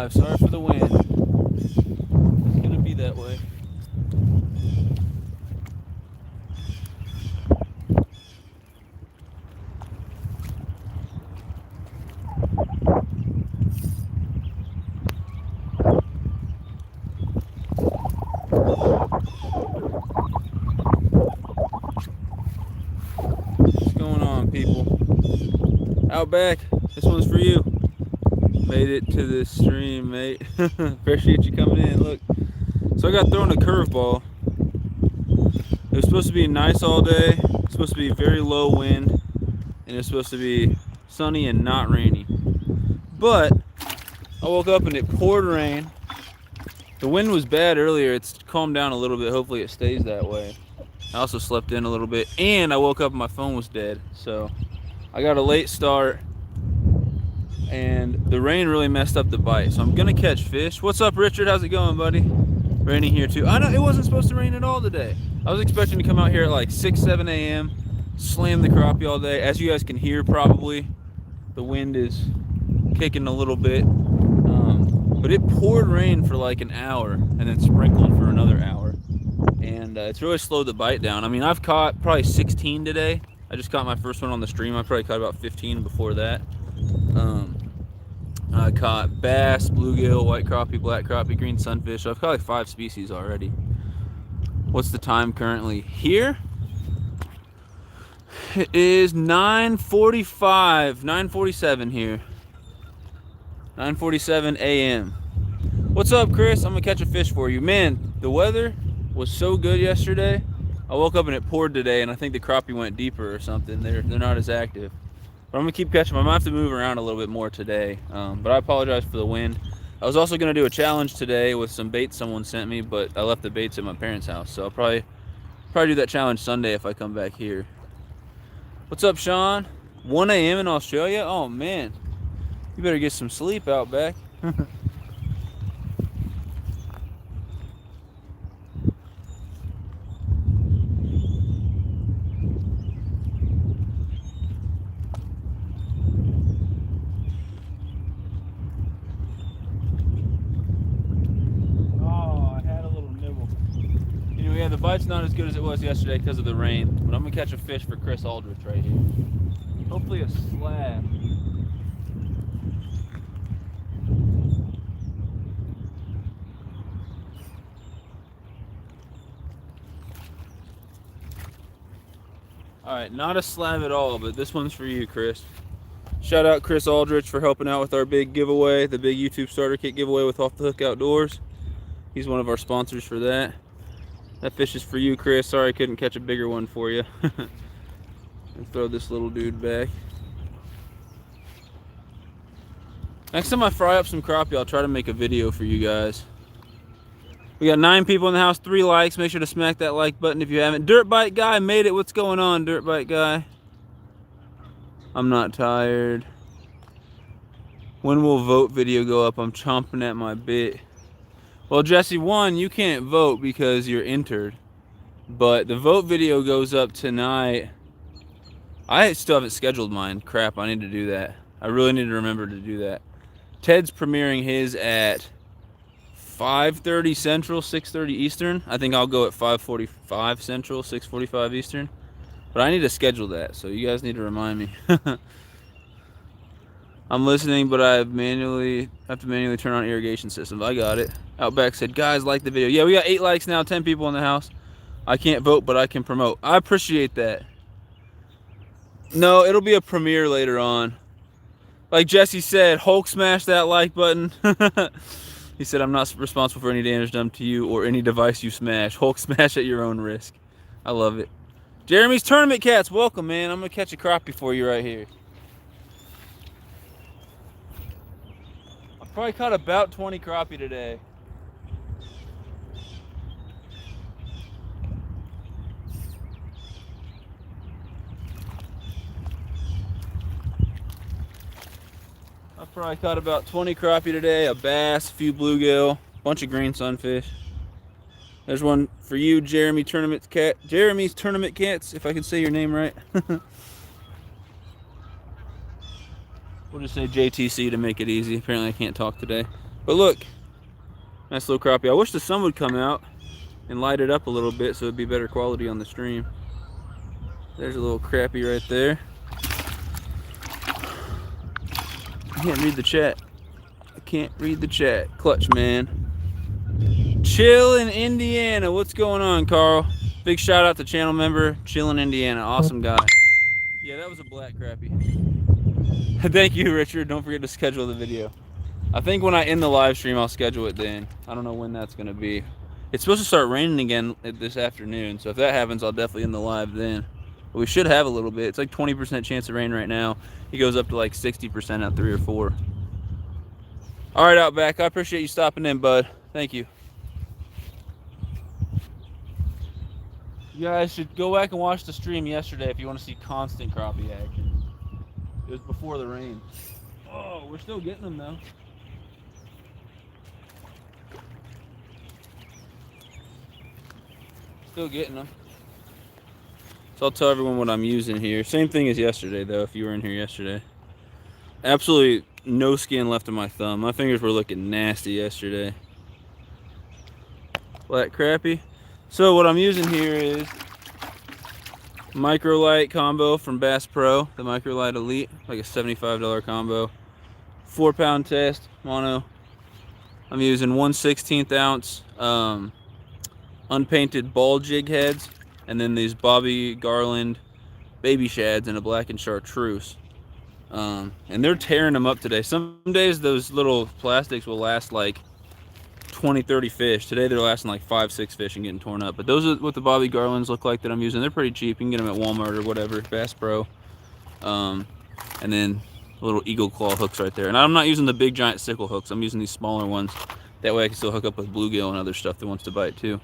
45. Sorry for the wind. It's gonna be that way. What's going on, people? Outback, this one's for you. Made it to the stream, mate. Appreciate you coming in. Look, so I got thrown a curveball. It was supposed to be nice all day. It's supposed to be very low wind, and it's supposed to be sunny and not rainy. But I woke up and it poured rain. The wind was bad earlier. It's calmed down a little bit. Hopefully it stays that way. I also slept in a little bit, and I woke up and my phone was dead. So I got a late start, and the rain really messed up the bite. So I'm gonna catch fish. What's up, Richard? How's it going, buddy? Raining here too. I know it wasn't supposed to rain at all today. I was expecting to come out here at like 6, 7 a.m., slam the crappie all day. As you guys can hear probably, the wind is kicking a little bit. But it poured rain for like an hour and then sprinkled for another hour. And it's really slowed the bite down. I mean, I've caught probably 16 today. I just caught my first one on the stream. I probably caught about 15 before that. I caught bass, bluegill, white crappie, black crappie, green sunfish. So I've caught like 5 species already. What's the time currently here? It is 9:45, 9:47 here. 9:47 a.m. What's up, Chris? I'm gonna catch a fish for you. Man, the weather was so good yesterday. I woke up and it poured today, and I think the crappie went deeper or something. They're not as active. But I'm gonna keep catching them. I might have to move around a little bit more today. But I apologize for the wind. I was also gonna do a challenge today with some baits someone sent me, but I left the baits at my parents' house. So I'll probably do that challenge Sunday if I come back here. What's up, Sean? 1 a.m. in Australia? Oh man, you better get some sleep, Outback. Yeah, the bite's not as good as it was yesterday because of the rain, but I'm gonna catch a fish for Chris Aldrich right here. Hopefully a slab. Alright, not a slab at all, but this one's for you, Chris. Shout out Chris Aldrich for helping out with our big giveaway, the big YouTube starter kit giveaway with Off the Hook Outdoors. He's one of our sponsors for that. That fish is for you, Chris. Sorry I couldn't catch a bigger one for you. And throw this little dude back. Next time I fry up some crappie, I'll try to make a video for you guys. We got 9 people in the house, 3 likes. Make sure to smack that like button if you haven't. Dirt Bike Guy made it. What's going on, Dirt Bike Guy? I'm not tired. When will vote video go up? I'm chomping at my bit. Well, Jesse, one, you can't vote because you're entered. But the vote video goes up tonight. I still haven't scheduled mine. Crap, I need to do that. I really need to remember to do that. Ted's premiering his at 5:30 Central, 6:30 Eastern. I think I'll go at 5:45 Central, 6:45 Eastern. But I need to schedule that, so you guys need to remind me. I'm listening, but I have to manually turn on irrigation systems. I got it. Outback said, guys, like the video. Yeah, we got 8 likes now, 10 people in the house. I can't vote, but I can promote. I appreciate that. No, it'll be a premiere later on. Like Jesse said, Hulk smashed that like button. He said, I'm not responsible for any damage done to you or any device you smash. Hulk smash at your own risk. I love it. Jeremy's Tournament Cats, welcome, man. I'm going to catch a crappie for you right here. I probably caught about 20 crappie today. I probably caught about 20 crappie today, a bass, a few bluegill, a bunch of green sunfish. There's one for you, Jeremy's Tournament Cats, if I can say your name right. We'll just say JTC to make it easy. Apparently I can't talk today. But look, nice little crappie. I wish the sun would come out and light it up a little bit so it'd be better quality on the stream. There's a little crappie right there. I can't read the chat. I can't read the chat. Clutch, man. Chill in Indiana. What's going on, Carl? Big shout out to channel member Chill in Indiana. Awesome guy. Yeah, that was a black crappie. Thank you, Richard. Don't forget to schedule the video. I think when I end the live stream, I'll schedule it then. I don't know when that's going to be. It's supposed to start raining again this afternoon, so if that happens, I'll definitely end the live then. But we should have a little bit. It's like 20% chance of rain right now. It goes up to like 60% at 3 or 4. All right, Outback. I appreciate you stopping in, bud. Thank you. You guys should go back and watch the stream yesterday if you want to see constant crappie action. It was before the rain. Oh, we're still getting them though. Still getting them. So I'll tell everyone what I'm using here. Same thing as yesterday though, if you were in here yesterday. Absolutely no skin left on my thumb. My fingers were looking nasty yesterday. Black crappie. So what I'm using here is Microlight combo from Bass Pro, the Microlight Elite, like a $75 combo. 4-pound test, mono. I'm using 1/16 ounce unpainted ball jig heads, and then these Bobby Garland baby shads in a black and chartreuse. And they're tearing them up today. Some days those little plastics will last like 20-30 fish. Today they're lasting like 5-6 fish and getting torn up. But those are what the Bobby Garlands look like that I'm using. They're pretty cheap. You can get them at Walmart or whatever, Bass Pro. And then little eagle claw hooks right there. And I'm not using the big giant sickle hooks. I'm using these smaller ones. That way I can still hook up with bluegill and other stuff that wants to bite too.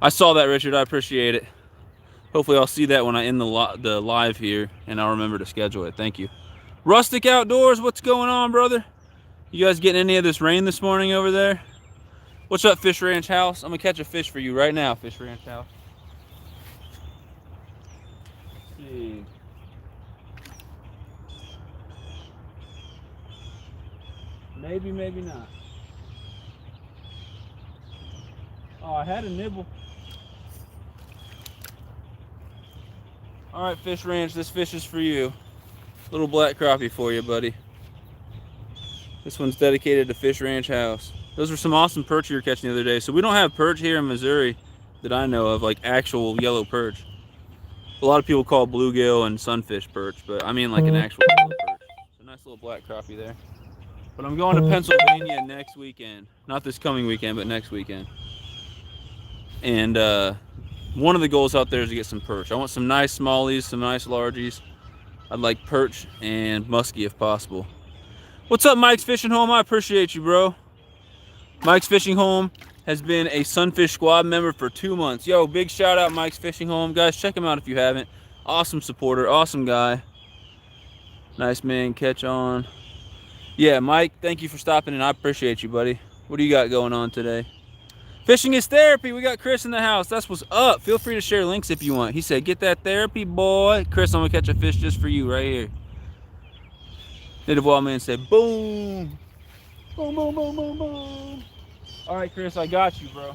I saw that, Richard. I appreciate it. Hopefully I'll see that when I end the live here, and I'll remember to schedule it. Thank you. Rustic Outdoors, what's going on, brother? You guys getting any of this rain this morning over there? What's up, Fish Ranch House? I'm gonna catch a fish for you right now, Fish Ranch House. Let's see. Maybe, maybe not. Oh, I had a nibble. All right, Fish Ranch, this fish is for you. Little black crappie for you, buddy. This one's dedicated to Fish Ranch House. Those were some awesome perch you were catching the other day. So we don't have perch here in Missouri that I know of, like actual yellow perch. A lot of people call bluegill and sunfish perch, but I mean like an actual yellow perch. So nice little black crappie there. But I'm going to Pennsylvania next weekend. Not this coming weekend, but next weekend. And one of the goals out there is to get some perch. I want some nice smallies, some nice largies. I'd like perch and muskie if possible. What's up, Mike's Fishing Home? I appreciate you, bro. Mike's Fishing Home has been a Sunfish Squad member for 2 months. Yo, big shout out Mike's Fishing Home. Guys, check him out if you haven't. Awesome supporter, awesome guy. Nice man, catch on. Yeah, Mike, thank you for stopping in. I appreciate you, buddy. What do you got going on today? Fishing is therapy. We got Chris in the house. That's what's up. Feel free to share links if you want. He said, get that therapy, boy. Chris, I'm going to catch a fish just for you right here. Native Wild Man said, boom. Boom, boom, boom, boom, boom. All right, Chris, I got you, bro.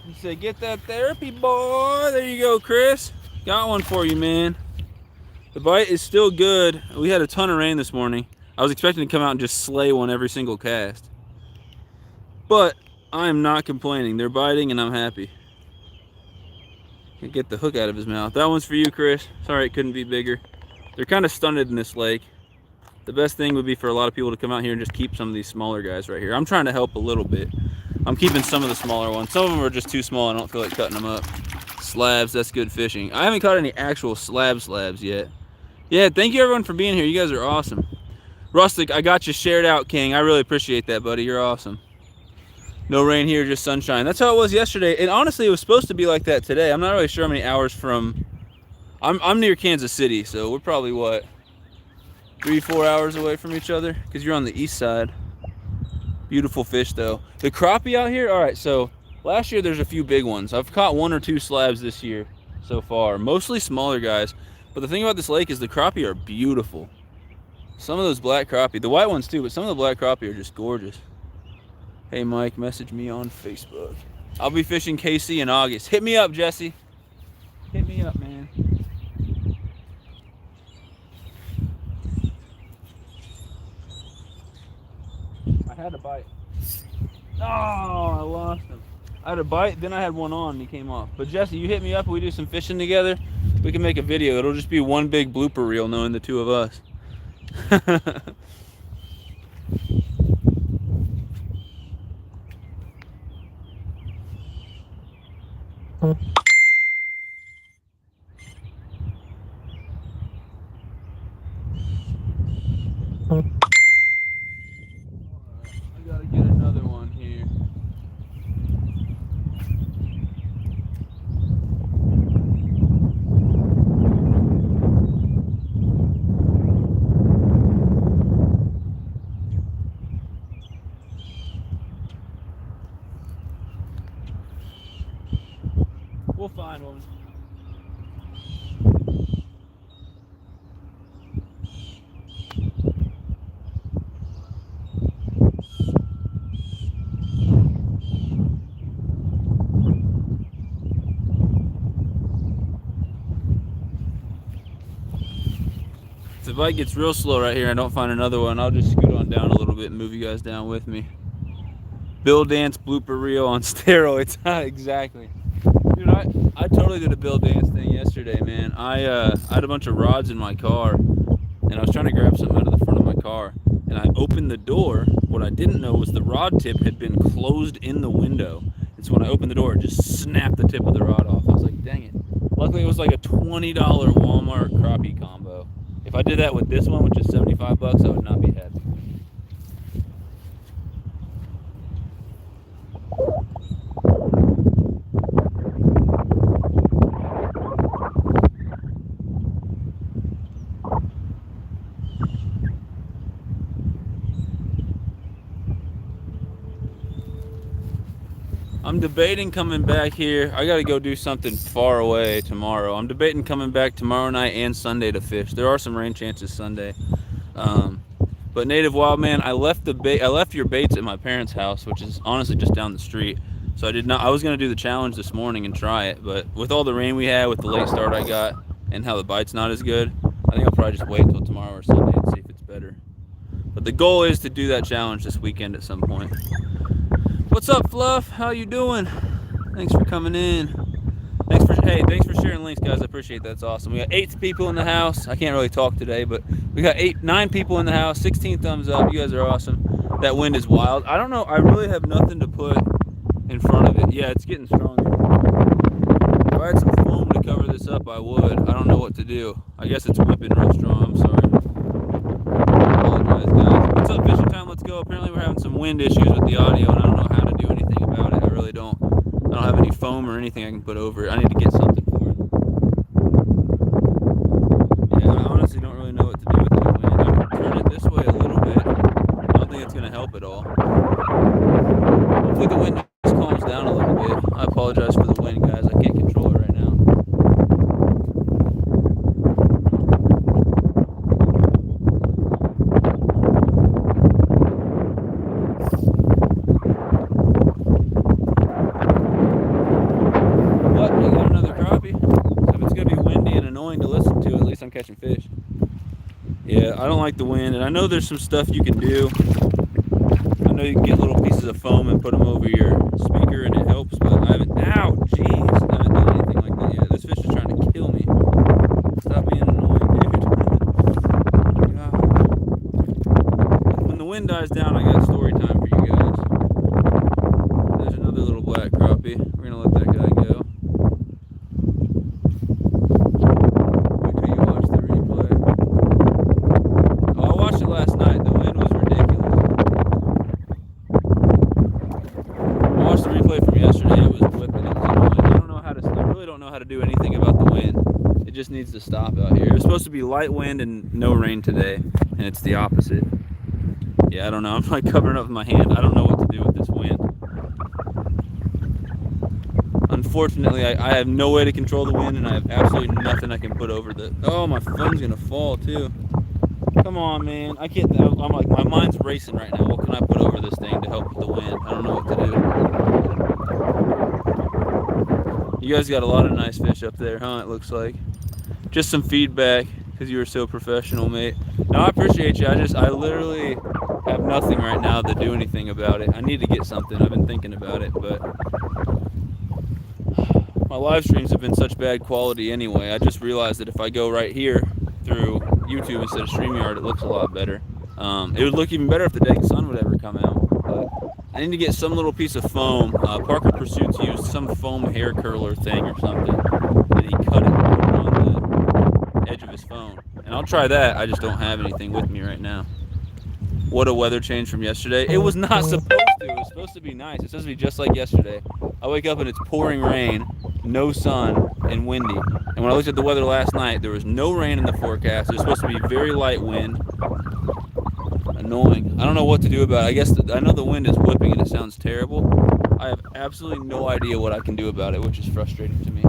He said, get that therapy, boy. There you go, Chris. Got one for you, man. The bite is still good. We had a ton of rain this morning. I was expecting to come out and just slay one every single cast. But I am not complaining. They're biting and I'm happy. Can't get the hook out of his mouth. That one's for you, Chris. Sorry it couldn't be bigger. They're kind of stunted in this lake. The best thing would be for a lot of people to come out here and just keep some of these smaller guys right here. I'm trying to help a little bit. I'm keeping some of the smaller ones. Some of them are just too small. I don't feel like cutting them up. Slabs, that's good fishing. I haven't caught any actual slabs yet. Yeah, thank you everyone for being here. You guys are awesome. Rustic, I got you shared out, King. I really appreciate that, buddy. You're awesome. No rain here, just sunshine. That's how it was yesterday. And honestly, it was supposed to be like that today. I'm not really sure how many hours from... I'm near Kansas City, so we're probably, what, 3-4 hours away from each other? Because you're on the east side. Beautiful fish, though. The crappie out here, all right, so Last year there's a few big ones. I've caught 1 or 2 slabs this year so far, mostly smaller guys. But the thing about this lake is the crappie are beautiful. Some of those black crappie, the white ones too, but some of the black crappie are just gorgeous. Hey Mike, message me on Facebook. I'll be fishing KC in August. Hit me up, Jesse. Hit me up, man. I had a bite. Oh, I lost him. I had a bite, then I had one on and he came off. But Jesse, you hit me up and we do some fishing together. We can make a video. It'll just be one big blooper reel knowing the two of us. I gotta get another one here. We'll find one. If the bike gets real slow right here and I don't find another one, I'll just scoot on down a little bit and move you guys down with me. Bill Dance blooper reel on steroids. Exactly. Dude, I totally did a Bill Dance thing yesterday, man. I had a bunch of rods in my car, and I was trying to grab something out of the front of my car, and I opened the door. What I didn't know was the rod tip had been closed in the window. And so when I opened the door, it just snapped the tip of the rod off. I was like, dang it. Luckily, it was like a $20 Walmart crappie combo. If I did that with this one, which is 75 bucks, I would not be happy. I'm debating coming back here. I gotta go do something far away tomorrow. I'm debating coming back tomorrow night and Sunday to fish. There are some rain chances Sunday. But Native Wildman, I left your baits at my parents' house, which is honestly just down the street. So I was gonna do the challenge this morning and try it, but with all the rain we had, with the late start I got, and how the bite's not as good, I think I'll probably just wait till tomorrow or Sunday and see if it's better. But the goal is to do that challenge this weekend at some point. What's up, Fluff? How you doing? Thanks for coming in. Thanks for sharing links, guys. I appreciate that. That's awesome. We got 8 people in the house. I can't really talk today, but we got 9 people in the house. 16 thumbs up. You guys are awesome. That wind is wild. I don't know. I really have nothing to put in front of it. Yeah, it's getting stronger. If I had some foam to cover this up, I would. I don't know what to do. I guess it's whipping real strong. I'm sorry. I apologize, guys. What's up, Fishing Time? Let's go. Apparently, we're having some wind issues with the audio, and I don't know how to do anything about it. I really don't. I don't have any foam or anything I can put over it. I need to get something for it. Yeah, I honestly don't really know what to do with that wind. I can turn it this way a little bit. I don't think it's going to help at all. Hopefully the wind just calms down a little bit. I apologize for the wind, guys. I can't control it right now. What? I got another crappie? So if it's going to be windy and annoying to listen to, at least I'm catching fish. Yeah, I don't like the wind, and I know there's some stuff you can do. I know you can get little pieces of foam and put them over your speaker and it helps, but I haven't, ow, jeez, I haven't done anything like that yet. This fish is trying to kill me. Stop being annoying, dude. God. When the wind dies down, I got story time for you guys. There's another little black crappie. We're gonna let that guy go. Wait till you watch the replay. Oh, I watched it last night. The wind was ridiculous. I watched the replay from yesterday. It was whipping. It was annoying. I really don't know how to do anything about the wind. It just needs to stop out here. It was supposed to be light wind and no rain today, and it's the opposite. Yeah, I don't know. I'm like covering up with my hand. I don't know what to do with this wind. unfortunately, I have no way to control the wind, and I have absolutely nothing I can put over the. Oh, my phone's gonna fall too. Come on, man. I can't. I'm like, my mind's racing right now. What can I put over this thing to help with the wind? I don't know what to do. You guys got a lot of nice fish up there, huh? It looks like. Just some feedback because you were so professional, mate. No, I appreciate you. I literally have nothing right now to do anything about it. I need to get something. I've been thinking about it, but my live streams have been such bad quality anyway. I just realized that if I go right here through YouTube instead of StreamYard, it looks a lot better. It would look even better if the dang sun would ever come out. But I need to get some little piece of foam. Parker Pursuits used some foam hair curler thing or something, and he cut it on the edge of his phone. And I'll try that. I just don't have anything with me right now. What a weather change from yesterday. It was not supposed to. It was supposed to be nice. It's supposed to be just like yesterday. I wake up and it's pouring rain, no sun, and windy. And when I looked at the weather last night, there was no rain in the forecast. It was supposed to be very light wind. Annoying. I don't know what to do about it. I guess I know the wind is whipping and it sounds terrible. I have absolutely no idea what I can do about it, which is frustrating to me.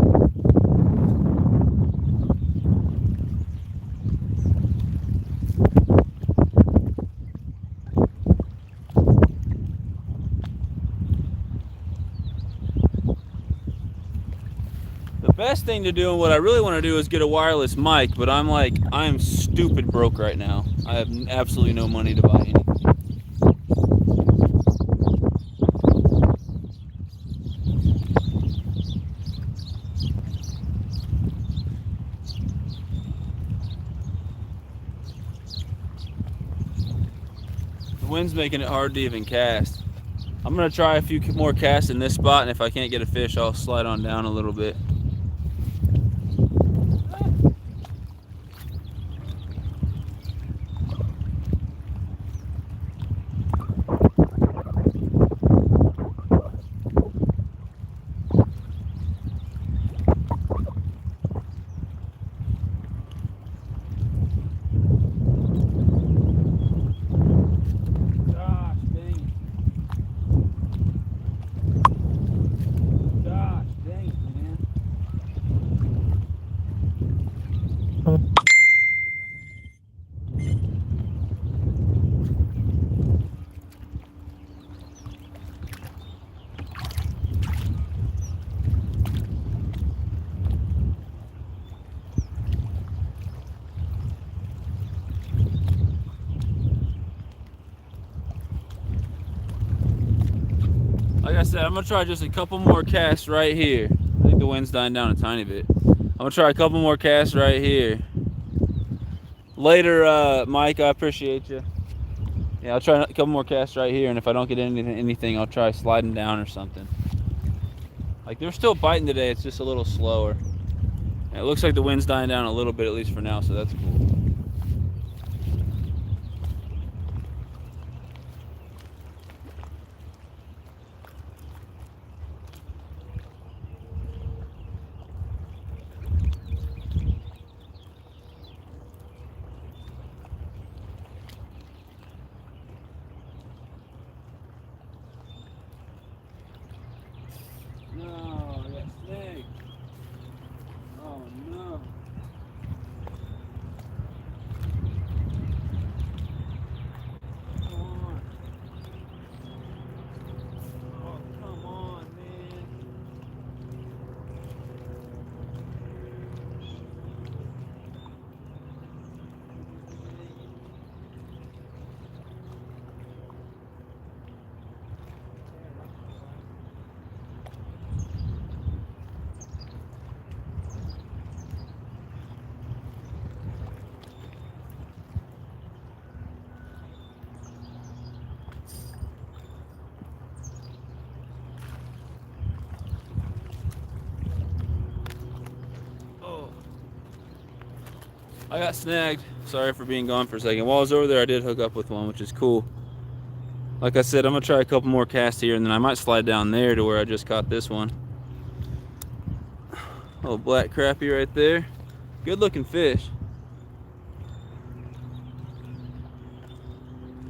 The best thing to do and what I really want to do is get a wireless mic, but I'm stupid broke right now. I have absolutely no money to buy anything. The wind's making it hard to even cast. I'm going to try a few more casts in this spot, and if I can't get a fish, I'll slide on down a little bit. Like I said, I'm gonna try just a couple more casts right here. I think the wind's dying down a tiny bit. I'm gonna try a couple more casts right here. Later, Mike, I appreciate you. Yeah, I'll try a couple more casts right here, and if I don't get anything, I'll try sliding down or something. Like, they're still biting today, it's just a little slower. And it looks like the wind's dying down a little bit, at least for now, so that's cool. No, I got snake. Oh no. Come on. Oh, come on, man. I got snagged. Sorry for being gone for a second. While I was over there, I did hook up with one, which is cool. Like I said, I'm going to try a couple more casts here, and then I might slide down there to where I just caught this one. Little black crappie right there. Good looking fish.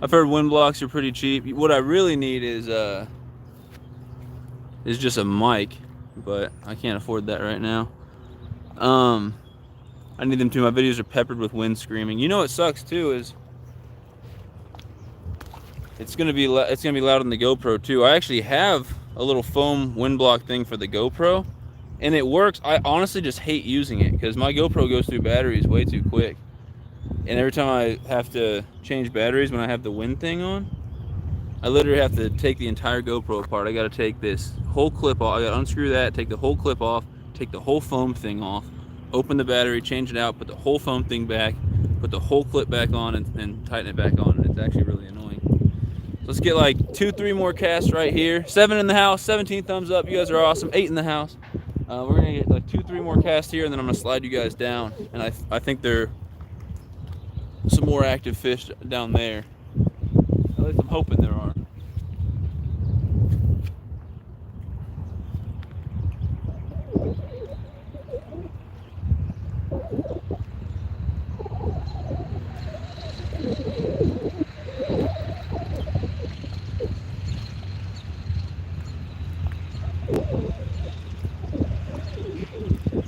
I've heard wind blocks are pretty cheap. What I really need is just a mic. but I can't afford that right now. I need them to. My videos are peppered with wind screaming. You know what sucks too is it's gonna be loud on the GoPro too. I actually have a little foam wind block thing for the GoPro, and it works. I honestly just hate using it because my GoPro goes through batteries way too quick, and every time I have to change batteries when I have the wind thing on, I literally have to take the entire GoPro apart. I got to take this whole clip off. I got to unscrew that, take the whole clip off, take the whole foam thing off, open the battery, change it out, put the whole foam thing back, put the whole clip back on, and tighten it back on. And it's actually really annoying. So let's get like 2-3 more casts right here. 7 in the house, 17 thumbs up. You guys are awesome. 8 in the house. We're going to get like 2-3 more casts here, and then I'm going to slide you guys down. And I think there are some more active fish down there. At least I'm hoping there are.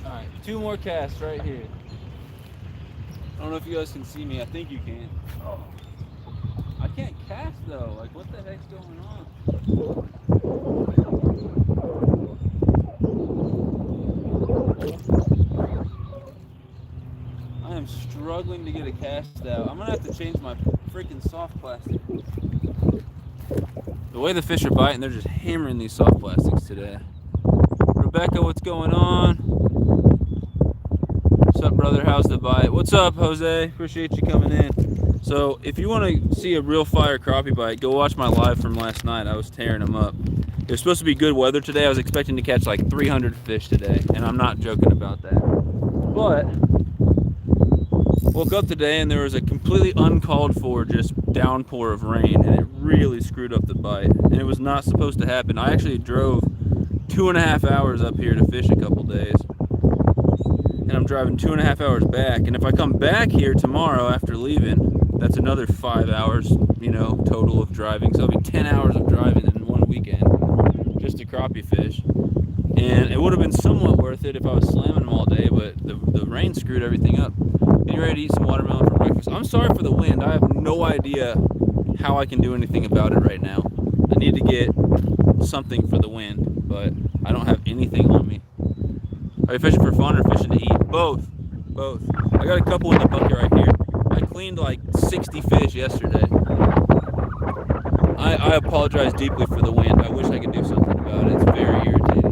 Alright, 2 more casts right here. I don't know if you guys can see me. I think you can. Oh. I can't cast though. Like, what the heck's going on? I am struggling to get a cast out. I'm gonna have to change my freaking soft plastic. The way the fish are biting, they're just hammering these soft plastics today. Rebecca, what's going on? What's up, brother? How's the bite? What's up, Jose? Appreciate you coming in. So, if you want to see a real fire crappie bite, go watch my live from last night. I was tearing them up. It was supposed to be good weather today. I was expecting to catch like 300 fish today, and I'm not joking about that. But woke up today and there was a completely uncalled for just downpour of rain, and it really screwed up the bite, and it was not supposed to happen. I actually drove 2.5 hours up here to fish a couple days, and I'm driving 2.5 hours back, and if I come back here tomorrow after leaving, that's another 5 hours, you know, total of driving. So it'll be 10 hours of driving in one weekend just to crappie fish. And it would have been somewhat worth it if I was slamming them all day, but the rain screwed everything up. Getting ready to eat some watermelon for breakfast. I'm sorry for the wind. I have no idea how I can do anything about it right now. I need to get something for the wind, but I don't have anything on me. Are you fishing for fun or fishing to eat? Both. Both. I got a couple in the bucket right here. I cleaned like 60 fish yesterday. I apologize deeply for the wind. I wish I could do something about it. It's very irritating.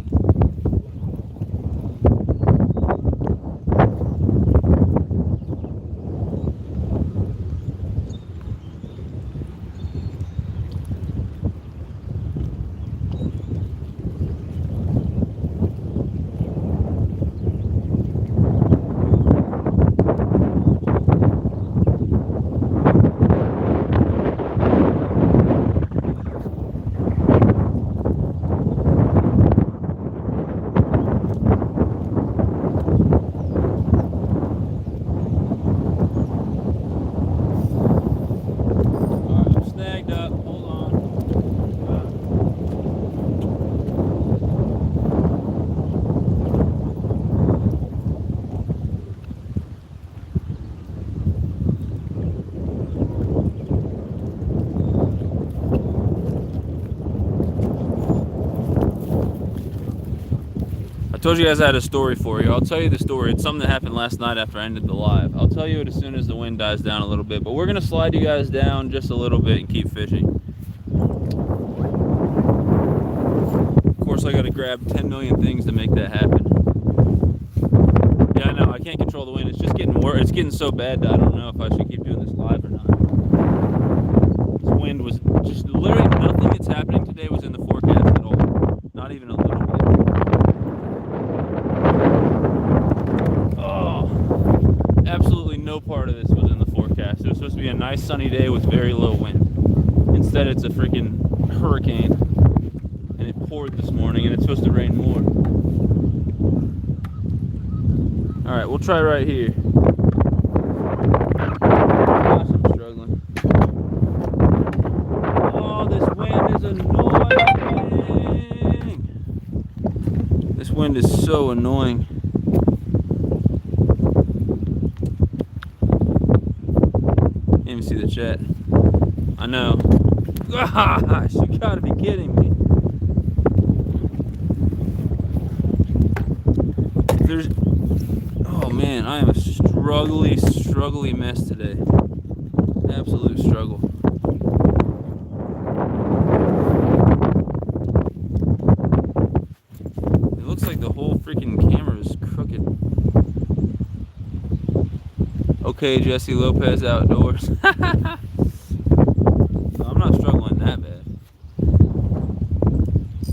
I told you guys I had a story for you. I'll tell you the story. It's something that happened last night after I ended the live. I'll tell you it as soon as the wind dies down a little bit, but we're going to slide you guys down just a little bit and keep fishing. Of course, I got to grab 10 million things to make that happen. Yeah, I know. I can't control the wind. It's just getting worse. It's getting so bad that I don't know if I should keep doing this live or not. This wind was just literally nothing that's happening today was in the forecast at all. Not even a little bit. Absolutely no part of this was in the forecast. It was supposed to be a nice sunny day with very low wind. Instead, it's a freaking hurricane, and it poured this morning, and it's supposed to rain more. All right, we'll try right here. Gosh, I'm struggling. Oh, this wind is annoying. This wind wind is so annoying. Can't even see the chat. I know. Gosh, you gotta be kidding me. There's... Oh man, I am a struggly mess today. Absolute struggle. It looks like the whole freaking camera is crooked. Okay, Jesse Lopez Outdoors. I'm not struggling that bad.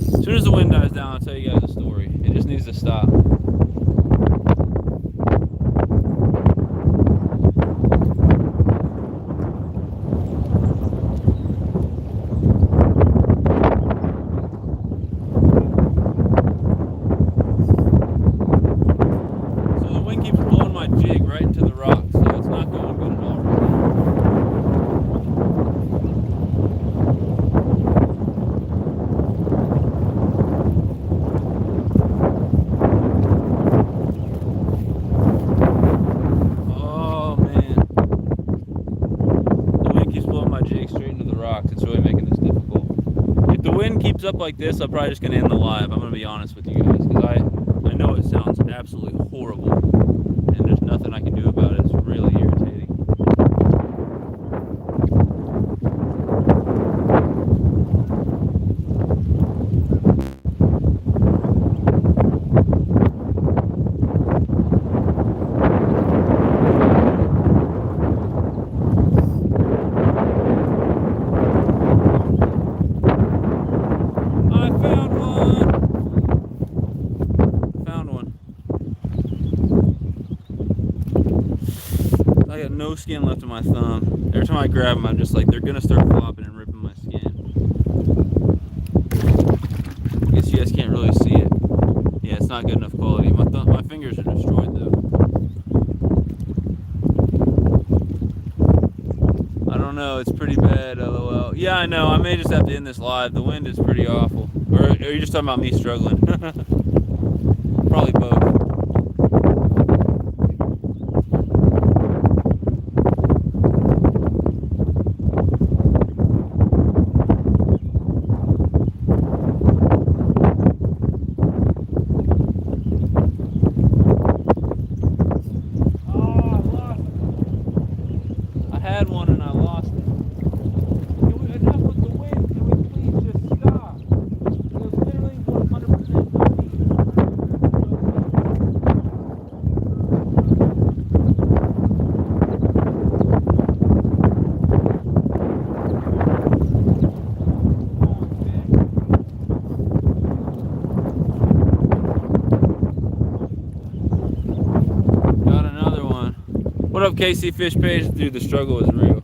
As soon as the wind dies down, I'll tell you guys a story. It just needs to stop. Up like this, I'm probably just gonna end the live. I'm gonna be honest with you guys, because I know it sounds absolutely horrible and there's nothing I can do about it. It's really irritating. No skin left on my thumb. Every time I grab them, I'm just like, they're gonna start flopping and ripping my skin. I guess you guys can't really see it. Yeah, it's not good enough quality. My fingers are destroyed though. I don't know, it's pretty bad, lol. Yeah, I know, I may just have to end this live. The wind is pretty awful. Or are you just talking about me struggling? Probably both. What up, KC Fish Page? Dude, the struggle is real.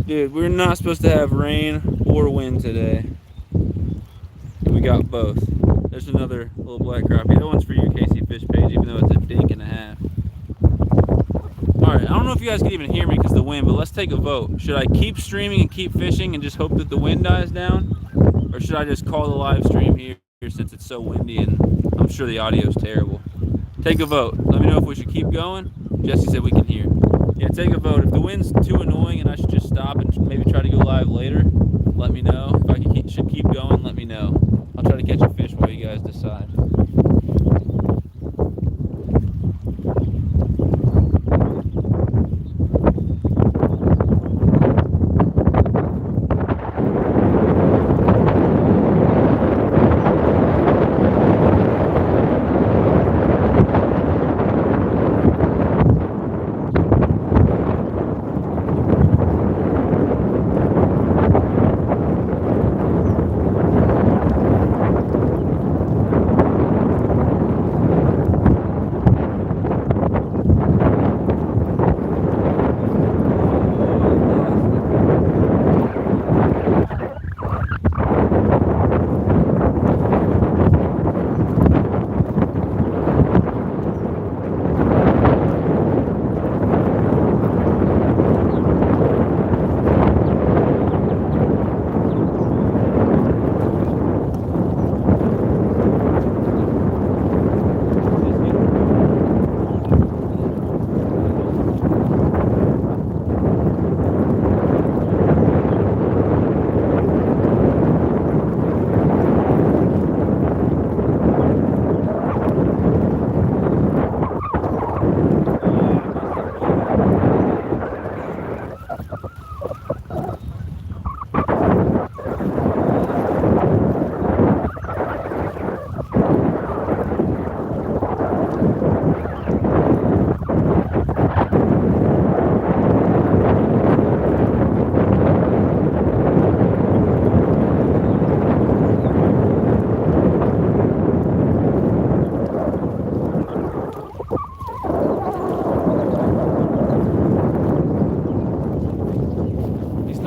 Dude, we're not supposed to have rain or wind today. We got both. There's another little black crappie. That one's for you, KC Fish Page, even though it's a dink and a half. Alright, I don't know if you guys can even hear me because of the wind, but let's take a vote. Should I keep streaming and keep fishing and just hope that the wind dies down? Or should I just call the live stream here since it's so windy and I'm sure the audio is terrible? Take a vote. Let me know if we should keep going. Jesse said we can hear. Yeah, take a vote. If the wind's too annoying and I should just stop and maybe try to go live later, let me know. If I should keep going, let me know. I'll try to catch a fish while you guys decide.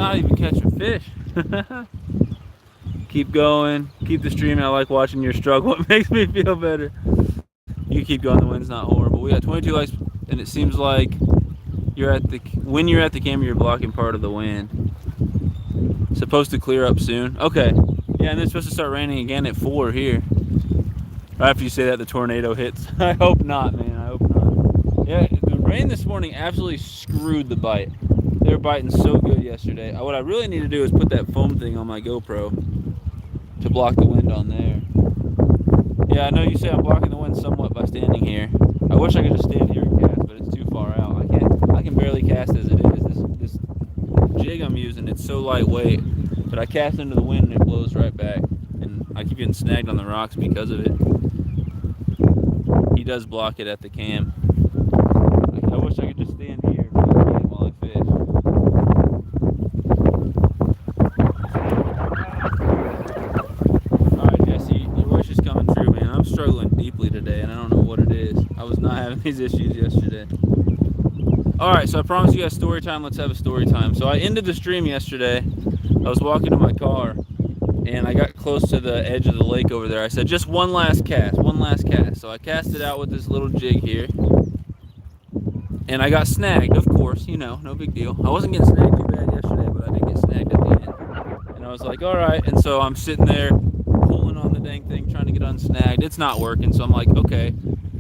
not even catching fish. Keep going. Keep the streaming. I like watching your struggle. It makes me feel better. You keep going. The wind's not horrible. We got 22 likes, and it seems like when you're at the camera, you're blocking part of the wind. Supposed to clear up soon. Okay. Yeah, and it's supposed to start raining again at 4 here. Right after you say that, the tornado hits. I hope not, man. I hope not. Yeah, the rain this morning absolutely screwed the bite. They were biting so good yesterday. What I really need to do is put that foam thing on my GoPro to block the wind on there. Yeah, I know you say I'm blocking the wind somewhat by standing here. I wish I could just stand here and cast, but it's too far out. I can barely cast as it is. This jig I'm using, it's so lightweight, but I cast into the wind and it blows right back. And I keep getting snagged on the rocks because of it. He does block it at the cam. I wish I could just stand here while I fish. Alright, Jesse, your wish is coming true, man. I'm struggling deeply today, and I don't know what it is. I was not having these issues yesterday. Alright, so I promised you guys story time. Let's have a story time. So I ended the stream yesterday. I was walking to my car, and I got close to the edge of the lake over there. I said, just one last cast. So I cast it out with this little jig here. And I got snagged, of course, no big deal. I wasn't getting snagged too bad yesterday, but I did get snagged at the end. And I was like, all right. And so I'm sitting there pulling on the dang thing, trying to get unsnagged. It's not working. So I'm like, okay,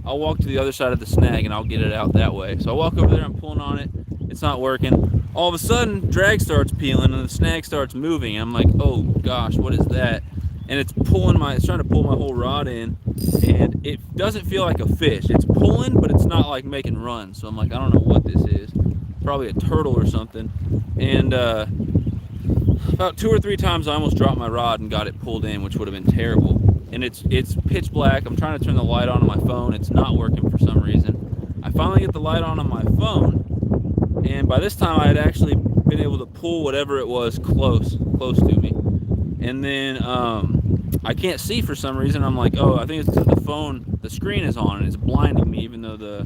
I'll walk to the other side of the snag and I'll get it out that way. So I walk over there, I'm pulling on it. It's not working. All of a sudden, drag starts peeling and the snag starts moving. I'm like, oh gosh, what is that? And it's trying to pull my whole rod in, and it doesn't feel like a fish. It's pulling, but it's not like making runs. So I'm like, I don't know what this is. Probably a turtle or something. And about 2 or 3 times I almost dropped my rod and got it pulled in, which would have been terrible. And it's pitch black. I'm trying to turn the light on my phone. It's not working for some reason. I finally get the light on my phone, and by this time I had actually been able to pull whatever it was close to me. And then I can't see for some reason. I'm like, oh, I think it's because the screen is on and it's blinding me even though the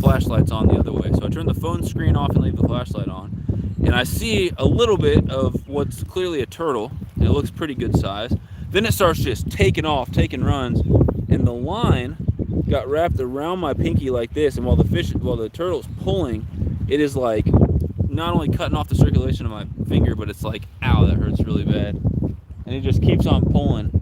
flashlight's on the other way. So I turn the phone screen off and leave the flashlight on. And I see a little bit of what's clearly a turtle. It looks pretty good size. Then it starts just taking runs. And the line got wrapped around my pinky like this. And while the turtle's pulling, it is like not only cutting off the circulation of my finger, but it's like, ow, that hurts really bad. And it just keeps on pulling.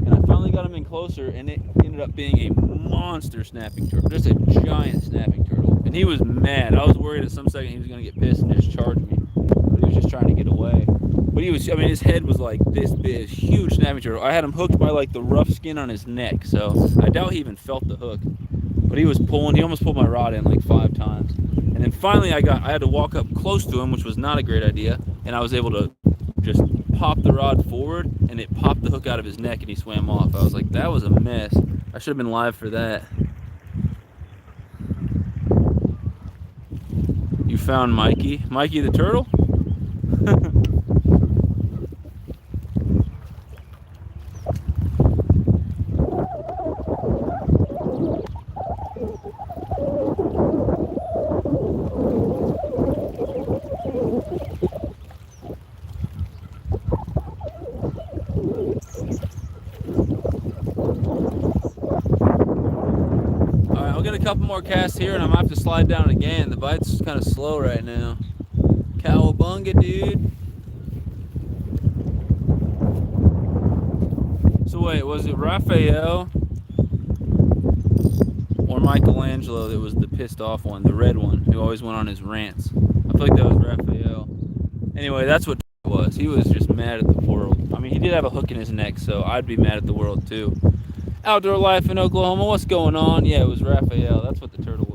And I finally got him in closer, and it ended up being a monster snapping turtle. Just a giant snapping turtle. And he was mad. I was worried at some second he was going to get pissed and just charge me. But he was just trying to get away. But his head was like this big, huge snapping turtle. I had him hooked by like the rough skin on his neck, so I doubt he even felt the hook. But he was pulling. He almost pulled my rod in like 5 times. And then finally I had to walk up close to him, which was not a great idea. And I was able to just pop the rod forward, and it popped the hook out of his neck, and he swam off. I was like, that was a mess. I should have been live for that. You found Mikey the turtle? Couple more casts here and I'm gonna have to slide down again. The bite's kind of slow right now. Cowabunga, dude. So wait, was it Raphael or Michelangelo that was the pissed off one, the red one, who always went on his rants? I feel like that was Raphael. Anyway, that's what it was. He was just mad at the world. I mean, he did have a hook in his neck, so I'd be mad at the world too. Outdoor life in Oklahoma, what's going on? Yeah, it was Raphael. That's what the turtle was.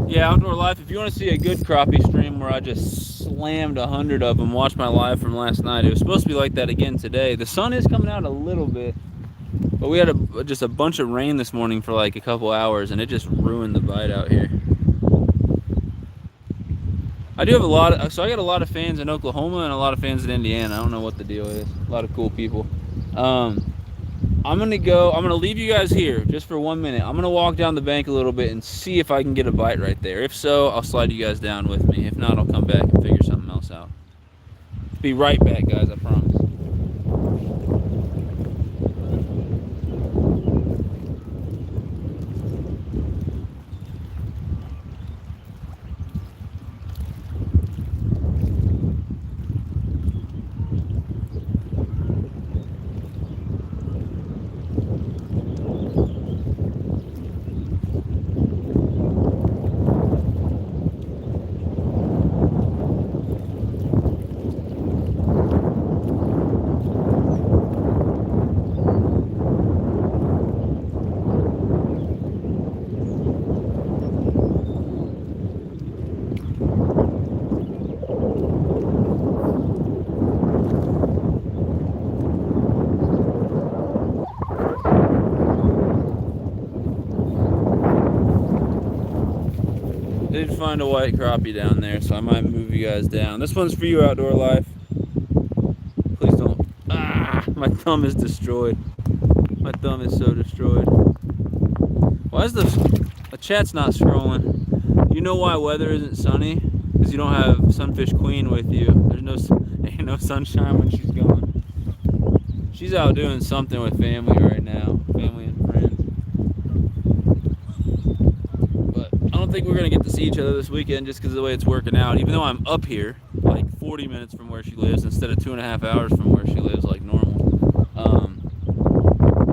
Yeah, Outdoor Life. If you want to see a good crappie stream where I just slammed 100 of them, watch my live from last night. It was supposed to be like that again today. The sun is coming out a little bit, but we had just a bunch of rain this morning for like a couple hours, and it just ruined the bite out here. I do have so I got a lot of fans in Oklahoma and a lot of fans in Indiana. I don't know what the deal is. A lot of cool people. I'm gonna leave you guys here just for 1 minute. I'm gonna walk down the bank a little bit and see if I can get a bite right there. If so, I'll slide you guys down with me. If not, I'll come back and figure something else out. Be right back, guys, I promise. Did find a white crappie down there, so I might move you guys down. This one's for you, Outdoor Life. Please don't. Ah, my thumb is destroyed. My thumb is so destroyed. Why is the chat's not scrolling? You know why weather isn't sunny? Because you don't have Sunfish Queen with you. There's ain't no sunshine when she's gone. She's out doing something with family right now, family and friends. But I don't think we're gonna get to see each other this weekend just because of the way it's working out. Even though I'm up here, like 40 minutes from where she lives instead of 2.5 hours from where she lives, like normal.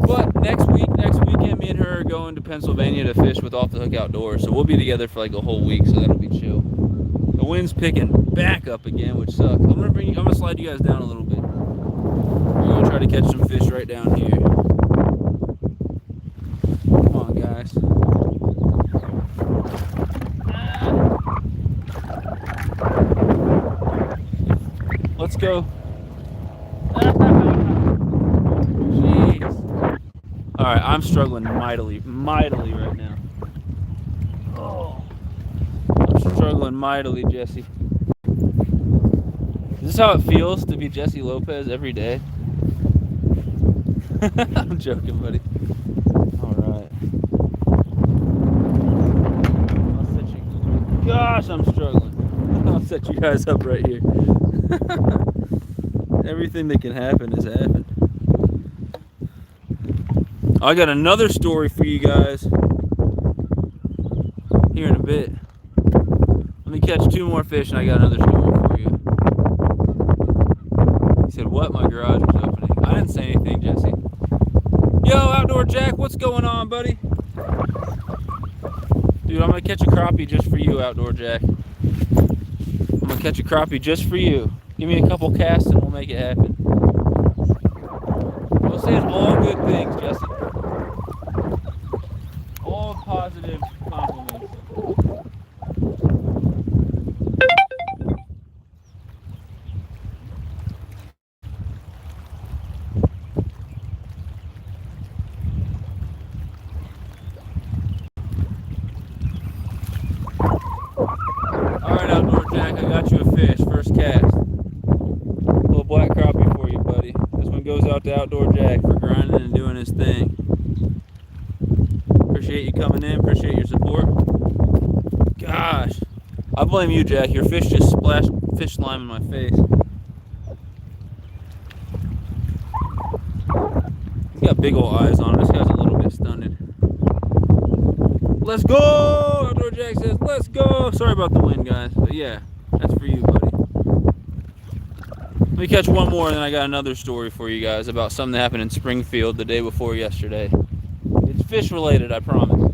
But next weekend, me and her are going to Pennsylvania to fish with Off the Hook Outdoors. So we'll be together for like a whole week, so that'll be chill. The wind's picking back up again, which sucks. I'm gonna slide you guys down a little bit. We're gonna try to catch some fish right down here. Come on, guys. Let's go. Jeez. All right, I'm struggling mightily right now. Oh, I'm struggling mightily, Jesse. Is this how it feels to be Jesse Lopez every day? I'm joking, buddy. All right. I'll set you. Gosh, I'm struggling. I'll set you guys up right here. Everything that can happen has happened. I got another story for you guys here in a bit. Let me catch 2 more fish and I got another story for you. He said, what? My garage was opening. I didn't say anything, Jesse. Yo, Outdoor Jack, what's going on, buddy? Dude, I'm going to catch a crappie just for you, Outdoor Jack. I'm going to catch a crappie just for you. Give me a couple casts and we'll make it happen. We'll say all good things, Jesse. All positive compliments. Alright, Outdoor Jack, I got you a fish. First cast. Little black crappie for you, buddy. This one goes out to Outdoor Jack for grinding and doing his thing. Appreciate you coming in. Appreciate your support. Gosh. I blame you, Jack. Your fish just splashed fish slime in my face. He's got big old eyes on him. This guy's a little bit stunted. Let's go! Outdoor Jack says, let's go! Sorry about the wind, guys. But yeah, that's for you, buddy. Let me catch one more, and then I got another story for you guys about something that happened in Springfield the day before yesterday. It's fish related, I promise.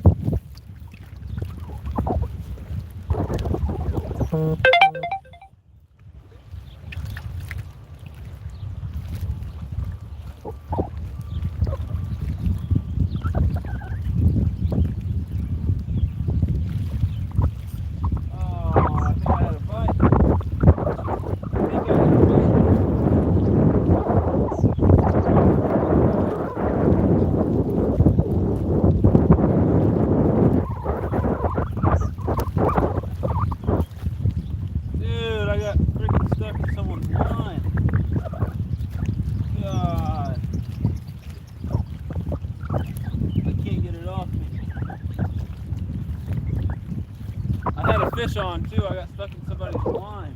fish on too. I got stuck in somebody's line.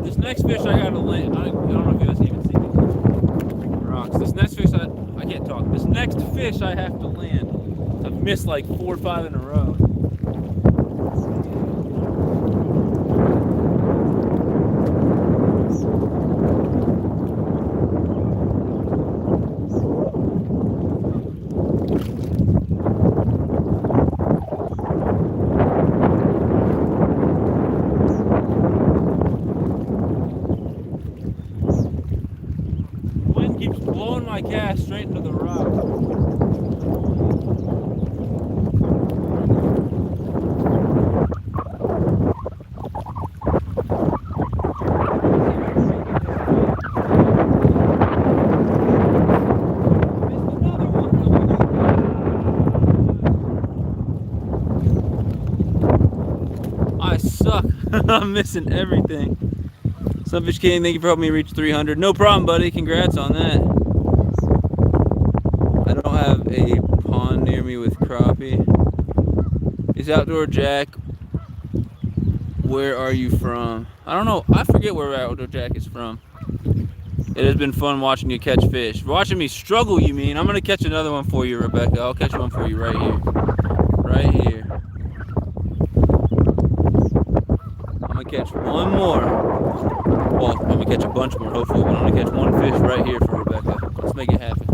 This next fish I gotta land. I don't know if you guys even see these rocks. This next fish I can't talk. This next fish I have to land. I've missed like 4 or 5 in a row. Keeps blowing my cast straight into the rock. I suck. I'm missing everything. Sunfish King, thank you for helping me reach 300. No problem, buddy. Congrats on that. I don't have a pond near me with crappie. Is Outdoor Jack, where are you from? I don't know. I forget where Outdoor Jack is from. It has been fun watching you catch fish. Watching me struggle, you mean? I'm going to catch another one for you, Rebecca. I'll catch one for you right here. Right here. I'm going to catch one more. Well, I'm gonna catch a bunch more, hopefully, but I'm gonna catch one fish right here for Rebecca. Let's make it happen.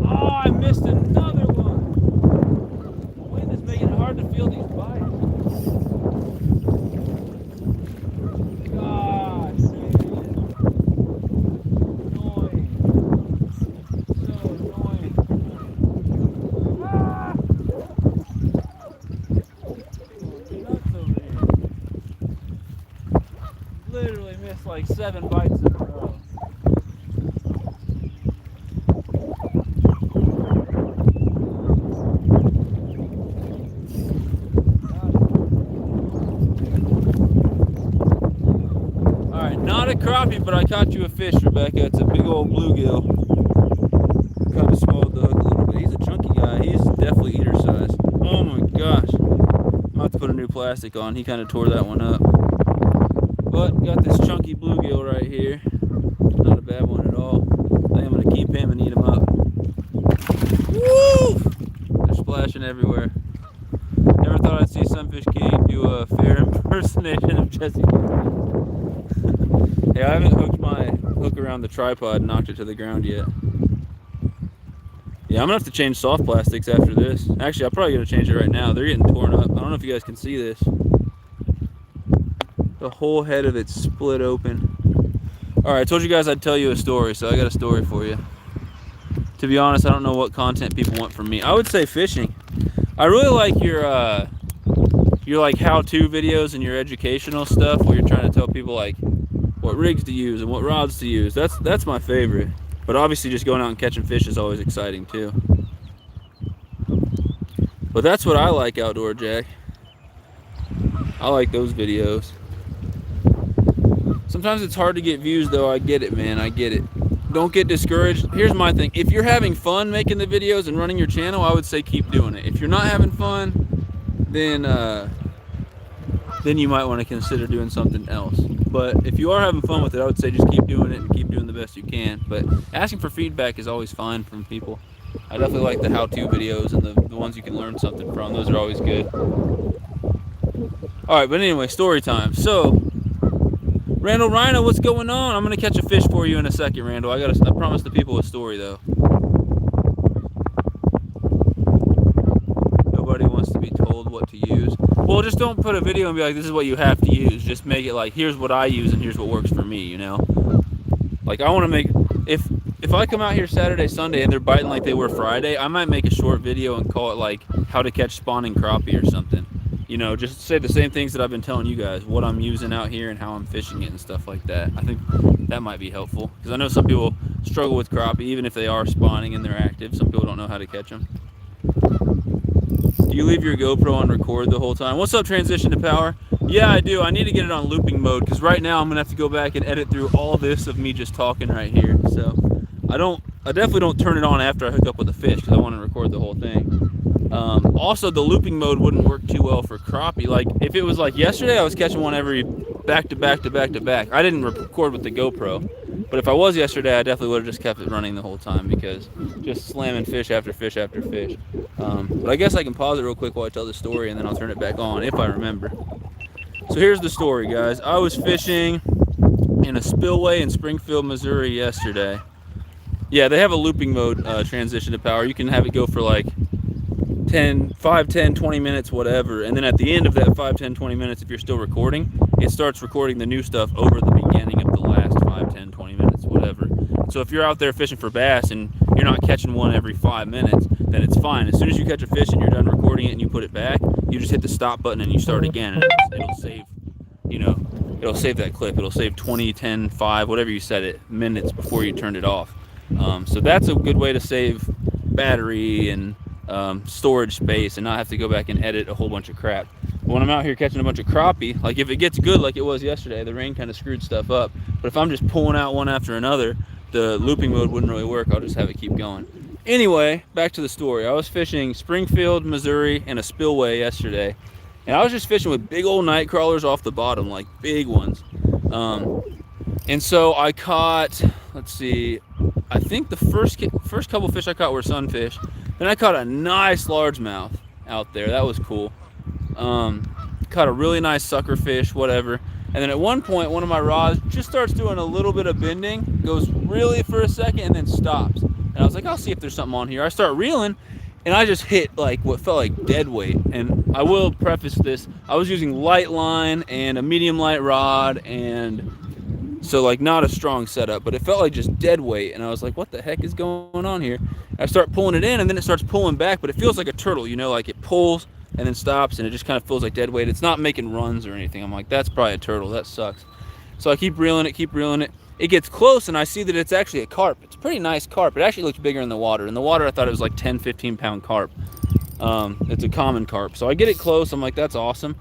Oh, I missed another one. The wind is making it hard to feel these bites. Literally missed like 7 bites in a row. Alright, not a crappie, but I caught you a fish, Rebecca. It's a big old bluegill. Kind of swallowed the hook a little bit. He's a chunky guy. He's definitely eater size. Oh my gosh. I'm gonna have to put a new plastic on. He kind of tore that one up. But got this chunky bluegill right here. Not a bad one at all. I think I'm gonna keep him and eat him up. Woo! They're splashing everywhere. Never thought I'd see Sunfish King do a fair impersonation of Jesse. Hey, I haven't hooked my hook around the tripod and knocked it to the ground yet. Yeah, I'm gonna have to change soft plastics after this. Actually, I'm probably gonna change it right now. They're getting torn up. I don't know if you guys can see this. The whole head of it's split open. Alright, I told you guys I'd tell you a story, so I got a story for you. To be honest, I don't know what content people want from me. I would say fishing. I really like your like how-to videos and your educational stuff where you're trying to tell people like what rigs to use and what rods to use. That's my favorite. But obviously just going out and catching fish is always exciting too. But that's what I like, Outdoor Jack. I like those videos. Sometimes it's hard to get views though. I get it, man. I get it. Don't get discouraged. Here's my thing. If you're having fun making the videos and running your channel, I would say keep doing it. If you're not having fun, then you might want to consider doing something else. But if you are having fun with it, I would say just keep doing it and keep doing the best you can. But asking for feedback is always fine from people. I definitely like the how-to videos and the ones you can learn something from. Those are always good. Alright, but anyway, story time. So, Randall Rhino, what's going on? I'm going to catch a fish for you in a second, Randall. I promised the people a story, though. Nobody wants to be told what to use. Well, just don't put a video and be like, this is what you have to use. Just make it like, here's what I use and here's what works for me, you know? Like, I want to make... If if I come out here Saturday, Sunday, and they're biting like they were Friday, I might make a short video and call it like how to catch spawning crappie or something. You know, just say the same things that I've been telling you guys, what I'm using out here and how I'm fishing it and stuff like that. I think that might be helpful because I know some people struggle with crappie even if they are spawning and they're active. Some people don't know how to catch them. Do you leave your GoPro on record the whole time? What's up, Transition to Power? Yeah, I do. I need to get it on looping mode because right now I'm gonna have to go back and edit through all this of me just talking right here. So I definitely don't turn it on after I hook up with the fish because I want to record the whole thing. Also, the looping mode wouldn't work too well for crappie. Like if it was like yesterday, I was catching one every back to back to back to back. I didn't record with the GoPro, but if I was yesterday, I definitely would have just kept it running the whole time because just slamming fish after fish after fish. But I guess I can pause it real quick while I tell the story and then I'll turn it back on if I remember. So here's the story, guys. I was fishing in a spillway in Springfield, Missouri yesterday. Yeah, they have a looping mode Transition to Power. You can have it go for like 5, 10, 20 minutes, whatever. And then at the end of that 5, 10, 20 minutes, if you're still recording, it starts recording the new stuff over the beginning of the last 5, 10, 20 minutes, whatever. So if you're out there fishing for bass and you're not catching one every 5 minutes, then it's fine. As soon as you catch a fish and you're done recording it and you put it back, you just hit the stop button and you start again. And it'll save, you know, it'll save that clip. It'll save 20, 10, 5, whatever you set it, minutes before you turned it off. So that's a good way to save battery and storage space and not have to go back and edit a whole bunch of crap. But when I'm out here catching a bunch of crappie, like if it gets good like it was yesterday, the rain kind of screwed stuff up. But if I'm just pulling out one after another, the looping mode wouldn't really work. I'll just have it keep going. Anyway, back to the story. I was fishing Springfield, Missouri in a spillway yesterday, and I was just fishing with big old night crawlers off the bottom, like big ones. And so I caught, let's see, I think the first couple fish I caught were sunfish. Then I caught a nice largemouth out there. That was cool. Caught a really nice sucker fish, whatever. And then at one point, one of my rods just starts doing a little bit of bending, goes really for a second, and then stops. And I was like, I'll see if there's something on here. I start reeling, and I just hit like what felt like dead weight. And I will preface this, I was using light line and a medium light rod, and so like not a strong setup, but it felt like just dead weight. And I was like, what the heck is going on here? I start pulling it in, and then it starts pulling back, but it feels like a turtle, you know, like it pulls and then stops, and it just kind of feels like dead weight. It's not making runs or anything. I'm like, that's probably a turtle. That sucks. So I keep reeling it. It gets close, and I see that it's actually a carp. It's a pretty nice carp. It actually looks bigger in the water. In the water, I thought it was like 10, 15-pound carp. It's a common carp. So I get it close. I'm like, that's awesome.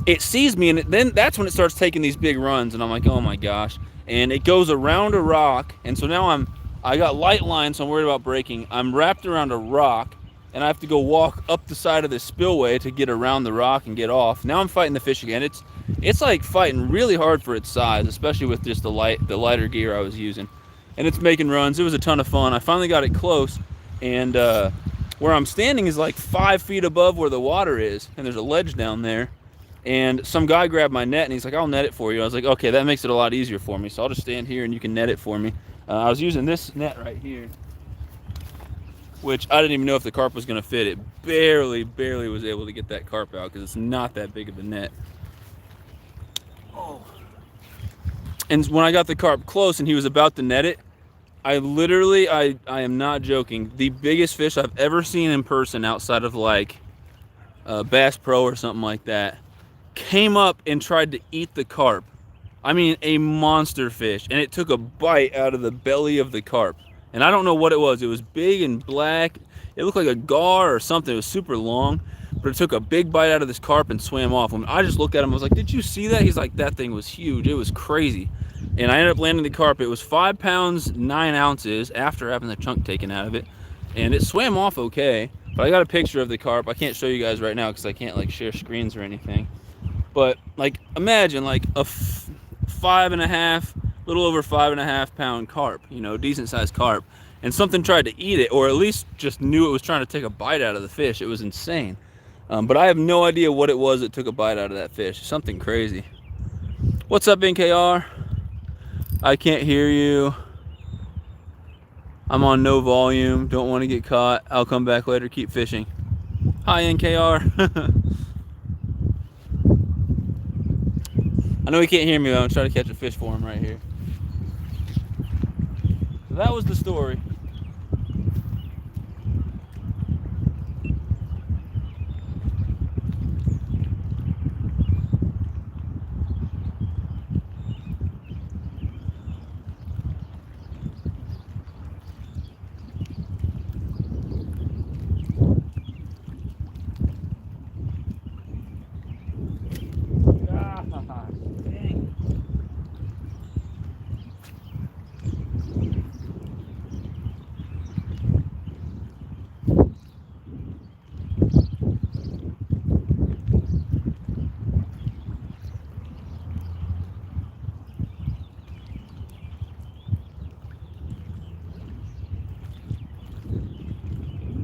It sees me, and then that's when it starts taking these big runs, and I'm like, oh my gosh. And it goes around a rock, and so now I got light line, so I'm worried about breaking. I'm wrapped around a rock, and I have to go walk up the side of this spillway to get around the rock and get off. Now I'm fighting the fish again. It's like fighting really hard for its size, especially with just the lighter gear I was using. And it's making runs. It was a ton of fun. I finally got it close, and where I'm standing is like 5 feet above where the water is, and there's a ledge down there. And some guy grabbed my net, and he's like, I'll net it for you. I was like, okay, that makes it a lot easier for me, so I'll just stand here and you can net it for me. I was using this net right here, which I didn't even know if the carp was going to fit. It barely was able to get that carp out because it's not that big of a net. Oh. And when I got the carp close and he was about to net it, I am not joking, the biggest fish I've ever seen in person outside of like Bass Pro or something like that came up and tried to eat the carp. I mean, a monster fish, and it took a bite out of the belly of the carp. And I don't know what it was. It was big and black. It looked like a gar or something. It was super long, but it took a big bite out of this carp and swam off. When I just looked at him, I was like, did you see that? He's like, that thing was huge. It was crazy. And I ended up landing the carp. It was 5 pounds, 9 ounces after having the chunk taken out of it. And it swam off okay. But I got a picture of the carp. I can't show you guys right now because I can't like share screens or anything. But like, imagine like a 5.5, little over 5.5 pound carp, you know, decent sized carp, and something tried to eat it, or at least just knew it was trying to take a bite out of the fish. It was insane. But I have no idea what it was that took a bite out of that fish. Something crazy. What's up, NKR? I can't hear you. I'm on no volume. Don't want to get caught. I'll come back later. Keep fishing. Hi, NKR. I know he can't hear me, but I'm trying to catch a fish for him right here. that was the story.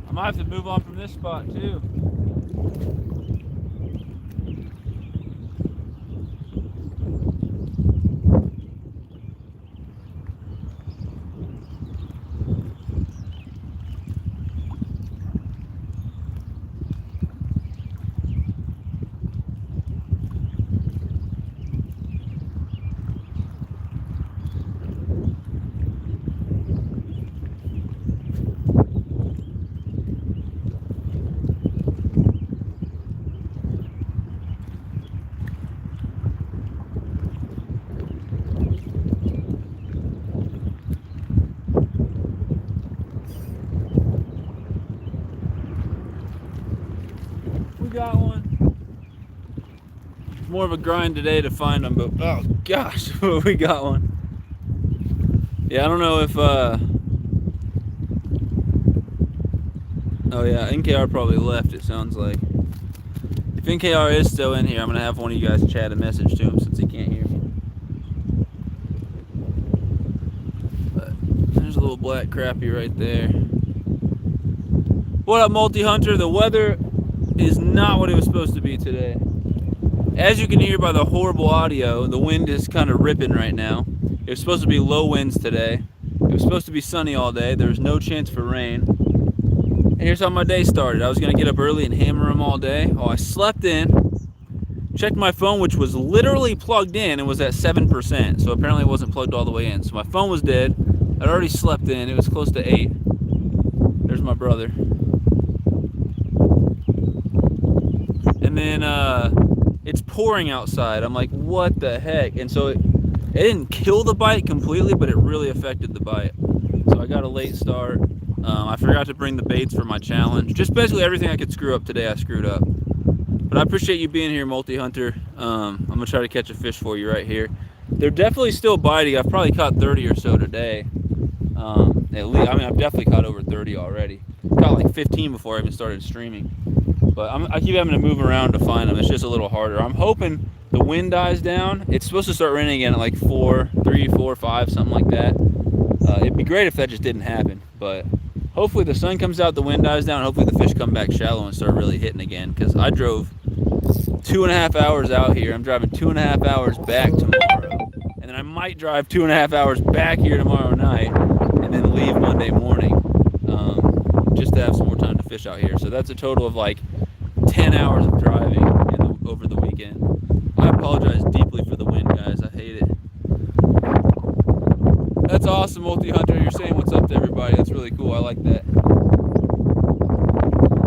I might have to move on from this spot too. We got one. It's more of a grind today to find them, but oh gosh, we got one. Yeah, I don't know if oh yeah, NKR probably left, it sounds like. If NKR is still in here, I'm gonna have one of you guys chat a message to him since he can't hear me. But there's a little black crappie right there. What up, multi-hunter? The weather is not what it was supposed to be today. As you can hear by the horrible audio, the wind is kind of ripping right now. It was supposed to be low winds today. It was supposed to be sunny all day. There was no chance for rain. And here's how my day started. I was going to get up early and hammer them all day. Oh, I slept in, checked my phone, which was literally plugged in and was at 7%. So apparently it wasn't plugged all the way in. So my phone was dead. I'd already slept in. It was close to 8. There's my brother. And then it's pouring outside. I'm like, what the heck? And so it didn't kill the bite completely, but it really affected the bite. So I got a late start. I forgot to bring the baits for my challenge. Just basically everything I could screw up today, I screwed up. But I appreciate you being here, multi-hunter. I'm gonna try to catch a fish for you right here. They're definitely still biting. I've probably caught 30 or so today. At least, I mean, I've definitely caught over 30 already. Caught like 15 before I even started streaming. But I keep having to move around to find them. It's just a little harder. I'm hoping the wind dies down. It's supposed to start raining again at like 3, 4, 5, something like that. It'd be great if that just didn't happen. But hopefully the sun comes out, the wind dies down. Hopefully the fish come back shallow and start really hitting again. Because I drove 2.5 hours out here. I'm driving 2.5 hours back tomorrow. And then I might drive 2.5 hours back here tomorrow night. And then leave Monday morning. Just to have some more time to fish out here. So that's a total of like 10 hours of driving over the weekend. I apologize deeply for the wind, guys. I hate it. That's awesome, multi-hunter. You're saying what's up to everybody. That's really cool. I like that. I'm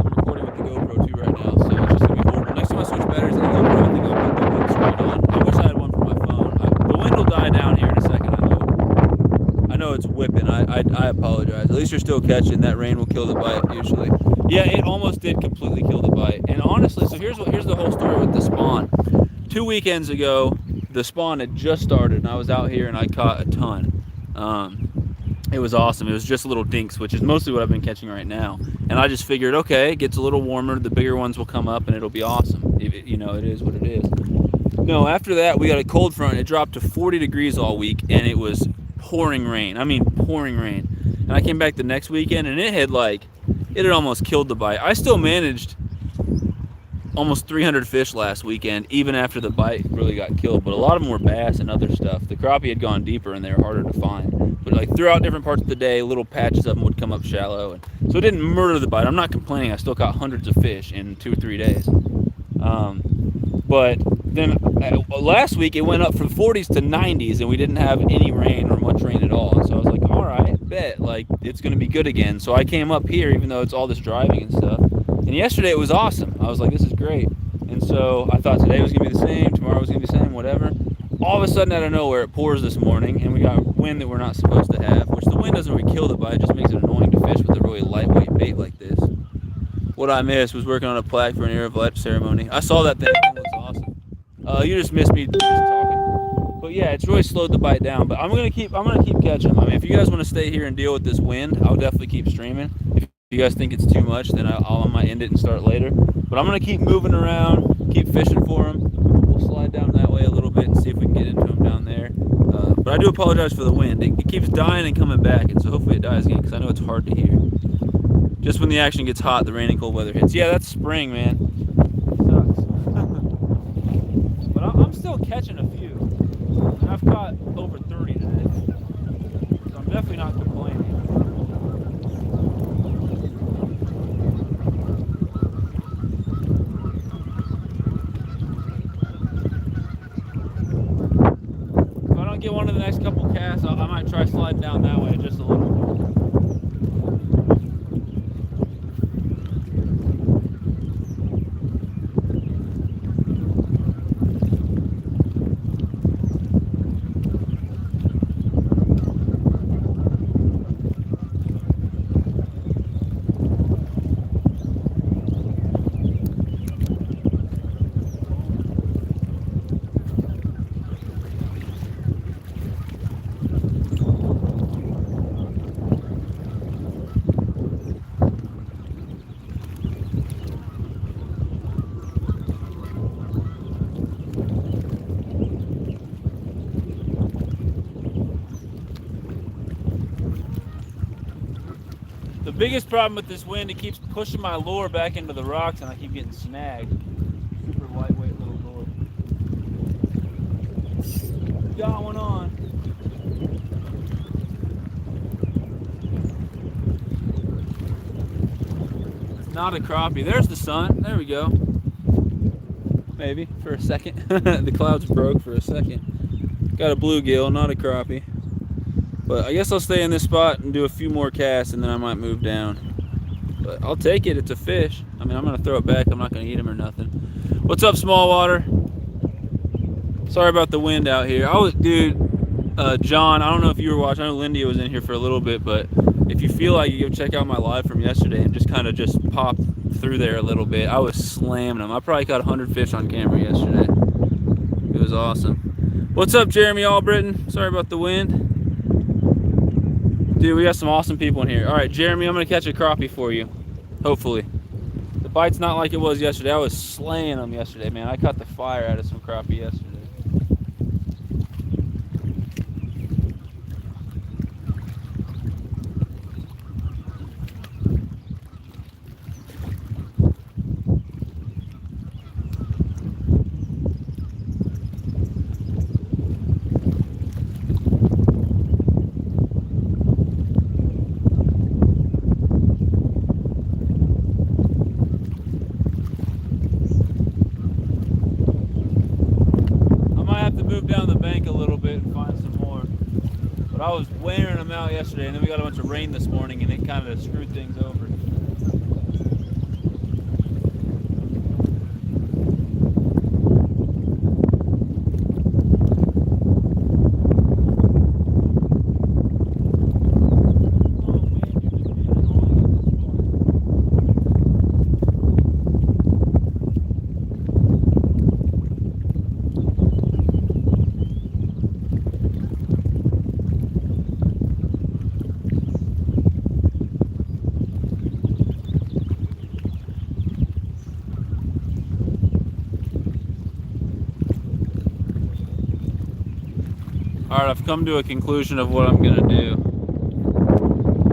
recording with the GoPro too right now, so it's just gonna be horrible. Next time I switch batteries in the GoPro, I think I'll put the wind screen on. I wish I had one for my phone. The wind will die down here in a second, I hope. I know it's whipping. I apologize. At least you're still catching. That rain will kill the bite usually. Yeah, it almost did completely kill the bite. And honestly, so here's the whole story with the spawn. 2 weekends ago, the spawn had just started, and I was out here and I caught a ton. It was awesome. It was just little dinks, which is mostly what I've been catching right now. And I just figured, okay, it gets a little warmer, the bigger ones will come up, and it'll be awesome. It is what it is. No, after that, we got a cold front. It dropped to 40 degrees all week, and it was pouring rain. I mean, pouring rain. And I came back the next weekend, and it had almost killed the bite. I still managed almost 300 fish last weekend, even after the bite really got killed. But a lot of them were bass and other stuff. The crappie had gone deeper, and they were harder to find. But like throughout different parts of the day, little patches of them would come up shallow. And so it didn't murder the bite. I'm not complaining. I still caught hundreds of fish in 2 or 3 days. But then last week, it went up from 40s to 90s, and we didn't have any rain or much rain at all. And so I was like, all right. bet like it's going to be good again. So I came up here, even though it's all this driving and stuff. And yesterday it was awesome. I was like, this is great. And so I thought today was going to be the same, tomorrow was going to be the same, whatever. All of a sudden, out of nowhere, it pours this morning, and we got wind that we're not supposed to have. Which the wind doesn't really kill the bite; it just makes it annoying to fish with a really lightweight bait like this. What I missed was working on a plaque for an ear of light ceremony. I saw that thing; it looks awesome. You just missed me just talking. But yeah, it's really slowed the bite down. But I'm gonna keep catching them. I mean, if you guys want to stay here and deal with this wind, I'll definitely keep streaming. If you guys think it's too much, then I might end it and start later. But I'm gonna keep moving around, keep fishing for them. We'll slide down that way a little bit and see if we can get into them down there. But I do apologize for the wind. It keeps dying and coming back, and so hopefully it dies again because I know it's hard to hear. Just when the action gets hot, the rain and cold weather hits. Yeah, that's spring, man. It sucks. But I'm still catching a few. And I've caught over 30 today. So I'm definitely not complaining. If I don't get one of the next couple casts, I might try sliding down that way just a little bit. The biggest problem with this wind, it keeps pushing my lure back into the rocks and I keep getting snagged. Super lightweight little lure. Got one on. It's not a crappie. There's the sun. There we go. Maybe for a second. The clouds broke for a second. Got a bluegill, not a crappie. But I guess I'll stay in this spot and do a few more casts and then I might move down. But I'll take it, it's a fish. I mean, I'm gonna throw it back, I'm not gonna eat him or nothing. What's up, small water? Sorry about the wind out here. John, I don't know if you were watching, I know Lindy was in here for a little bit, but if you feel like you go check out my live from yesterday and just kind of just pop through there a little bit. I was slamming them. I probably caught 100 fish on camera yesterday. It was awesome. What's up, Jeremy Albritton? Sorry about the wind. Dude, we got some awesome people in here. All right, Jeremy, I'm gonna catch a crappie for you, hopefully. The bite's not like it was yesterday. I was slaying them yesterday, man. I caught the fire out of some crappie yesterday. Move down the bank a little bit and find some more. But I was wearing them out yesterday, and then we got a bunch of rain this morning, and it kind of screwed things over. Alright, I've come to a conclusion of what I'm going to do.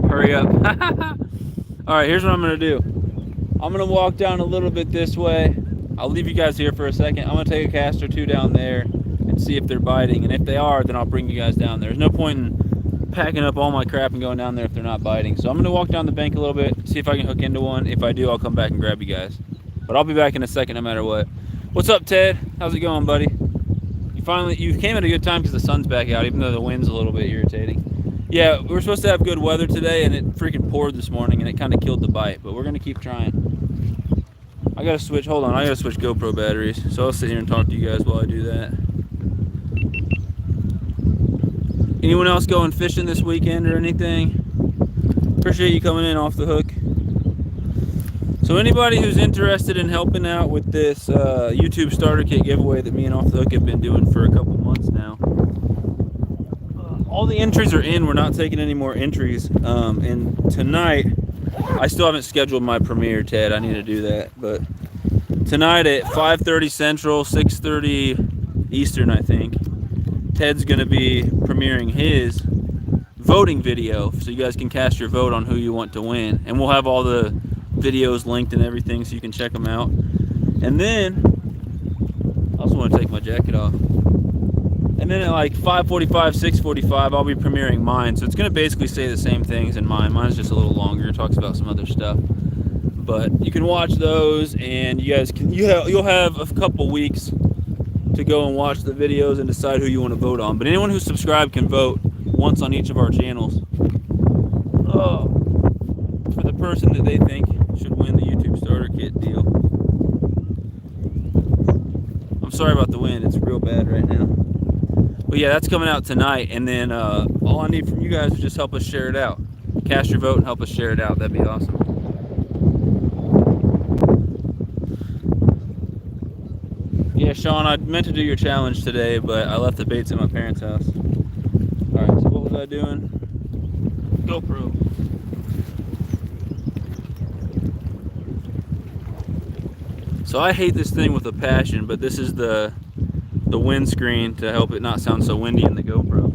Hurry up. Alright, here's what I'm going to do. I'm going to walk down a little bit this way. I'll leave you guys here for a second. I'm going to take a cast or two down there and see if they're biting. And if they are, then I'll bring you guys down there. There's no point in packing up all my crap and going down there if they're not biting. So I'm going to walk down the bank a little bit, see if I can hook into one. If I do, I'll come back and grab you guys. But I'll be back in a second no matter what. What's up, Ted? How's it going, buddy? You came at a good time because the sun's back out, even though the wind's a little bit irritating. Yeah, we were supposed to have good weather today, and it freaking poured this morning, and it kind of killed the bite. But we're gonna keep trying. I gotta switch. Hold on, I gotta switch GoPro batteries. So I'll sit here and talk to you guys while I do that. Anyone else going fishing this weekend or anything? Appreciate you coming in off the hook. So anybody who's interested in helping out with this YouTube starter kit giveaway that me and Off the Hook have been doing for a couple months now, all the entries are in. We're not taking any more entries. And tonight, I still haven't scheduled my premiere, Ted. I need to do that. But tonight at 5:30 Central, 6:30 Eastern, I think, Ted's going to be premiering his voting video, so you guys can cast your vote on who you want to win. And we'll have all the videos linked and everything, so you can check them out. And then I also want to take my jacket off. And then at like 5:45, 6:45, I'll be premiering mine. So it's going to basically say the same things in mine. Mine's just a little longer. It talks about some other stuff. But you can watch those, and you guys can you'll have a couple weeks to go and watch the videos and decide who you want to vote on. But anyone who's subscribed can vote once on each of our channels for the person that they think should win the YouTube starter kit deal. I'm sorry about the wind. It's real bad right now. But yeah, that's coming out tonight. And then all I need from you guys is just help us share it out. Cast your vote and help us share it out. That'd be awesome. Yeah, Sean, I meant to do your challenge today, but I left the baits at my parents' house. Alright, so what was I doing? GoPro. So I hate this thing with a passion, but this is the windscreen to help it not sound so windy in the GoPro.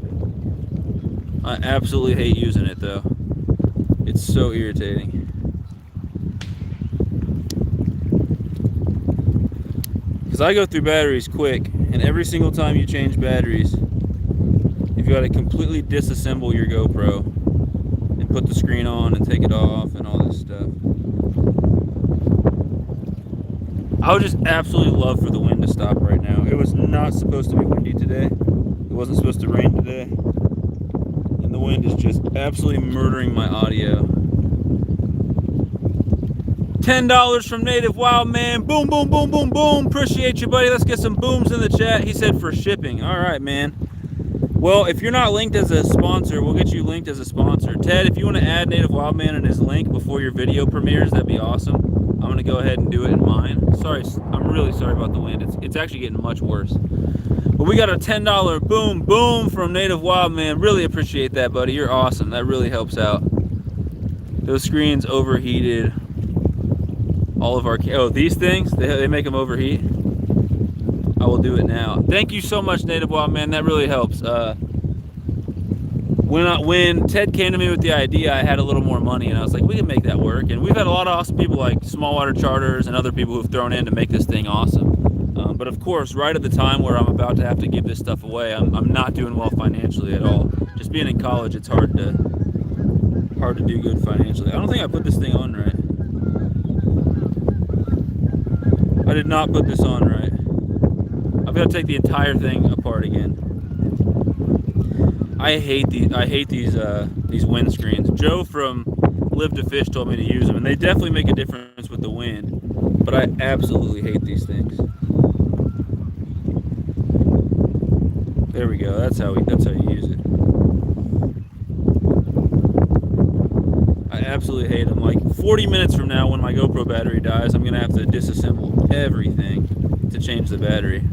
I absolutely hate using it though. It's so irritating. Because I go through batteries quick, and every single time you change batteries, you've got to completely disassemble your GoPro and put the screen on and take it off and all this stuff. I would just absolutely love for the wind to stop right now. It was not supposed to be windy today. It wasn't supposed to rain today. And the wind is just absolutely murdering my audio. $10 from Native Wild Man. Boom, boom, boom, boom, boom. Appreciate you, buddy. Let's get some booms in the chat. He said for shipping. All right, man. Well, if you're not linked as a sponsor, we'll get you linked as a sponsor. Ted, if you want to add Native Wild Man in his link before your video premieres, that'd be awesome. I'm going to go ahead and do it in mine. Sorry, I'm really sorry about the wind. It's actually getting much worse. But we got a $10 boom, boom from Native Wild Man. Really appreciate that, buddy. You're awesome. That really helps out. Those screens overheated. All of our, oh, these things, they make them overheat. I will do it now. Thank you so much, Native Wild Man. That really helps. When Ted came to me with the idea, I had a little more money, and I was like, we can make that work. And we've had a lot of awesome people like Small Water Charters and other people who've thrown in to make this thing awesome. But of course, right at the time where I'm about to have to give this stuff away, I'm not doing well financially at all. Just being in college, it's hard to do good financially. I don't think I put this thing on right. I did not put this on right. I've got to take the entire thing apart again. I hate these wind screens. Joe from Live to Fish told me to use them, and they definitely make a difference with the wind. But I absolutely hate these things. There we go. That's how you use it. I absolutely hate them. Like 40 minutes from now, when my GoPro battery dies, I'm gonna have to disassemble everything to change the battery.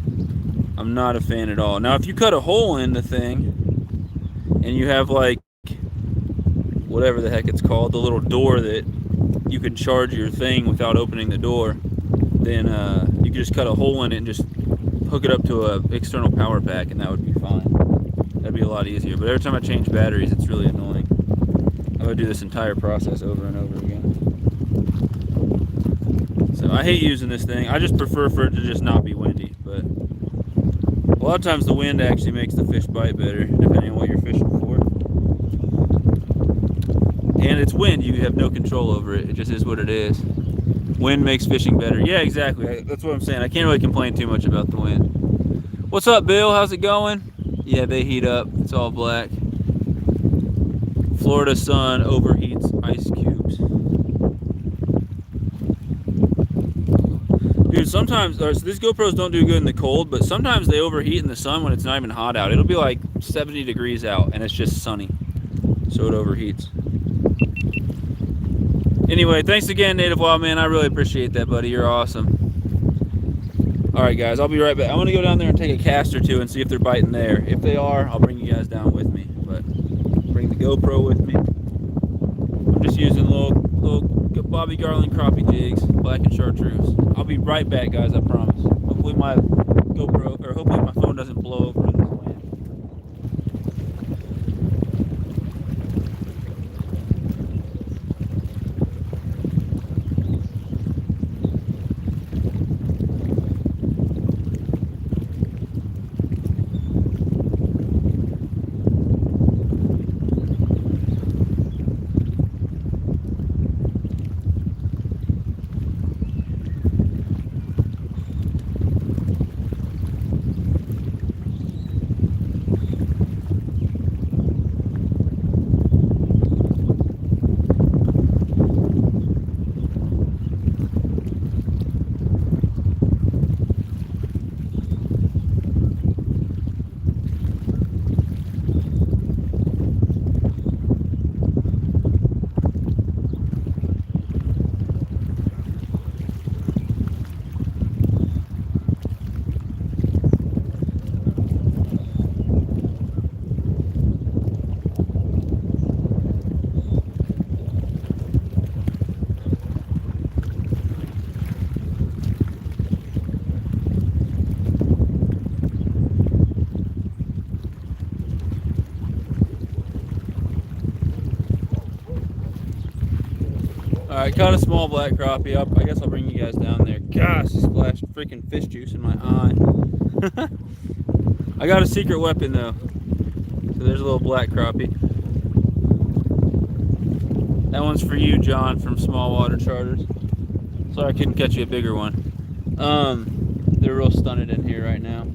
I'm not a fan at all. Now, if you cut a hole in the thing and you have like whatever the heck it's called, the little door that you can charge your thing without opening the door, then you can just cut a hole in it and just hook it up to a external power pack, and that would be fine. That'd be a lot easier. But every time I change batteries, it's really annoying. I would do this entire process over and over again. So I hate using this thing. I just prefer for it to just not be windy. But a lot of times the wind actually makes the fish bite better, depending on what you're fishing for. And it's wind. You have no control over it. It just is what it is. Wind makes fishing better. Yeah, exactly. That's what I'm saying. I can't really complain too much about the wind. What's up, Bill? How's it going? Yeah, they heat up. It's all black. Florida sun overheats ice cubes. Dude, sometimes, so these GoPros don't do good in the cold, but sometimes they overheat in the sun when it's not even hot out. It'll be like 70 degrees out and it's just sunny, so it overheats. Anyway, thanks again, Native Wild Man. I really appreciate that, buddy. You're awesome. All right, guys, I'll be right back. I'm going to go down there and take a cast or two and see if they're biting there. If they are, I'll bring you guys down with me. But bring the GoPro with me. I'm just using little Bobby Garland crappie jigs, black and chartreuse. I'll be right back, guys, I promise. Hopefully my GoPro, or hopefully my phone doesn't blow over in this wind. Alright, caught a small black crappie up. I guess I'll bring you guys down there. Gosh, splashed freaking fish juice in my eye. I got a secret weapon though. So there's a little black crappie. That one's for you, John, from Small Water Charters. Sorry I couldn't catch you a bigger one. They're real stunted in here right now.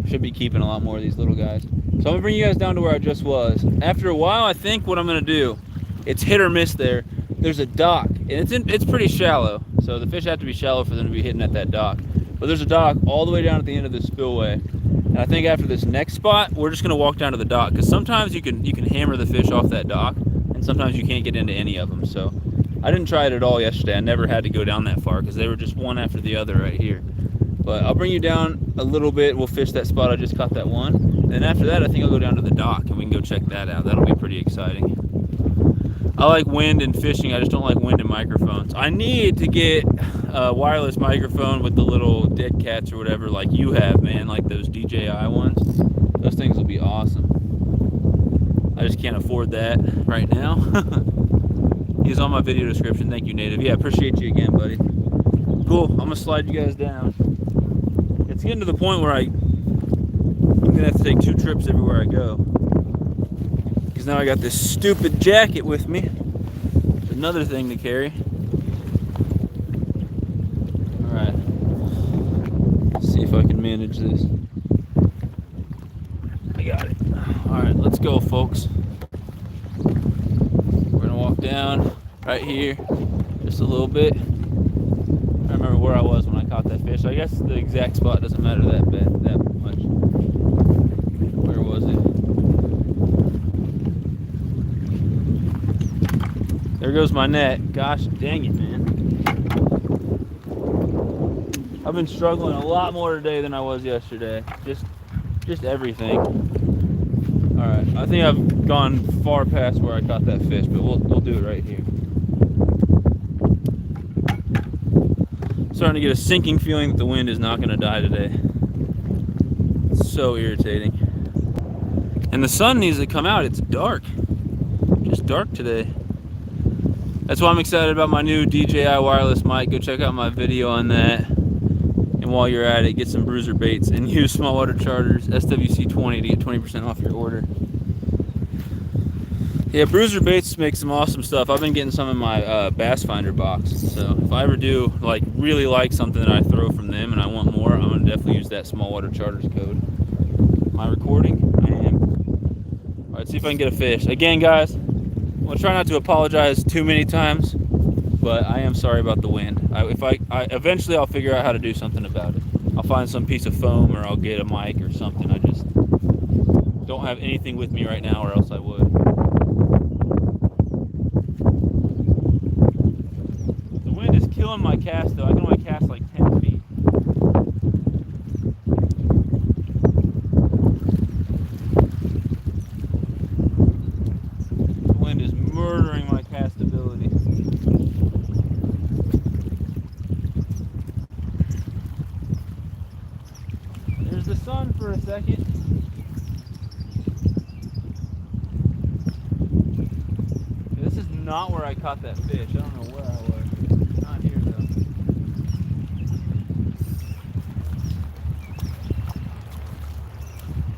Should be keeping a lot more of these little guys. So I'm gonna bring you guys down to where I just was. After a while, I think what I'm gonna do, it's hit or miss there. There's a dock, and it's pretty shallow, so the fish have to be shallow for them to be hitting at that dock. But there's a dock all the way down at the end of this spillway, and I think after this next spot, we're just gonna walk down to the dock, because sometimes you can hammer the fish off that dock, and sometimes you can't get into any of them. So I didn't try it at all yesterday. I never had to go down that far because they were just one after the other right here. But I'll bring you down a little bit. We'll fish that spot I just caught that one, and after that, I think I'll go down to the dock and we can go check that out. That'll be pretty exciting. I like wind and fishing. I just don't like wind and microphones. I need to get a wireless microphone with the little dead cats or whatever like you have, man, like those DJI ones. Those things will be awesome. I just can't afford that right now. He's on my video description. Thank you, Native. Yeah, appreciate you again, buddy. Cool. I'm gonna slide you guys down. It's getting to the point where I'm gonna have to take 2 trips everywhere I go. Because now I got this stupid jacket with me. It's another thing to carry. Alright. Let's see if I can manage this. I got it. Alright, let's go, folks. We're gonna walk down right here just a little bit. I remember where I was when I caught that fish. I guess the exact spot doesn't matter that much. Where was it? There goes my net. Gosh dang it, man. I've been struggling a lot more today than I was yesterday. Just everything. Alright, I think I've gone far past where I caught that fish, but we'll do it right here. Starting to get a sinking feeling that the wind is not going to die today. It's so irritating. And the sun needs to come out. It's dark. Just dark today. That's why I'm excited about my new DJI wireless mic. Go check out my video on that. And while you're at it, get some bruiser baits and use Small Water Charters SWC20 to get 20% off your order. Yeah, bruiser baits make some awesome stuff. I've been getting some in my bass finder box. So if I ever do really like something that I throw from them and I want more, I'm gonna definitely use that Small Water Charters code. Am I recording? I am. All right, see if I can get a fish. Again, guys, I'll try not to apologize too many times, but I am sorry about the wind. Eventually I'll figure out how to do something about it. I'll find some piece of foam, or I'll get a mic or something. I just don't have anything with me right now, or else I would. The wind is killing my cast though. I can only cast like 10 feet. The wind is murdering my cast ability. There's the sun for a second. This is not where I caught that fish. I don't know where I was. Not here though.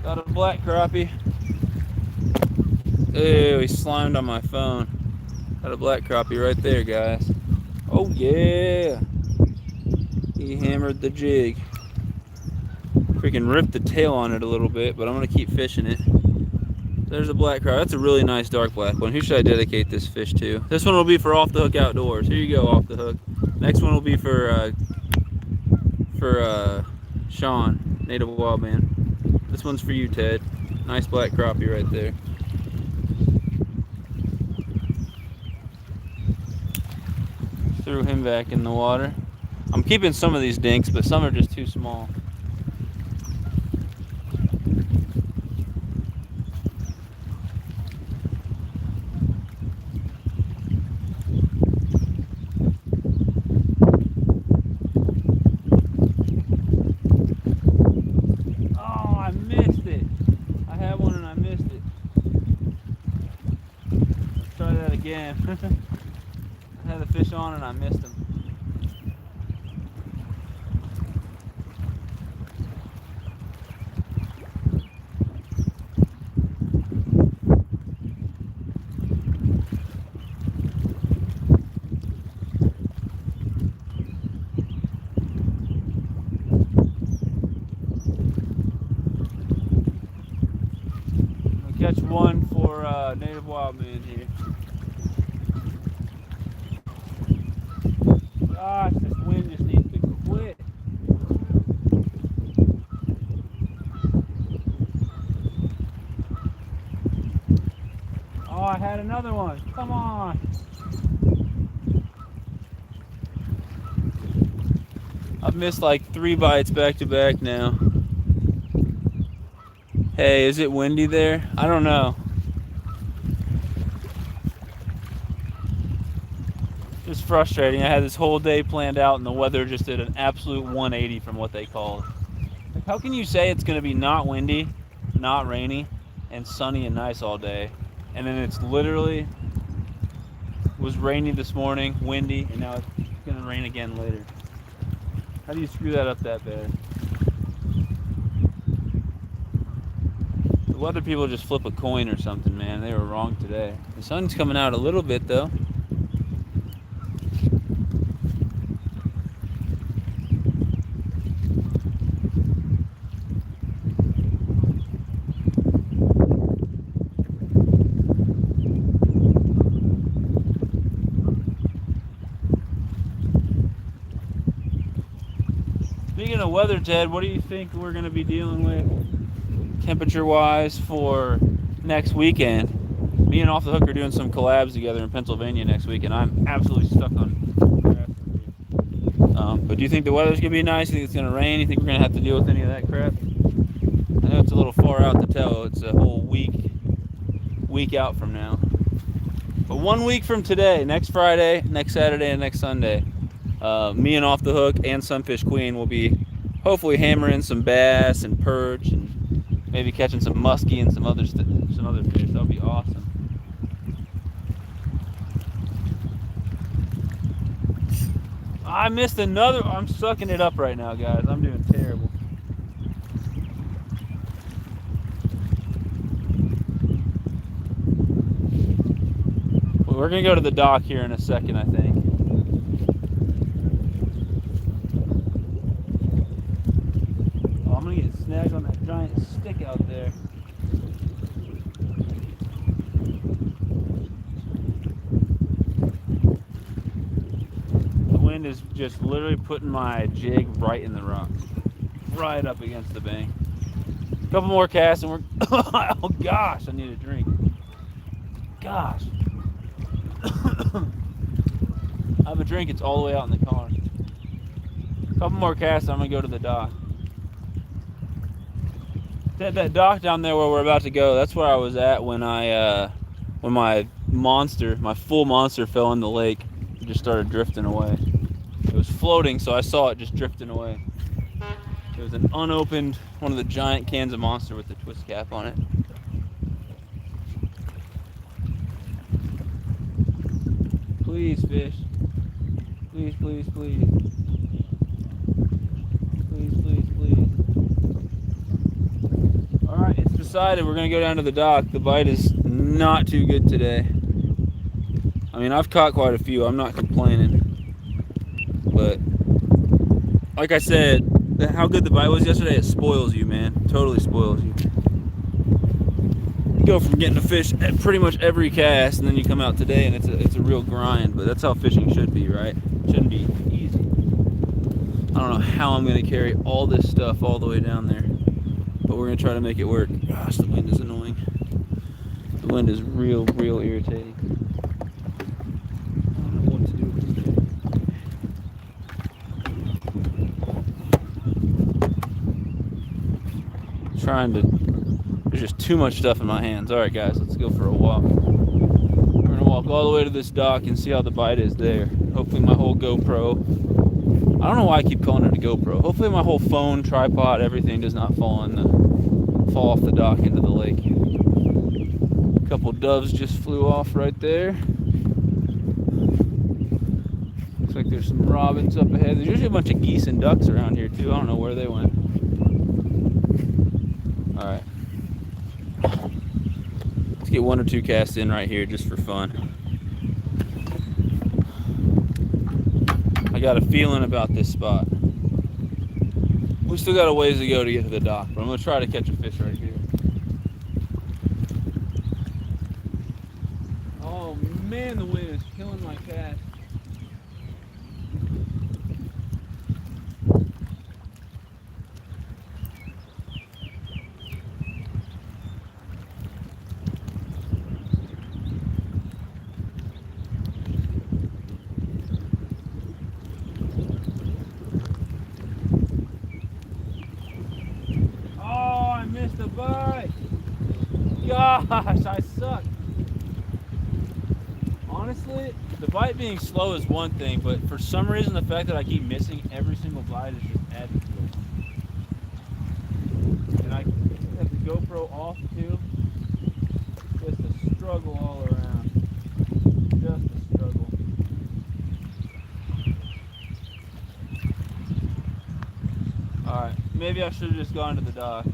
Got a black crappie. Ew, he slimed on my phone. Got a black crappie right there, guys. Oh yeah. He hammered the jig. Freaking ripped the tail on it a little bit, but I'm gonna keep fishing it. There's a black crappie. That's a really nice dark black one. Who should I dedicate this fish to? This one will be for Off the Hook Outdoors. Here you go, Off the Hook. Next one will be for Sean, Native Wild Man. This one's for you, Ted. Nice black crappie right there. Threw him back in the water. I'm keeping some of these dinks, but some are just too small. Again. I had the fish on and I missed him. I'll catch one for Native Wild Man here. Gosh, this wind just needs to quit. Oh, I had another one. Come on. I've missed like 3 bites back to back now. Hey, is it windy there? I don't know. It's frustrating. I had this whole day planned out and the weather just did an absolute 180 from what they called. Like, how can you say it's going to be not windy, not rainy, and sunny and nice all day, and then it's literally was rainy this morning, windy, and now it's going to rain again later? How do you screw that up that bad? The weather people just flip a coin or something, man. They were wrong today. The sun's coming out a little bit though. Speaking of weather, Ted, what do you think we're going to be dealing with temperature-wise for next weekend? Me and Off the Hook are doing some collabs together in Pennsylvania next week, and I'm absolutely stuck on but do you think the weather's going to be nice? You think it's going to rain? You think we're going to have to deal with any of that crap? I know it's a little far out to tell. It's a whole week out from now. But 1 week from today, next Friday, next Saturday, and next Sunday, me and Off the Hook and Sunfish Queen will be hopefully hammering some bass and perch and maybe catching some muskie and some other fish. That'll be awesome. I missed another. I'm sucking it up right now, guys. I'm doing terrible. Well, we're gonna go to the dock here in a second, I think. Oh, I'm gonna get snagged on that giant stick out there. wind is just literally putting my jig right in the rocks, right up against the bank. A couple more casts and we're, oh gosh, I need a drink. Gosh. I have a drink, it's all the way out in the car. A couple more casts, I'm gonna go to the dock. That dock down there where we're about to go, that's where I was at when when my full monster fell in the lake. It just started drifting away. It was floating, so I saw it just drifting away. It was an unopened, one of the giant cans of Monster with the twist cap on it. Please, fish. Please, please, please. Please, please, please. Alright, it's decided we're going to go down to the dock. The bite is not too good today. I mean, I've caught quite a few. I'm not complaining. But, like I said, how good the bite was yesterday, it spoils you, man. Totally spoils you. You go from getting a fish at pretty much every cast, and then you come out today and it's a real grind. But that's how fishing should be, right? It shouldn't be easy. I don't know how I'm going to carry all this stuff all the way down there. But we're going to try to make it work. Gosh, the wind is annoying. The wind is real irritating. I don't know what to do with this thing. There's just too much stuff in my hands. Alright guys, let's go for a walk. We're going to walk all the way to this dock and see how the bite is there. Hopefully my whole GoPro, I don't know why I keep calling it a GoPro. Hopefully my whole phone, tripod, everything does not fall off the dock into the lake. A couple doves just flew off right there. Looks like there's some robins up ahead. There's usually a bunch of geese and ducks around here too. I don't know where they went. Alright. Let's get 1 or 2 casts in right here just for fun. I got a feeling about this spot. We still got a ways to go to get to the dock, but I'm going to try to catch a fish right here. Oh man, the wind is killing my cast. Missed the bite. Gosh, I suck. Honestly, the bite being slow is one thing, but for some reason the fact that I keep missing every single bite is just adding to it. And I have the GoPro off too. Just a struggle all around. Just a struggle. Alright, maybe I should have just gone to the dock.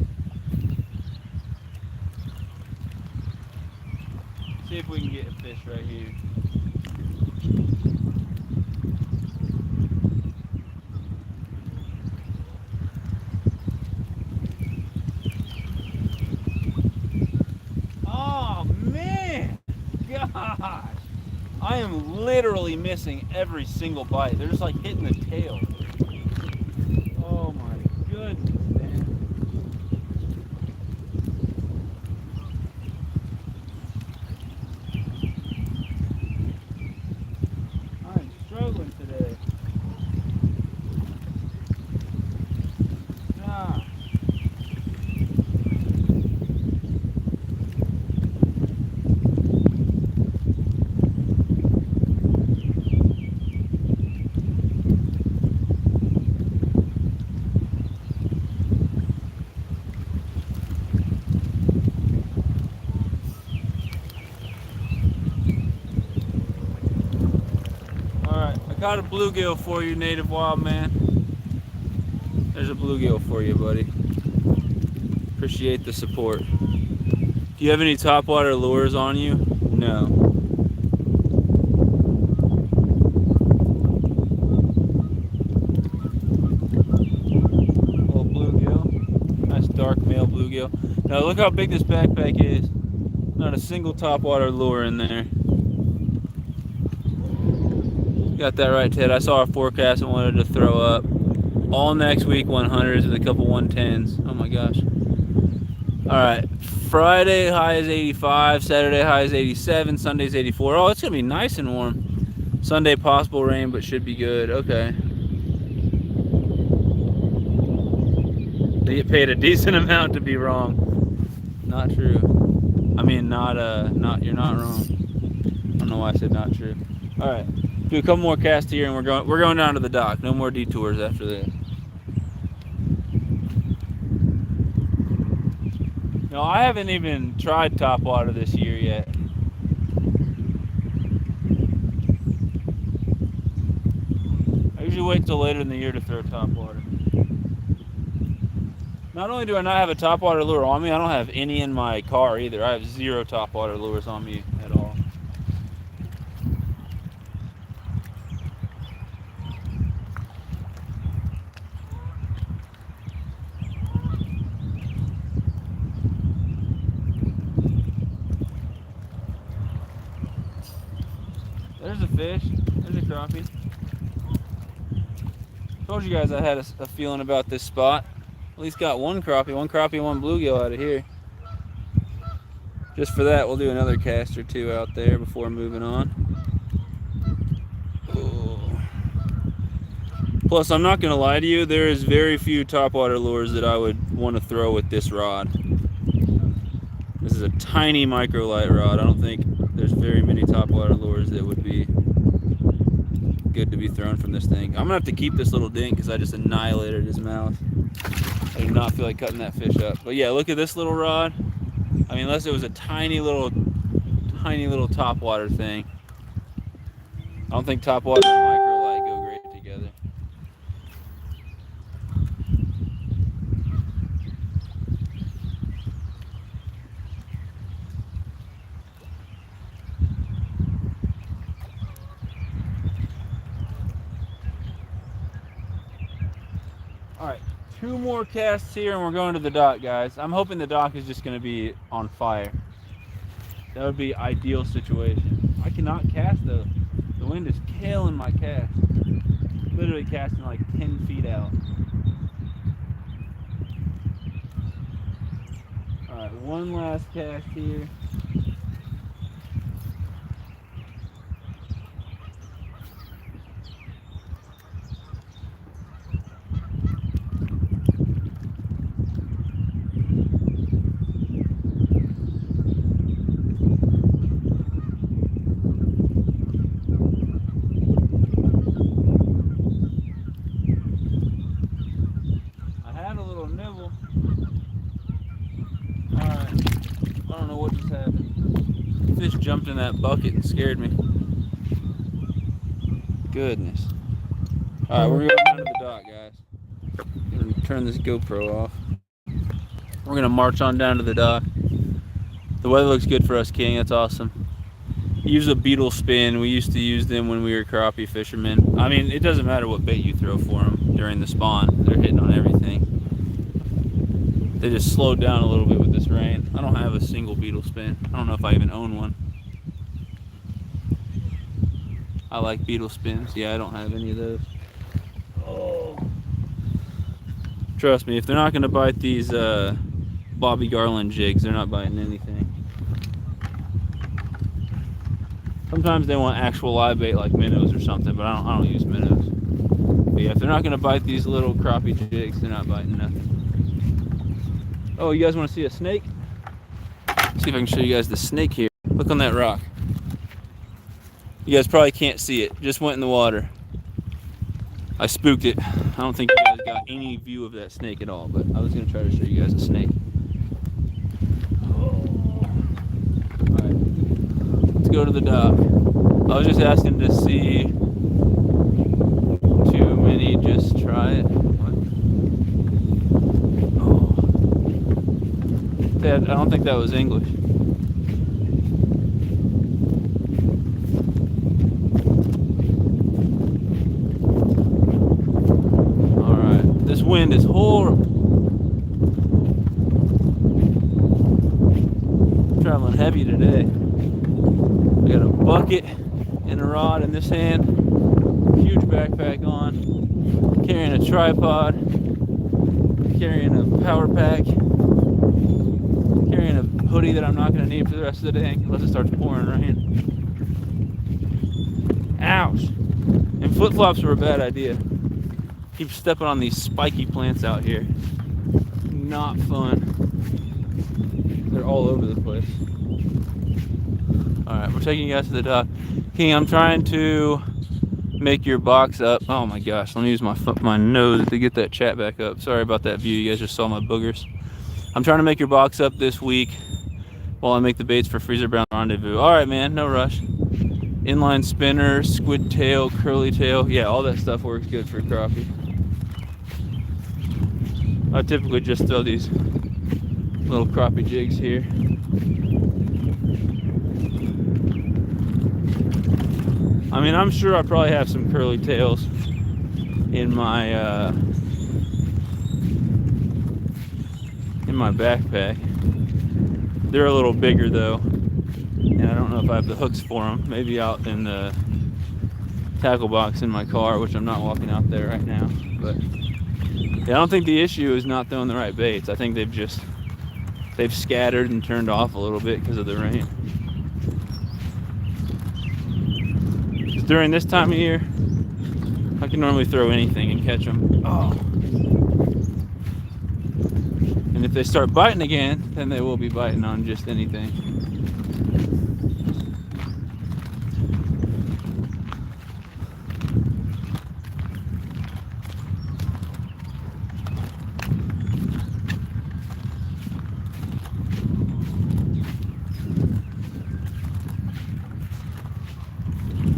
See if we can get a fish right here. Oh man! Gosh! I am literally missing every single bite. They're just like hitting the tail. Oh my goodness, man. Struggling today. Ah. Got a bluegill for you, native wild man. There's a bluegill for you, buddy. Appreciate the support. Do you have any topwater lures on you? No. Little bluegill. Nice dark male bluegill. Now look how big this backpack is. Not a single topwater lure in there. Got that right, Ted. I saw our forecast and wanted to throw up. All next week 100s with a couple 110s. Oh my gosh. Alright, Friday high is 85, Saturday high is 87, Sunday's 84. Oh, it's going to be nice and warm. Sunday possible rain, but should be good. Okay. They get paid a decent amount to be wrong. Not true. I mean, you're not wrong. I don't know why I said not true. Alright, do a couple more casts here and we're going down to the dock. No more detours after this. No, I haven't even tried topwater this year yet. I usually wait till later in the year to throw topwater. Not only do I not have a topwater lure on me, I don't have any in my car either. I have 0 topwater lures on me at all. There's a fish. There's a crappie. Told you guys I had a feeling about this spot. At least got one crappie, one bluegill out of here. Just for that, we'll do another cast or two out there before moving on. Oh. Plus, I'm not going to lie to you, there is very few topwater lures that I would want to throw with this rod. This is a tiny microlight rod. I don't think there's very many topwater lures that would be good to be thrown from this thing. I'm gonna have to keep this little dink because I just annihilated his mouth. I do not feel like cutting that fish up. But yeah, look at this little rod. I mean, unless it was a tiny little topwater thing. I don't think topwater and microlight go great together. All right, 2 more casts here and we're going to the dock, guys. I'm hoping the dock is just going to be on fire. That would be ideal situation. I cannot cast though. The wind is killing my cast. Literally casting like 10 feet out. All right, one last cast here. Fish jumped in that bucket and scared me. Goodness. Alright, we're going down to the dock, guys. I'm gonna turn this GoPro off. We're gonna march on down to the dock. The weather looks good for us, King. That's awesome. Use a beetle spin. We used to use them when we were crappie fishermen. I mean, it doesn't matter what bait you throw for them during the spawn. They're hitting on everything. They just slowed down a little bit with this rain. I don't have a single beetle spin. I don't know if I even own one. I like beetle spins. Yeah, I don't have any of those. Oh. Trust me, if they're not going to bite these Bobby Garland jigs, they're not biting anything. Sometimes they want actual live bait like minnows or something, but I don't use minnows. But yeah, if they're not going to bite these little crappie jigs, they're not biting nothing. Oh, you guys want to see a snake? Let's see if I can show you guys the snake here. Look on that rock. You guys probably can't see it. Just went in the water. I spooked it. I don't think you guys got any view of that snake at all, but I was going to try to show you guys a snake. Alright, let's go to the dock. I was just asking to see too many, just try it. I don't think that was English. Alright, this wind is horrible. I'm traveling heavy today. I got a bucket and a rod in this hand. huge backpack on, carrying a tripod, carrying a power pack, carrying a hoodie that I'm not going to need for the rest of the day unless it starts pouring rain. Ouch! And flip-flops were a bad idea. Keep stepping on these spiky plants out here. Not fun. They're all over the place. Alright, we're taking you guys to the dock. King, I'm trying to make your box up. Oh my gosh, let me use my nose to get that chat back up. Sorry about that view, you guys just saw my boogers. I'm trying to make your box up this week while I make the baits for Freezer Brown Rendezvous. Alright man, no rush. Inline spinner, squid tail, curly tail. Yeah, all that stuff works good for crappie. I typically just throw these little crappie jigs here. I mean, I'm sure I probably have some curly tails in my backpack. They're a little bigger though, and I don't know if I have the hooks for them. Maybe out in the tackle box in my car, which I'm not walking out there right now. But yeah, I don't think the issue is not throwing the right baits. I think they've scattered and turned off a little bit because of the rain. Because during this time of year, I can normally throw anything and catch them. Oh. And if they start biting again, then they will be biting on just anything.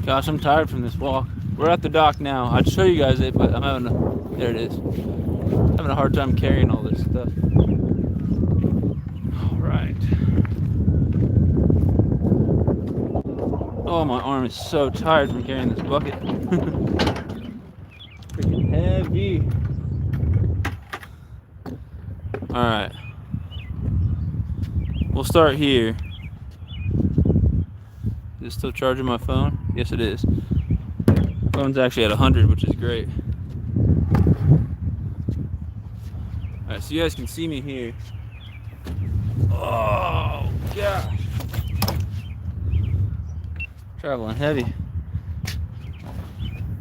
Gosh, I'm tired from this walk. We're at the dock now. I'd show you guys it, but there it is. Having a hard time carrying all this stuff. All right. Oh, my arm is so tired from carrying this bucket. Freaking heavy. All right. We'll start here. Is it still charging my phone? Yes, it is. Phone's actually at 100, which is great. Alright, so you guys can see me here. Oh, gosh. Traveling heavy.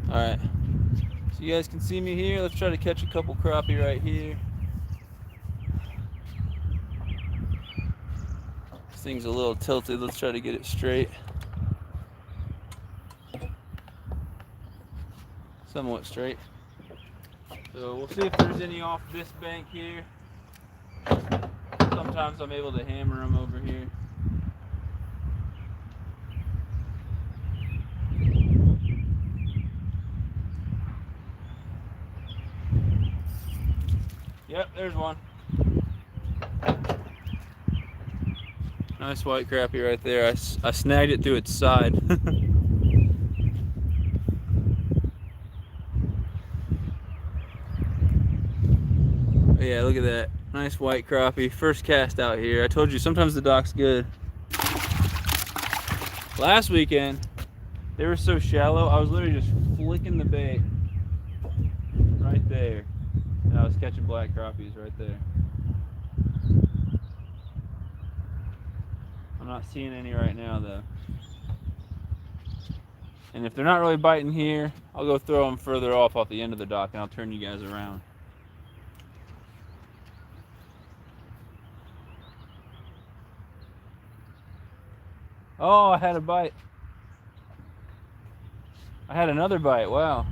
Alright. So you guys can see me here. Let's try to catch a couple crappie right here. This thing's a little tilted. Let's try to get it straight. Somewhat straight. So we'll see if there's any off this bank here. Sometimes I'm able to hammer them over here. Yep, there's one. Nice white crappie right there. I snagged it through its side. Yeah, look at that. Nice white crappie. First cast out here. I told you, sometimes the dock's good. Last weekend, they were so shallow, I was literally just flicking the bait right there. And I was catching black crappies right there. I'm not seeing any right now, though. And if they're not really biting here, I'll go throw them further off the end of the dock, and I'll turn you guys around. Oh, I had a bite. I had another bite. Wow.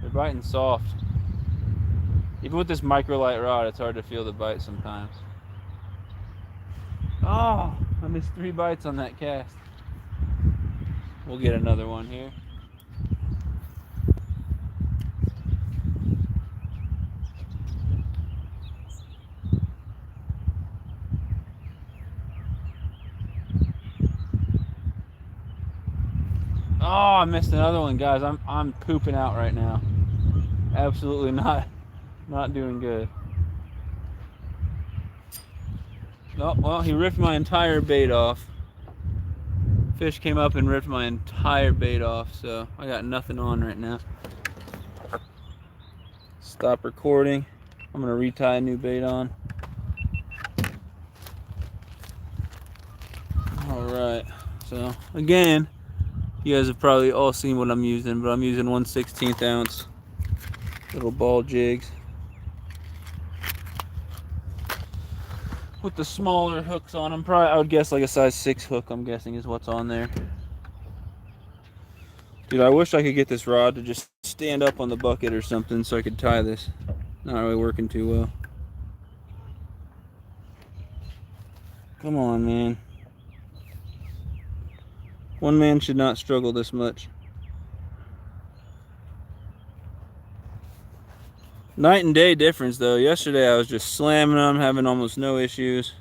They're biting soft. Even with this microlight rod, it's hard to feel the bite sometimes. Oh, I missed 3 bites on that cast. We'll get another one here. Oh, I missed another one, guys. I'm pooping out right now. Absolutely not doing good. Oh, well, he ripped my entire bait off. Fish came up and ripped my entire bait off, so I got nothing on right now. Stop recording. I'm gonna retie a new bait on. Alright, so again, you guys have probably all seen what I'm using, but I'm using 1/16 ounce little ball jigs with the smaller hooks on them. Probably, I would guess like a size 6 hook, I'm guessing is what's on there. Dude, I wish I could get this rod to just stand up on the bucket or something so I could tie this. Not really working too well. Come on, man. One man should not struggle this much. Night and day difference, though. Yesterday I was just slamming them, having almost no issues.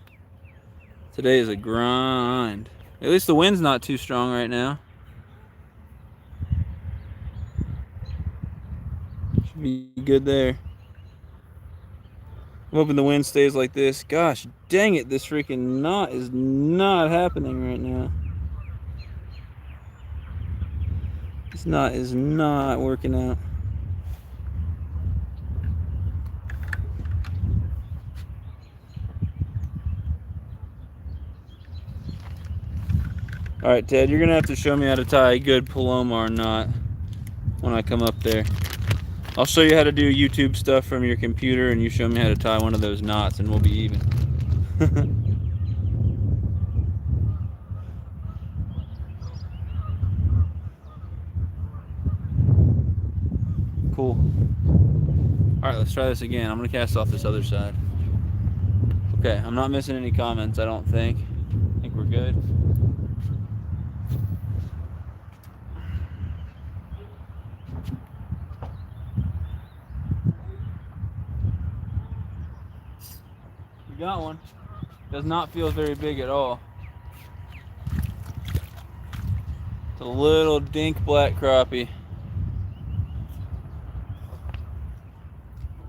Today is a grind. At least the wind's not too strong right now. Should be good there. I'm hoping the wind stays like this. Gosh, dang it, this freaking knot is not happening right now. This knot is not working out. Alright, Ted, you're going to have to show me how to tie a good Palomar knot when I come up there. I'll show you how to do YouTube stuff from your computer, and you show me how to tie one of those knots, and we'll be even. Cool. Alright, let's try this again. I'm going to cast off this other side. Okay, I'm not missing any comments, I don't think. I think we're good. We got one. Does not feel very big at all. It's a little dink black crappie.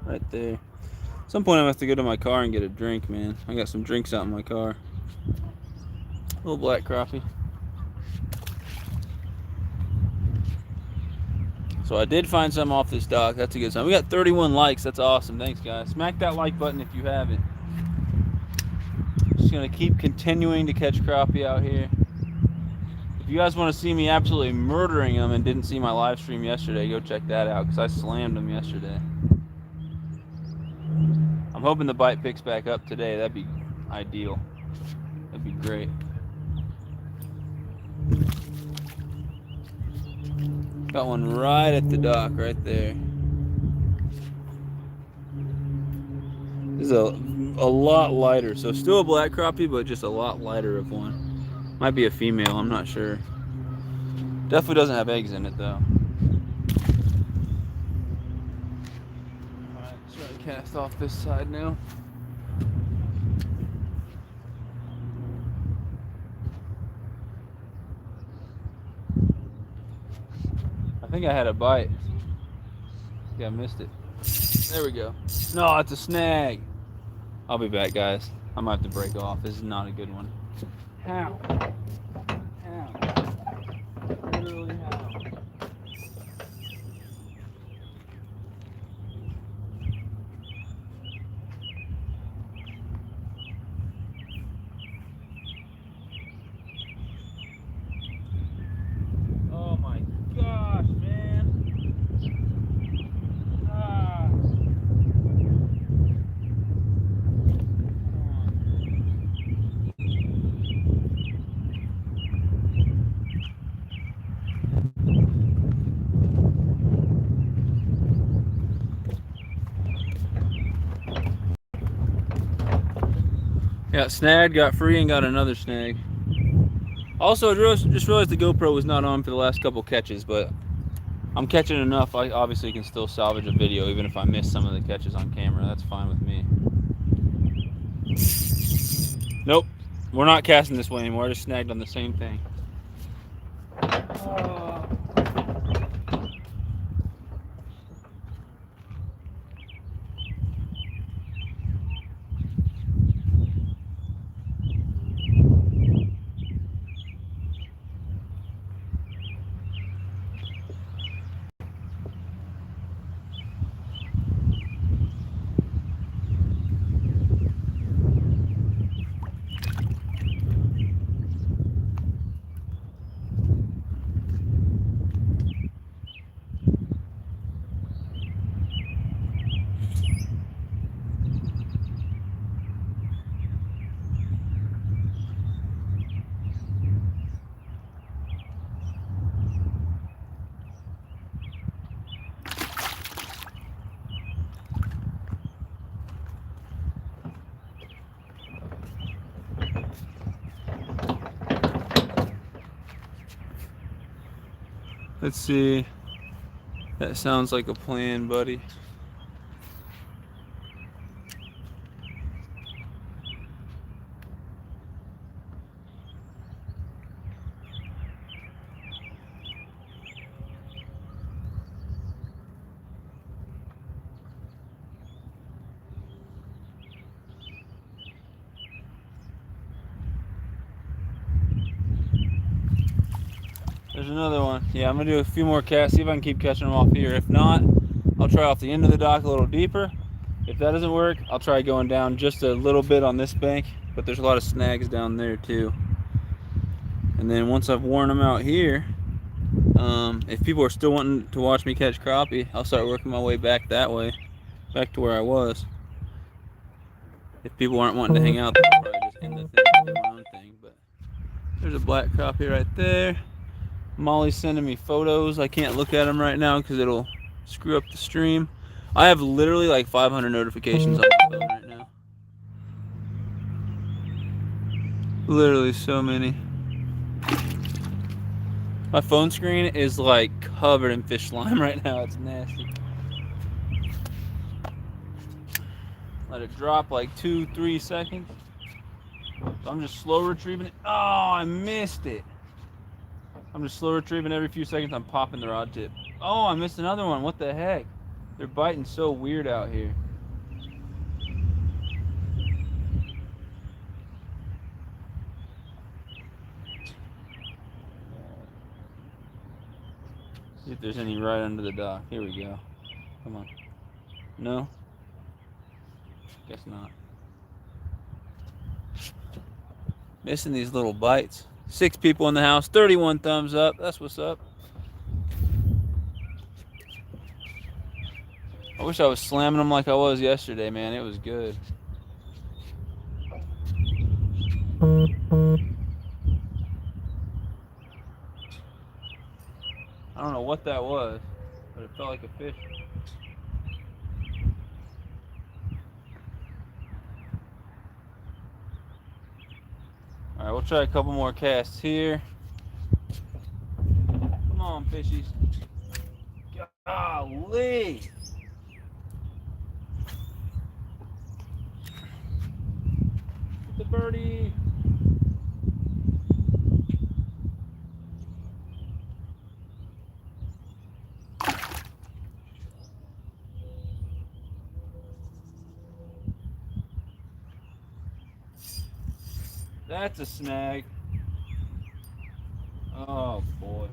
Right there. At some point I'm gonna have to go to my car and get a drink, man. I got some drinks out in my car. Little black crappie. So I did find some off this dock. That's a good sign. We got 31 likes. That's awesome. Thanks, guys. Smack that like button if you haven't. Just gonna keep continuing to catch crappie out here. If you guys want to see me absolutely murdering them and didn't see my live stream yesterday, go check that out because I slammed them yesterday. I'm hoping the bite picks back up today. That'd be ideal. That'd be great. Got one right at the dock, right there. This is a lot lighter. So still a black crappie, but just a lot lighter of one. Might be a female, I'm not sure. Definitely doesn't have eggs in it, though. Alright, let's try to cast off this side now. I think I had a bite. Yeah, I missed it. There we go. No, it's a snag. I'll be back, guys. I might have to break off. This is not a good one. How? How? Literally how? Oh my gosh, man. Got snagged, got free, and got another snag. Also, just realized the GoPro was not on for the last couple catches, but I'm catching enough. I obviously can still salvage a video even if I miss some of the catches on camera. That's fine with me. Nope, we're not casting this way anymore. I just snagged on the same thing. Let's see. That sounds like a plan, buddy. There's another one. Yeah, I'm gonna do a few more casts, see if I can keep catching them off here. If not, I'll try off the end of the dock a little deeper. If that doesn't work, I'll try going down just a little bit on this bank, but there's a lot of snags down there too. And then once I've worn them out here, if people are still wanting to watch me catch crappie, I'll start working my way back that way, back to where I was. If people aren't wanting to hang out, then I'll probably just end the thing and do my own thing. But there's a black crappie right there. Molly's sending me photos. I can't look at them right now because it'll screw up the stream. I have literally like 500 notifications on my phone right now. Literally so many. My phone screen is like covered in fish slime right now. It's nasty. Let it drop like 2-3 seconds. So I'm just slow retrieving it. Oh, I missed it. I'm just slow retrieving every few seconds. I'm popping the rod tip. Oh, I missed another one. What the heck? They're biting so weird out here. See if there's any right under the dock. Here we go. Come on. No? Guess not. Missing these little bites. 6 people in the house. 31 thumbs up. That's what's up. I wish I was slamming them like I was yesterday, man. It was good. I don't know what that was, but it felt like a fish. Alright, we'll try a couple more casts here. Come on, fishies. Golly! Get the birdie! That's a snag. Oh boy.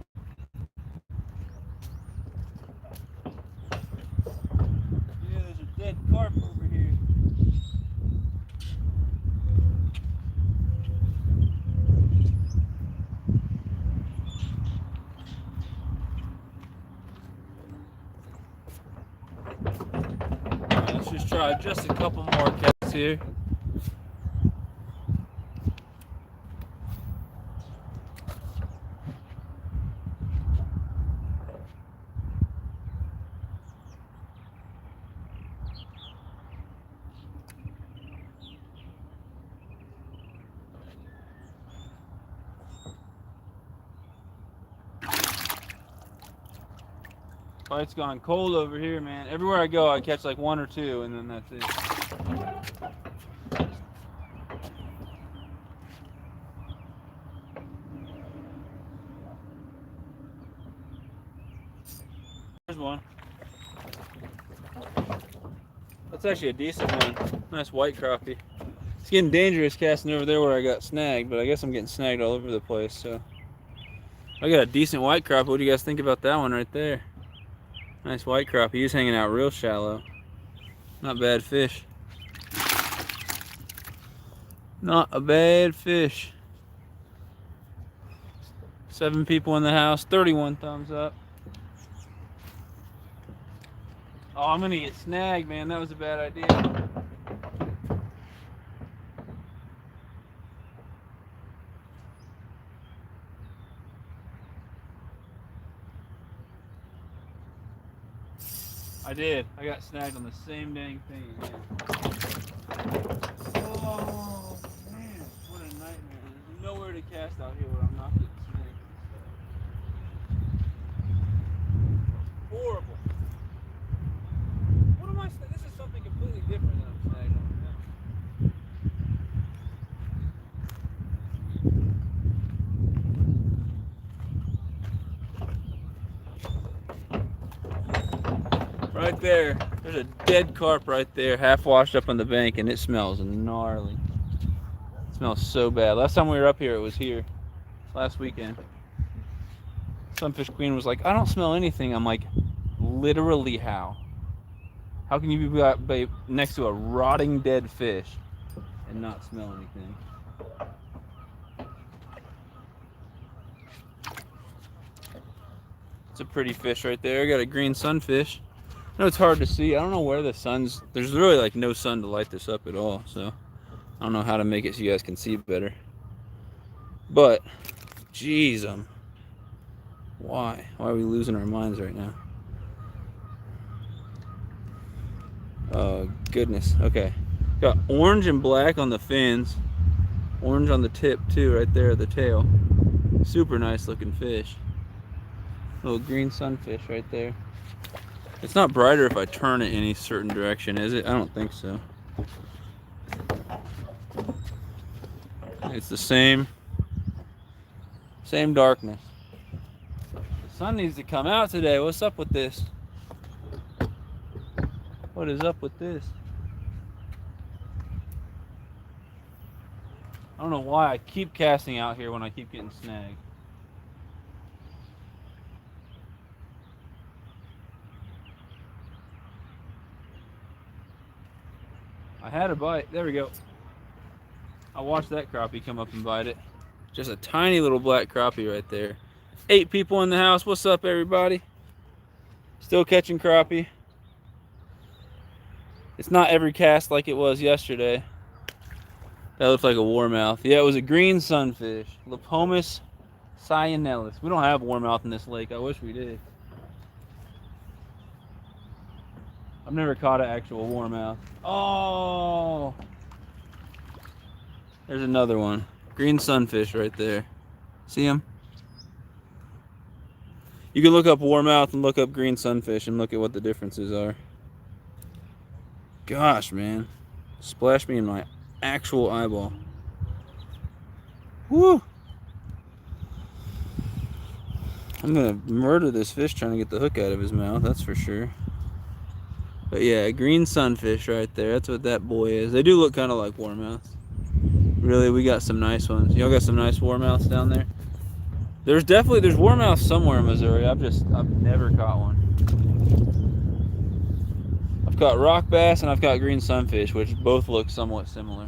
Yeah, there's a dead carp over here. Let's just try just a couple more casts here. Fight's gone cold over here, man. Everywhere I go, I catch like 1 or 2, and then that's it. There's one. That's actually a decent one. Nice white crappie. It's getting dangerous casting over there where I got snagged, but I guess I'm getting snagged all over the place, so. I got a decent white crappie. What do you guys think about that one right there? Nice white crappie. He's hanging out real shallow. Not bad fish. Not a bad fish. 7 people in the house. 31 thumbs up. Oh, I'm gonna get snagged, man. That was a bad idea. I did. I got snagged on the same dang thing again. Oh, man. What a nightmare. There's nowhere to cast out here where I'm not getting Right there. There's a dead carp right there, half washed up on the bank, and it smells gnarly. It smells so bad. Last time we were up here, it was here. Last weekend. Sunfish Queen was like, I don't smell anything. I'm like, literally how? How can you be next to a rotting dead fish and not smell anything? It's a pretty fish right there. I got a green sunfish. I know it's hard to see. I don't know where the sun's... There's really like no sun to light this up at all, so I don't know how to make it so you guys can see better. But, jeez, why? Why are we losing our minds right now? Oh, goodness. Okay. Got orange and black on the fins. Orange on the tip, too, right there at the tail. Super nice looking fish. Little green sunfish right there. It's not brighter if I turn it any certain direction, is it? I don't think so. It's the same darkness. The sun needs to come out today. What's up with this? What is up with this? I don't know why I keep casting out here when I keep getting snagged. I had a bite. There we go. I watched that crappie come up and bite it. Just a tiny little black crappie right there. 8 people in the house. What's up, everybody? Still catching crappie. It's not every cast like it was yesterday. That looked like a warmouth. Yeah, it was a green sunfish. Lepomis cyanellus. We don't have warmouth in this lake. I wish we did. I've never caught an actual warmouth. Oh! There's another one. Green sunfish right there. See him? You can look up warmouth and look up green sunfish and look at what the differences are. Gosh, man. Splashed me in my actual eyeball. Woo! I'm gonna murder this fish trying to get the hook out of his mouth, that's for sure. But yeah, green sunfish right there. That's what that boy is. They do look kind of like warmouths. Really, we got some nice ones. Y'all got some nice warmouths down there? There's warmouths somewhere in Missouri. I've never caught one. I've caught rock bass and I've caught green sunfish, which both look somewhat similar.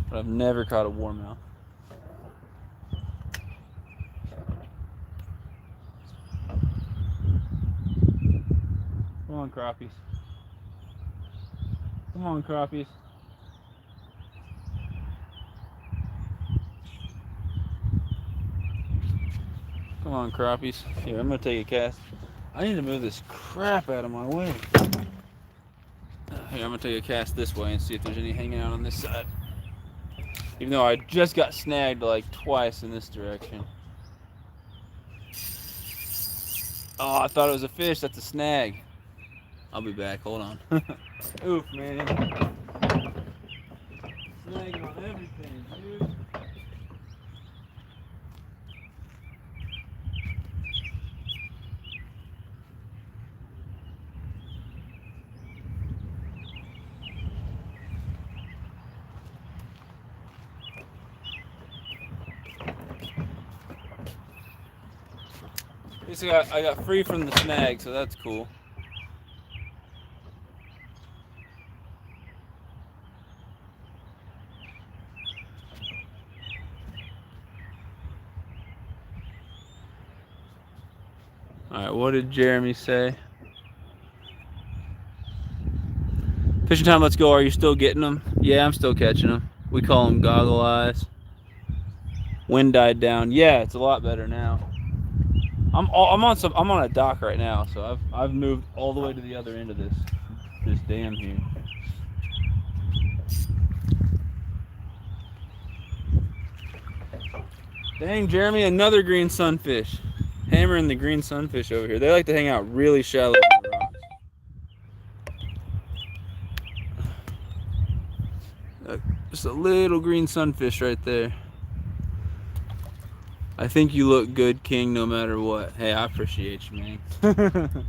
But I've never caught a warmouth. Come on, crappies. Come on, crappies. Come on, crappies. Here, I'm gonna take a cast. I need to move this crap out of my way. Here, I'm gonna take a cast this way and see if there's any hanging out on this side. Even though I just got snagged like twice in this direction. Oh, I thought it was a fish. That's a snag. I'll be back. Hold on. Oof, man. Snagging on everything, dude. At least I got free from the snag, so that's cool. Alright, what did Jeremy say? Fishing time, let's go. Are you still getting them? Yeah, I'm still catching them. We call them goggle eyes. Wind died down. Yeah, it's a lot better now. I'm on a dock right now, so I've moved all the way to the other end of this dam here. Dang, Jeremy, another green sunfish. Hammering the green sunfish over here. They like to hang out really shallow in the rocks. Just a little green sunfish right there. I think you look good, King, no matter what. Hey, I appreciate you, man.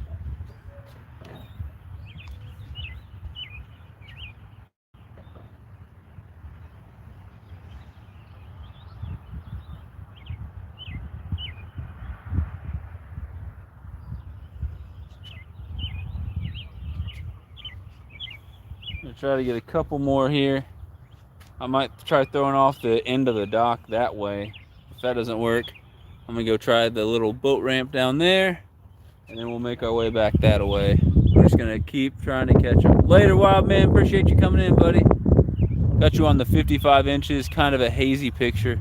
I'm gonna try to get a couple more here. I might try throwing off the end of the dock that way. If that doesn't work, I'm gonna go try the little boat ramp down there, and then we'll make our way back that way. We're just gonna keep trying to catch them. Later, wild man. Appreciate you coming in, buddy. Got you on the 55 inches, kind of a hazy picture.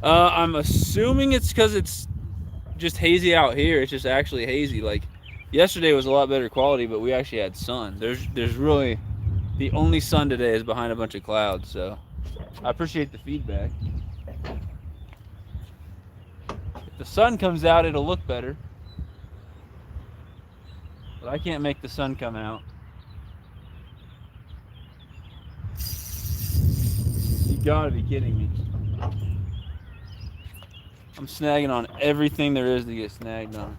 I'm assuming it's because it's just hazy out here. It's just actually hazy. Like yesterday was a lot better quality, but we actually had sun. There's really the only sun today is behind a bunch of clouds. So I appreciate the feedback. If the sun comes out, it'll look better. But I can't make the sun come out. You gotta be kidding me. I'm snagging on everything there is to get snagged on.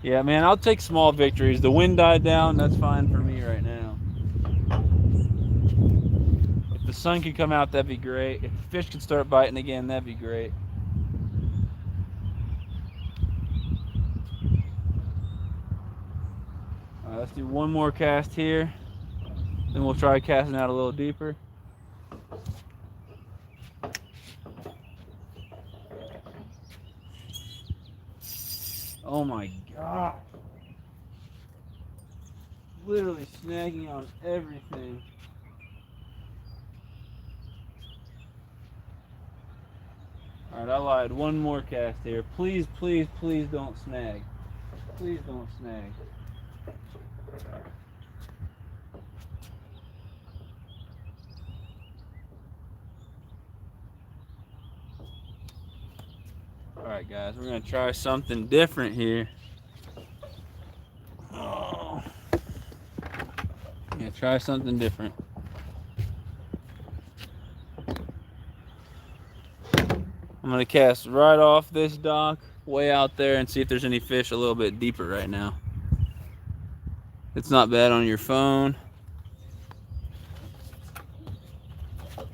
Yeah, man, I'll take small victories. The wind died down, that's fine for me right now. If the sun could come out, that'd be great. If the fish could start biting again, that'd be great. All right, let's do one more cast here. Then we'll try casting out a little deeper. Oh my God. Literally snagging on everything. Alright, I lied. One more cast here. Please, please, please don't snag. Please don't snag. Alright guys, we're going to try something different here. Oh. Yeah, try something different. I'm going to cast right off this dock, way out there, and see if there's any fish a little bit deeper right now. It's not bad on your phone.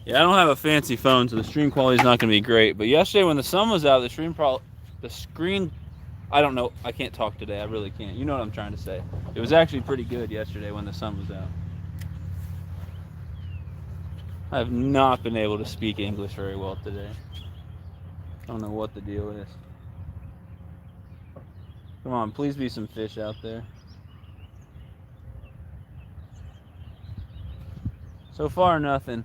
Yeah, I don't have a fancy phone, so the stream quality is not going to be great. But yesterday when the sun was out, the screen, I don't know. I can't talk today. I really can't. You know what I'm trying to say. It was actually pretty good yesterday when the sun was out. I have not been able to speak English very well today. I don't know what the deal is. Come on, please be some fish out there. So far, nothing.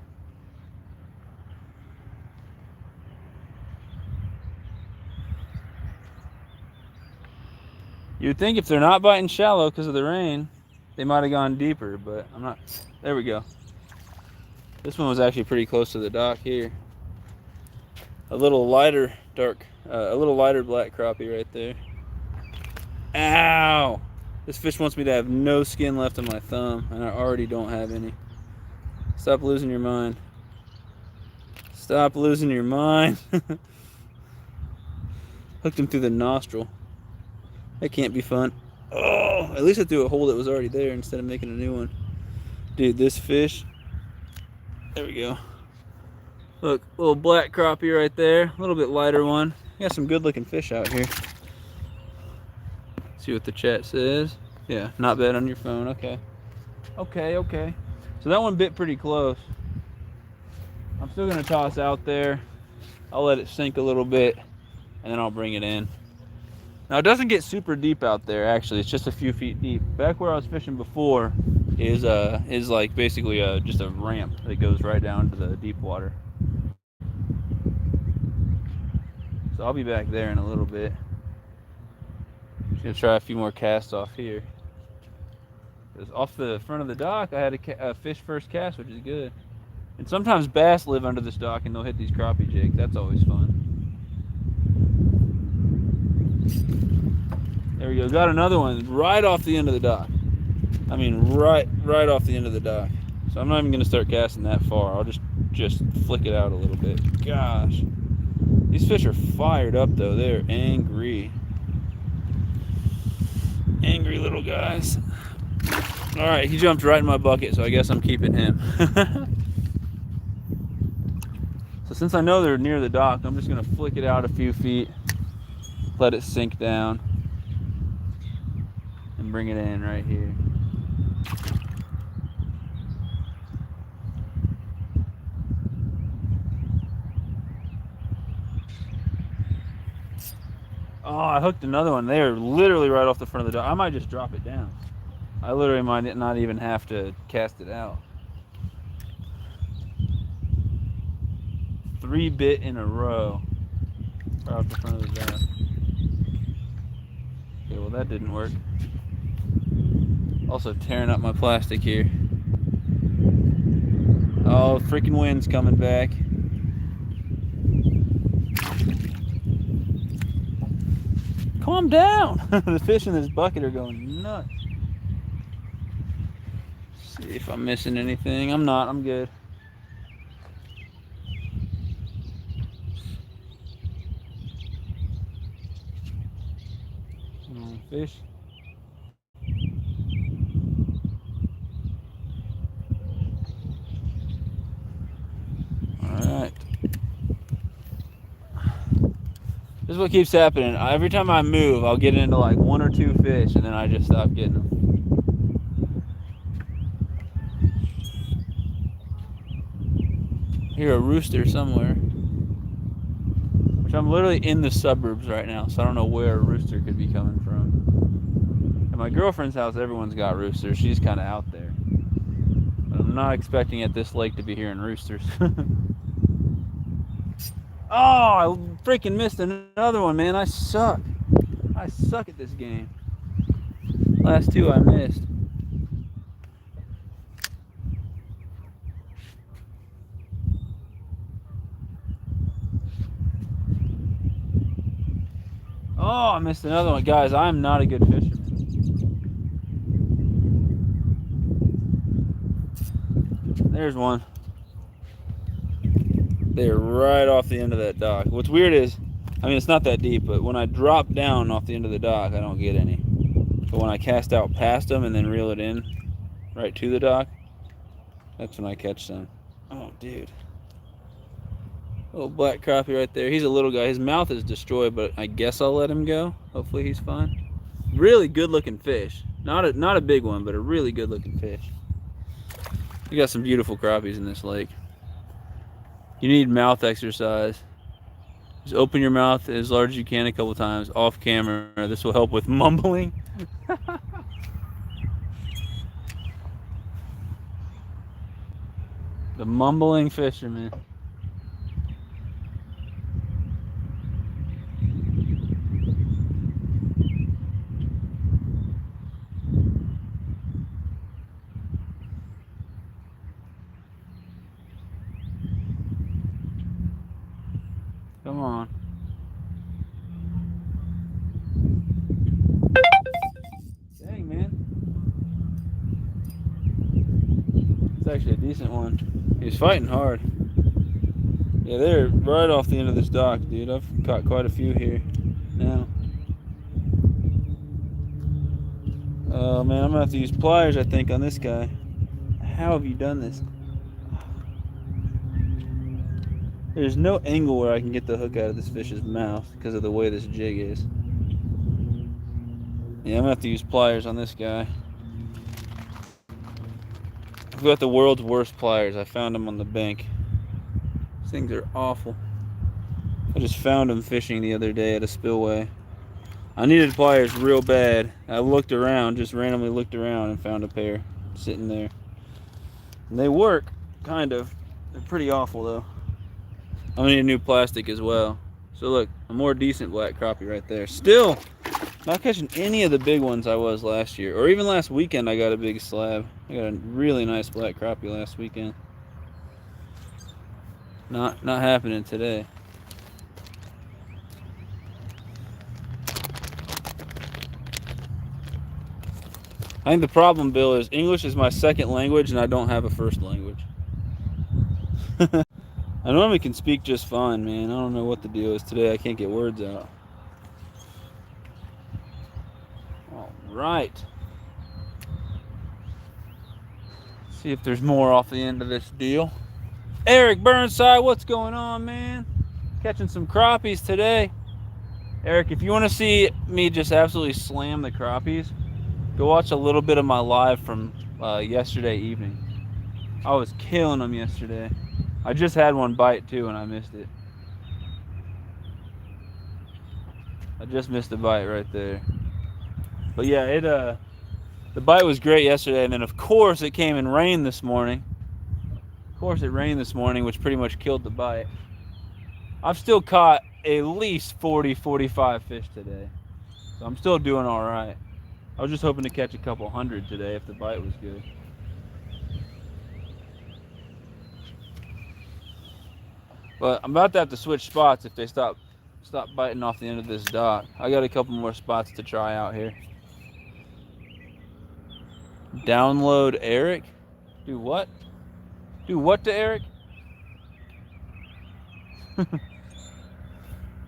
You'd think if they're not biting shallow because of the rain, they might have gone deeper, but I'm not. There we go. This one was actually pretty close to the dock here. A little lighter black crappie right there. Ow! This fish wants me to have no skin left on my thumb, and I already don't have any. Stop losing your mind. Stop losing your mind. Hooked him through the nostril. That can't be fun. Oh, at least I threw a hole that was already there instead of making a new one. Dude, this fish. There we go. Look, little black crappie right there. A little bit lighter one. Got some good looking fish out here. See what the chat says. Yeah, not bad on your phone. Okay. Okay. So that one bit pretty close. I'm still going to toss out there. I'll let it sink a little bit, and then I'll bring it in. Now, it doesn't get super deep out there, actually. It's just a few feet deep. Back where I was fishing before is like basically just a ramp that goes right down to the deep water. So I'll be back there in a little bit. Just going to try a few more casts off here. Because off the front of the dock, I had a fish first cast, which is good. And sometimes bass live under this dock and they'll hit these crappie jigs. That's always fun. There we go. Got another one right off the end of the dock. I mean, right off the end of the dock. So I'm not even going to start casting that far. I'll just flick it out a little bit. Gosh. These fish are fired up, though. They're angry. Angry little guys. All right, he jumped right in my bucket, so I guess I'm keeping him. So since I know they're near the dock, I'm just going to flick it out a few feet, let it sink down, and bring it in right here. Oh, I hooked another one. They are literally right off the front of the dock. I might just drop it down. I literally might not even have to cast it out. 3 bit in a row. Right off the front of the dock. Okay, well that didn't work. Also tearing up my plastic here. Oh, freaking wind's coming back. Calm down. The fish in this bucket are going nuts. See if I'm missing anything. I'm not. I'm good. Fish. Alright. This is what keeps happening. Every time I move, I'll get into like 1 or 2 fish, and then I just stop getting them. I hear a rooster somewhere. Which I'm literally in the suburbs right now, so I don't know where a rooster could be coming from. At my girlfriend's house, everyone's got roosters. She's kind of out there. But I'm not expecting at this lake to be hearing roosters. Oh, I freaking missed another one, man. I suck. I suck at this game. Last 2 I missed. Oh, I missed another one. Guys, I'm not a good fisherman. There's one. They're right off the end of that dock. What's weird is, I mean, it's not that deep, but when I drop down off the end of the dock, I don't get any. But when I cast out past them and then reel it in right to the dock, that's when I catch them. Oh, dude. Little black crappie right there. He's a little guy. His mouth is destroyed, but I guess I'll let him go. Hopefully he's fine. Really good looking fish. Not a big one, but a really good looking fish. We got some beautiful crappies in this lake. You need mouth exercise. Just open your mouth as large as you can a couple times off camera. This will help with mumbling. The mumbling fisherman. Come on. Dang, man. It's actually a decent one. He's fighting hard. Yeah, they're right off the end of this dock, dude. I've caught quite a few here now. Oh, man, I'm going to have to use pliers, I think, on this guy. How have you done this? There's no angle where I can get the hook out of this fish's mouth because of the way this jig is. Yeah, I'm gonna have to use pliers on this guy. I've got the world's worst pliers. I found them on the bank. These things are awful. I just found them fishing the other day at a spillway. I needed pliers real bad. I looked around, just randomly looked around and found a pair sitting there. And they work, kind of. They're pretty awful though. I'm gonna need a new plastic as well. So look, a more decent black crappie right there. Still not catching any of the big ones I was last year. Or even last weekend I got a big slab. I got a really nice black crappie last weekend. Not happening today. I think the problem, Bill, is English is my second language and I don't have a first language. I normally can speak just fine, man. I don't know what the deal is today. I can't get words out. All right. See if there's more off the end of this deal. Eric Burnside, what's going on, man? Catching some crappies today. Eric, if you want to see me just absolutely slam the crappies, go watch a little bit of my live from yesterday evening. I was killing them yesterday. I just had one bite too and I missed it. I just missed a bite right there. But yeah, the bite was great yesterday, and then of course it came and rained this morning. Of course it rained this morning, which pretty much killed the bite. I've still caught at least 40, 45 fish today. So I'm still doing all right. I was just hoping to catch a couple hundred today if the bite was good. But I'm about to have to switch spots if they stop biting off the end of this dock. I got a couple more spots to try out here. Download Eric? Do what? Do what to Eric?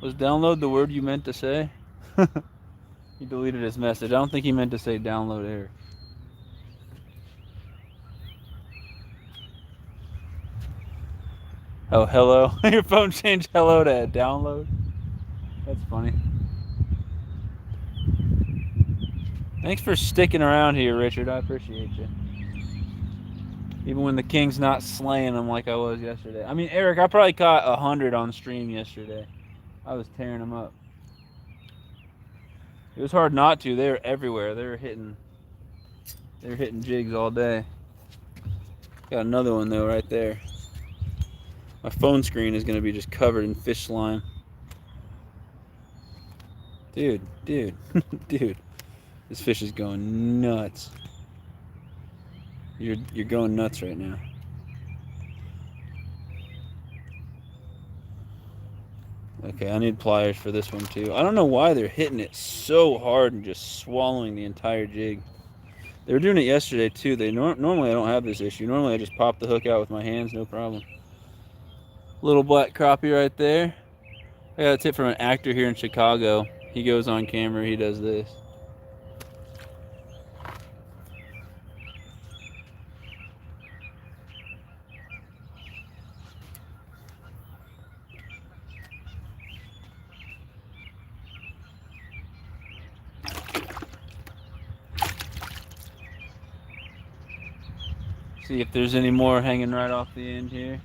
Was download the word you meant to say? He deleted his message. I don't think he meant to say download Eric. Oh, hello. Your phone changed hello to download? That's funny. Thanks for sticking around here, Richard. I appreciate you. Even when the king's not slaying them like I was yesterday. I mean, Eric, I probably caught 100 on stream yesterday. I was tearing them up. It was hard not to. They were everywhere. They were hitting jigs all day. Got another one though right there. My phone screen is gonna be just covered in fish slime. Dude. Dude. This fish is going nuts. You're going nuts right now. Okay, I need pliers for this one too. I don't know why they're hitting it so hard and just swallowing the entire jig. They were doing it yesterday too. Normally I don't have this issue. Normally I just pop the hook out with my hands, no problem. Little black crappie right there. I got a tip from an actor here in Chicago. He goes on camera, he does this. See if there's any more hanging right off the end here.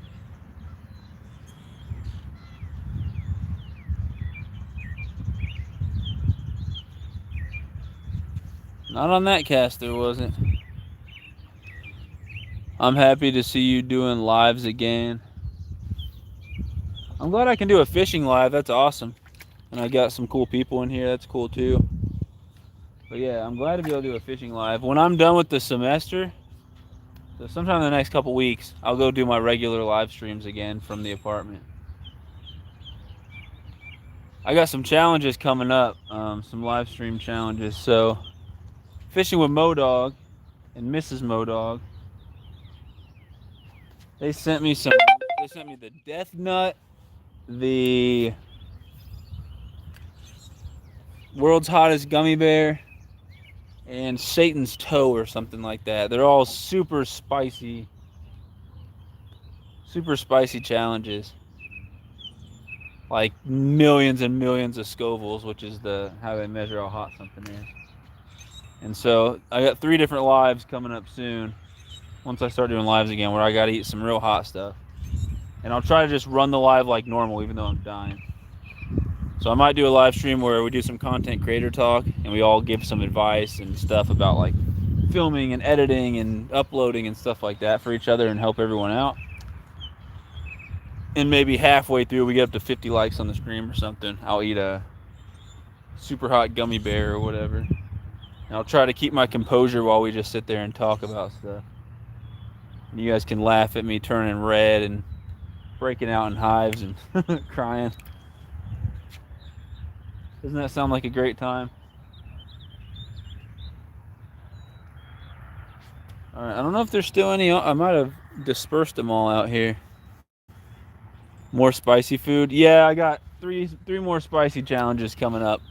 Not on that cast there wasn't. I'm happy to see you doing lives again. I'm glad I can do a fishing live. That's awesome. And I got some cool people in here. That's cool too. But yeah, I'm glad to be able to do a fishing live. When I'm done with the semester, so sometime in the next couple weeks, I'll go do my regular live streams again from the apartment. I got some challenges coming up, some live stream challenges. So, fishing with Modog and Mrs. Modog, they sent me the Death Nut, the World's Hottest Gummy Bear, and Satan's Toe or something like that. They're all super spicy challenges. Like millions and millions of Scovilles, which is how they measure how hot something is. And so I got 3 different lives coming up soon. Once I start doing lives again, where I got to eat some real hot stuff. And I'll try to just run the live like normal, even though I'm dying. So I might do a live stream where we do some content creator talk and we all give some advice and stuff about like filming and editing and uploading and stuff like that for each other and help everyone out. And maybe halfway through we get up to 50 likes on the stream or something, I'll eat a super hot gummy bear or whatever. And I'll try to keep my composure while we just sit there and talk about stuff. And you guys can laugh at me turning red and breaking out in hives and crying. Doesn't that sound like a great time? Alright, I don't know if there's still any. I might have dispersed them all out here. More spicy food? Yeah, I got three more spicy challenges coming up.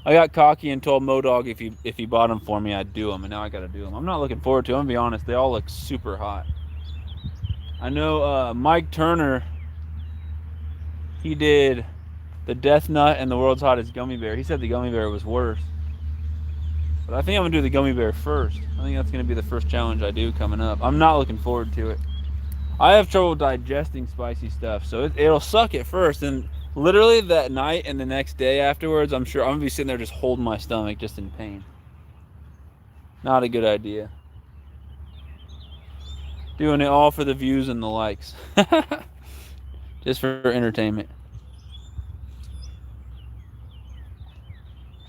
I got cocky and told Modog if he bought them for me, I'd do them, and now I gotta do them. I'm not looking forward to them, I'm gonna be honest. They all look super hot. I know Mike Turner, he did the Death Nut and the World's Hottest Gummy Bear. He said the gummy bear was worse. But I think I'm going to do the gummy bear first. I think that's going to be the first challenge I do coming up. I'm not looking forward to it. I have trouble digesting spicy stuff, so it'll suck at first. And literally that night and the next day afterwards, I'm sure I'm going to be sitting there just holding my stomach just in pain. Not a good idea. Doing it all for the views and the likes. Just for entertainment.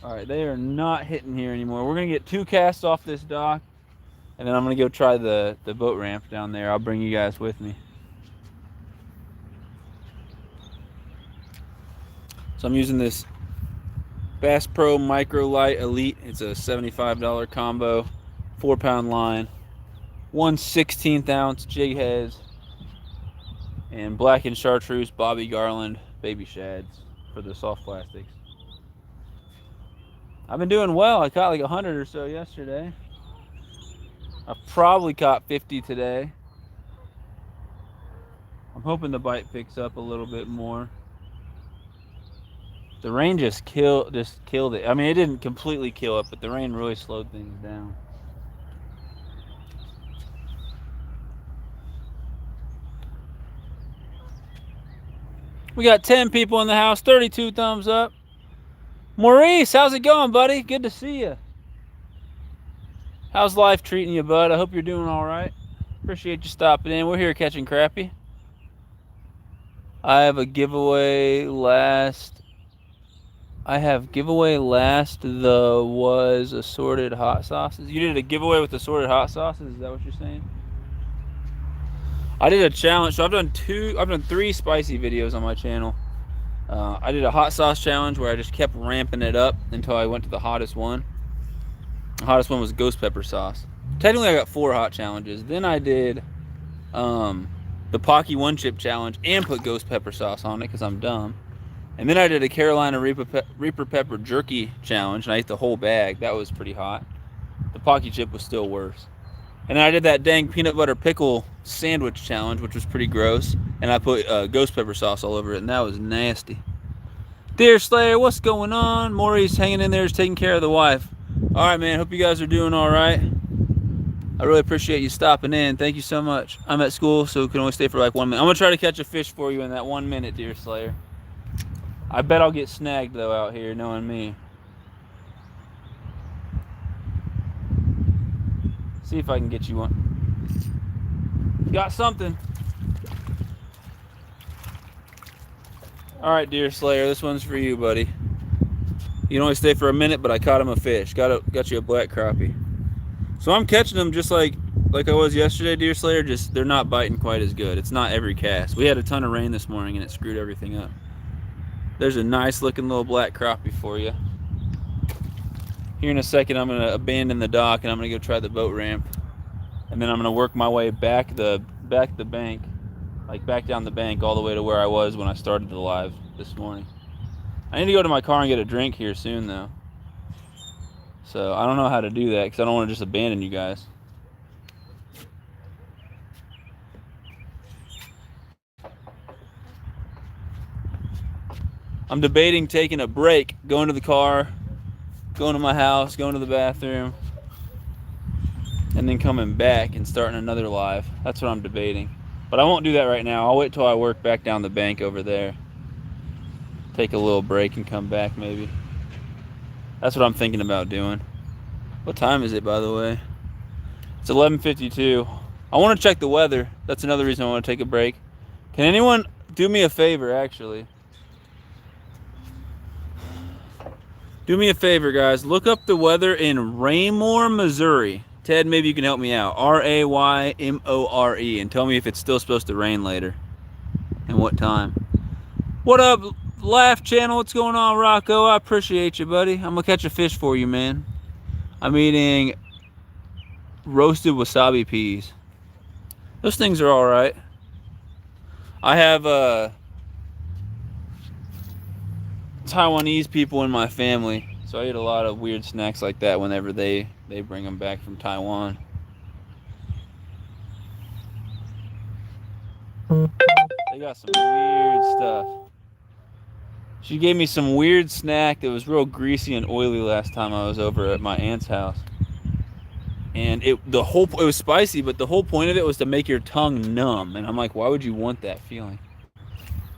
Alright, they are not hitting here anymore. We're going to get 2 casts off this dock. And then I'm going to go try the boat ramp down there. I'll bring you guys with me. So I'm using this Bass Pro Micro Light Elite. It's a $75 combo. 4-pound line. 1/16 ounce jig heads. And blackened chartreuse, Bobby Garland, baby shads for the soft plastics. I've been doing well. I caught like 100 or so yesterday. I probably caught 50 today. I'm hoping the bite picks up a little bit more. The rain just killed it. I mean, it didn't completely kill it, but the rain really slowed things down. We got 10 people in the house, 32 thumbs up. Maurice, how's it going, buddy? Good to see you. How's life treating you, bud? I hope you're doing all right. Appreciate you stopping in. We're here catching crappie. I have giveaway last. Was assorted hot sauces. You did a giveaway with assorted hot sauces. Is that what you're saying? I did a challenge. So I've done 3 spicy videos on my channel. I did a hot sauce challenge where I just kept ramping it up until I went to the hottest one. The hottest one was ghost pepper sauce. Technically, I got 4 hot challenges. Then I did the Pocky 1-chip challenge and put ghost pepper sauce on it because I'm dumb. And then I did a Carolina Reaper Pepper jerky challenge, and I ate the whole bag. That was pretty hot. The Pocky chip was still worse. And then I did that dang peanut butter pickle sandwich challenge, which was pretty gross. And I put ghost pepper sauce all over it, and that was nasty. Deer Slayer, what's going on? Maury's hanging in there, just taking care of the wife. All right, man. Hope you guys are doing all right. I really appreciate you stopping in. Thank you so much. I'm at school, so can only stay for like 1 minute. I'm going to try to catch a fish for you in that 1 minute, Deer Slayer. I bet I'll get snagged, though, out here, knowing me. See if I can get you one. Got something. All right, Deer Slayer, this one's for you, buddy. You can only stay for a minute, but I caught him a fish. Got you a black crappie. So I'm catching them just like I was yesterday, Deer Slayer. Just they're not biting quite as good. It's not every cast. We had a ton of rain this morning, and it screwed everything up. There's a nice looking little black crappie for you. Here in a second, I'm gonna abandon the dock and I'm gonna go try the boat ramp, and then I'm gonna work my way back the bank, like back down the bank all the way to where I was when I started the live this morning. I need to go to my car and get a drink here soon, though. So I don't know how to do that because I don't want to just abandon you guys. I'm debating taking a break, going to the car, going to my house, going to the bathroom, and then coming back and starting another live. That's what I'm debating. But I won't do that right now. I'll wait till I work back down the bank over there. Take a little break and come back maybe. That's what I'm thinking about doing. What time is it, by the way? It's 11:52. I want to check the weather. That's another reason I want to take a break. Can anyone do me a favor, actually? Do me a favor, guys. Look up the weather in Raymore, Missouri. Ted, maybe you can help me out. Raymore, and tell me if it's still supposed to rain later and what time. What up, Laugh Channel? What's going on, Rocco? I appreciate you, buddy. I'm gonna catch a fish for you, man. I'm eating roasted wasabi peas. Those things are all right. I have Taiwanese people in my family, so I eat a lot of weird snacks like that whenever they bring them back from Taiwan. They got some weird stuff. She gave me some weird snack that was real greasy and oily last time I was over at my aunt's house. And it was spicy, but the whole point of it was to make your tongue numb. And I'm like, why would you want that feeling?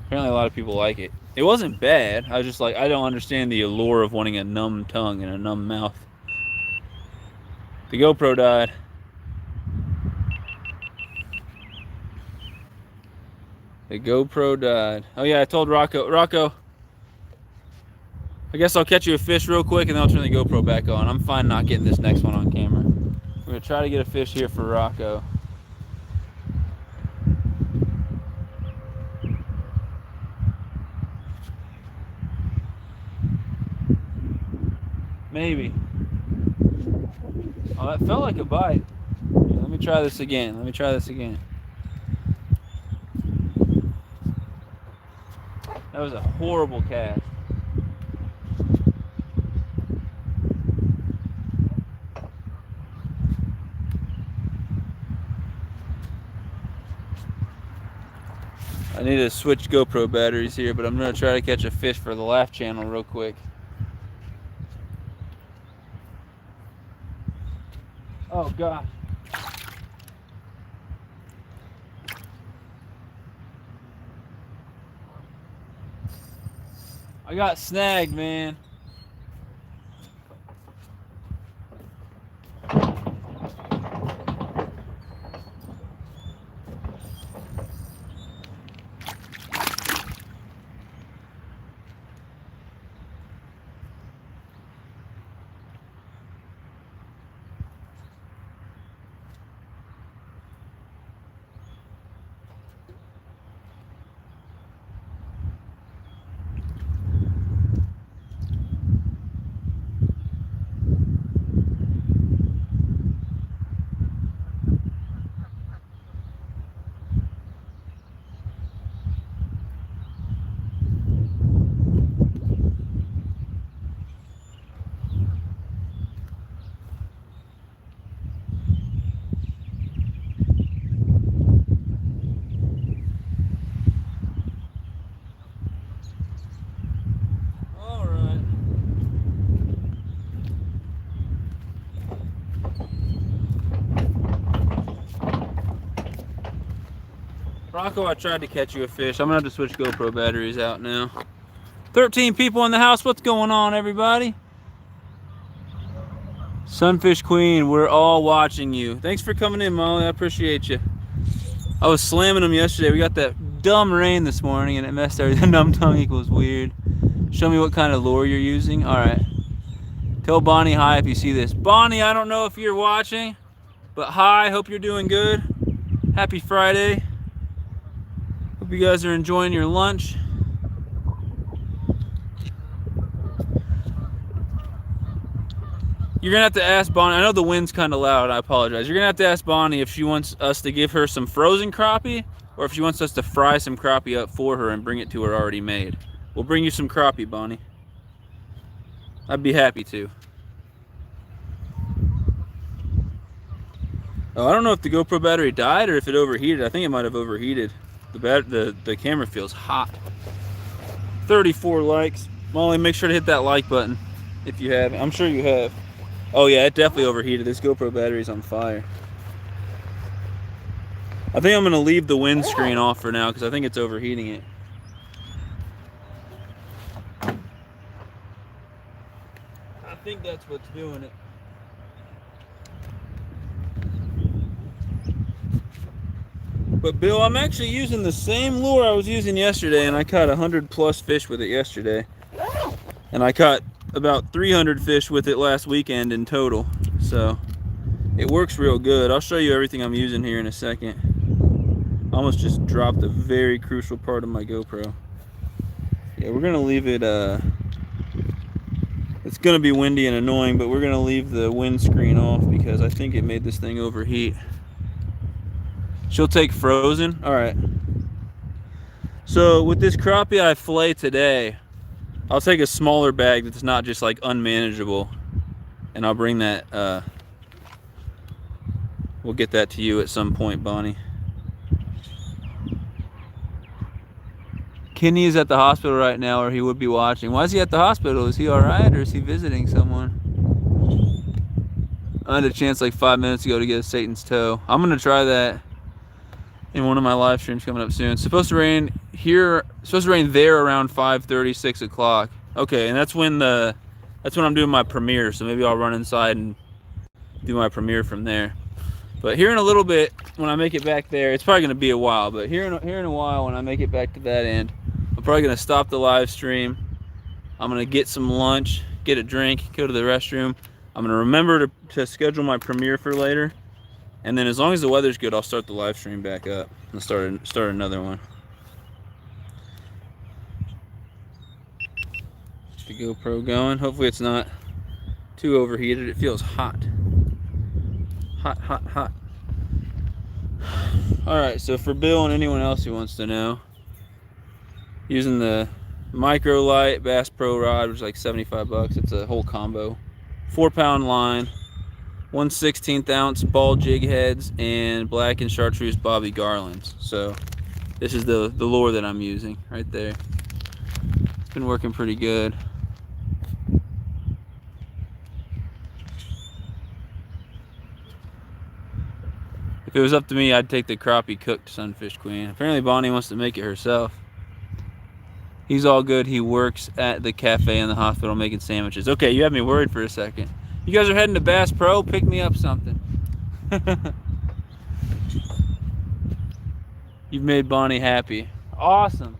Apparently a lot of people like it. It wasn't bad. I was just like, I don't understand the allure of wanting a numb tongue and a numb mouth. The GoPro died. The GoPro died. Oh yeah, I told Rocco, I guess I'll catch you a fish real quick and then I'll turn the GoPro back on. I'm fine not getting this next one on camera. We're gonna try to get a fish here for Rocco. Maybe. Oh, that felt like a bite. Yeah, let me try this again. That was a horrible cast. I need to switch GoPro batteries here, but I'm gonna try to catch a fish for the Laugh channel real quick. Oh gosh. I got snagged, man. Rocco, I tried to catch you a fish. I'm gonna have to switch GoPro batteries out now. 13 people in the house. What's going on, everybody? Sunfish Queen, we're all watching you. Thanks for coming in, Molly. I appreciate you. I was slamming them yesterday. We got that dumb rain this morning and it messed everything. Numb tongue equals weird. Show me what kind of lure you're using. All right. Tell Bonnie hi if you see this. Bonnie, I don't know if you're watching, but hi. Hope you're doing good. Happy Friday. Hope you guys are enjoying your lunch. You're gonna have to ask Bonnie. I know the wind's kind of loud. I apologize. You're gonna have to ask Bonnie if she wants us to give her some frozen crappie or if she wants us to fry some crappie up for her and bring it to her already made. We'll bring you some crappie, Bonnie. I'd be happy to. Oh, I don't know if the GoPro battery died or if it overheated. I think it might have overheated. The camera feels hot. 34 likes. Molly, make sure to hit that like button if you haven't. I'm sure you have. Oh yeah, it definitely overheated. This GoPro battery's on fire. I think I'm gonna leave the windscreen off for now because I think it's overheating it. I think that's what's doing it. But Bill, I'm actually using the same lure I was using yesterday, and I caught 100+ fish with it yesterday. And I caught about 300 fish with it last weekend in total. So it works real good. I'll show you everything I'm using here in a second. I almost just dropped a very crucial part of my GoPro. Yeah, we're gonna leave it, it's gonna be windy and annoying, but we're gonna leave the windscreen off because I think it made this thing overheat. She'll take frozen. All right. So with this crappie I fillet today, I'll take a smaller bag that's not just like unmanageable, and I'll bring that. We'll get that to you at some point, Bonnie. Kenny is at the hospital right now, or he would be watching. Why is he at the hospital? Is he alright, or is he visiting someone? I had a chance like 5 minutes ago to get a Satan's toe. I'm gonna try that in one of my live streams coming up soon. It's supposed to rain here. Supposed to rain there around 5:30, 6 o'clock. Okay, and that's when I'm doing my premiere. So maybe I'll run inside and do my premiere from there. But here in a little bit, when I make it back there, it's probably gonna be a while. But here in a while, when I make it back to that end, I'm probably gonna stop the live stream. I'm gonna get some lunch, get a drink, go to the restroom. I'm gonna remember to schedule my premiere for later. And then as long as the weather's good, I'll start the live stream back up and start another one. The GoPro going. Hopefully it's not too overheated. It feels hot. Hot, hot, hot. Alright, so for Bill and anyone else who wants to know, using the Micro Light Bass Pro rod, which is like 75 bucks. It's a whole combo. 4-pound line, 1/16 ounce ball jig heads, and black and chartreuse bobby garlands. So this is the lure that I'm using right there. It's been working pretty good. If it was up to me, I'd take the crappie cooked sunfish queen. Apparently Bonnie wants to make it herself. He's all good. He works at the cafe in the hospital making sandwiches. Okay, you had me worried for a second. You guys are heading to Bass Pro? Pick me up something. You've made Bonnie happy. Awesome.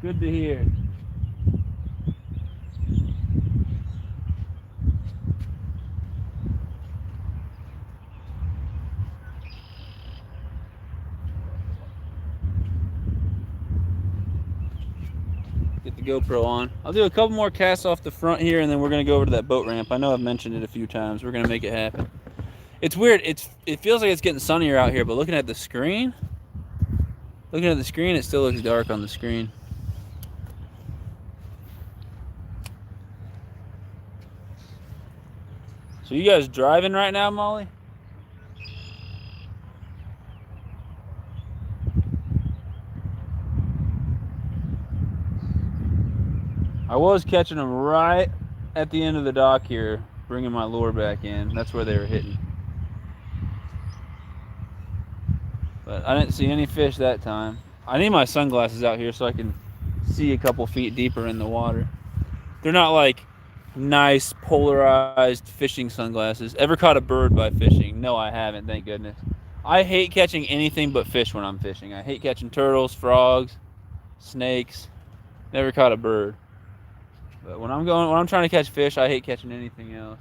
Good to hear. Get the GoPro on. I'll do a couple more casts off the front here, and then we're gonna go over to that boat ramp. I know I've mentioned it a few times. We're gonna make it happen. It's weird. It feels like it's getting sunnier out here, but looking at the screen, it still looks dark on the screen. So you guys driving right now, Molly? I was catching them right at the end of the dock here, bringing my lure back in. That's where they were hitting. But I didn't see any fish that time. I need my sunglasses out here so I can see a couple feet deeper in the water. They're not like nice polarized fishing sunglasses. Ever caught a bird by fishing? No, I haven't, thank goodness. I hate catching anything but fish when I'm fishing. I hate catching turtles, frogs, snakes. Never caught a bird. But when I'm trying to catch fish, I hate catching anything else.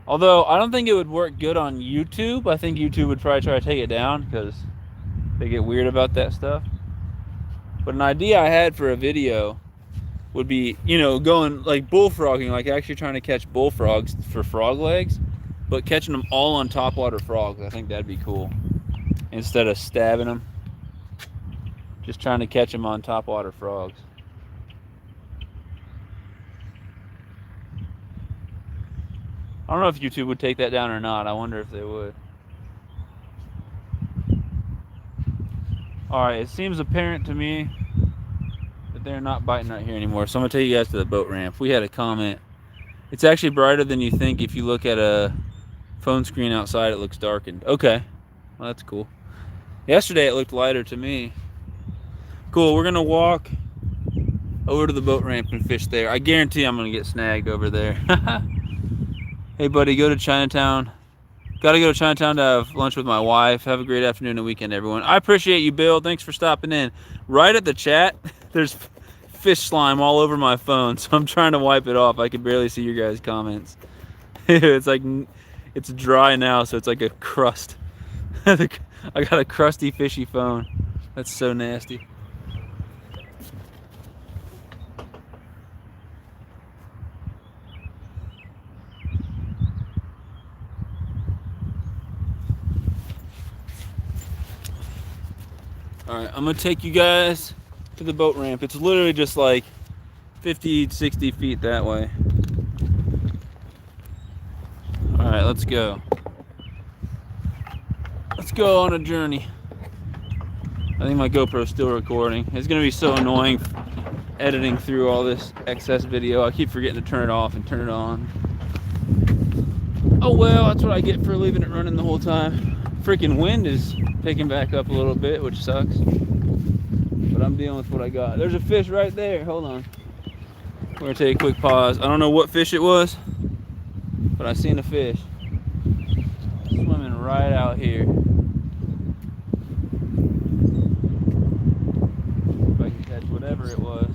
Although I don't think it would work good on YouTube. I think YouTube would probably try to take it down because they get weird about that stuff. But an idea I had for a video would be, going like bullfrogging, like actually trying to catch bullfrogs for frog legs, but catching them all on topwater frogs. I think that'd be cool. Instead of stabbing them, just trying to catch them on topwater frogs. I don't know if YouTube would take that down or not. I wonder if they would. Alright, it seems apparent to me that they're not biting right here anymore. So I'm going to take you guys to the boat ramp. We had a comment. It's actually brighter than you think. If you look at a phone screen outside, it looks darkened. Okay. Well, that's cool. Yesterday it looked lighter to me. Cool, we're going to walk over to the boat ramp and fish there. I guarantee I'm going to get snagged over there. Hey buddy, go to Chinatown. Gotta go to Chinatown to have lunch with my wife. Have a great afternoon and weekend, everyone. I appreciate you, Bill. Thanks for stopping in. Right at the chat, there's fish slime all over my phone, so I'm trying to wipe it off. I can barely see your guys' comments. It's dry now, so it's like a crust. I got a crusty, fishy phone. That's so nasty. Alright, I'm going to take you guys to the boat ramp. It's literally just like 50, 60 feet that way. Alright, let's go. Let's go on a journey. I think my GoPro's still recording. It's gonna be so annoying editing through all this excess video. I keep forgetting to turn it off and turn it on. Oh well, that's what I get for leaving it running the whole time. Freaking wind is picking back up a little bit, which sucks. But I'm dealing with what I got. There's a fish right there. Hold on. We're gonna take a quick pause. I don't know what fish it was, but I seen a fish swimming right out here. If I can catch whatever it was,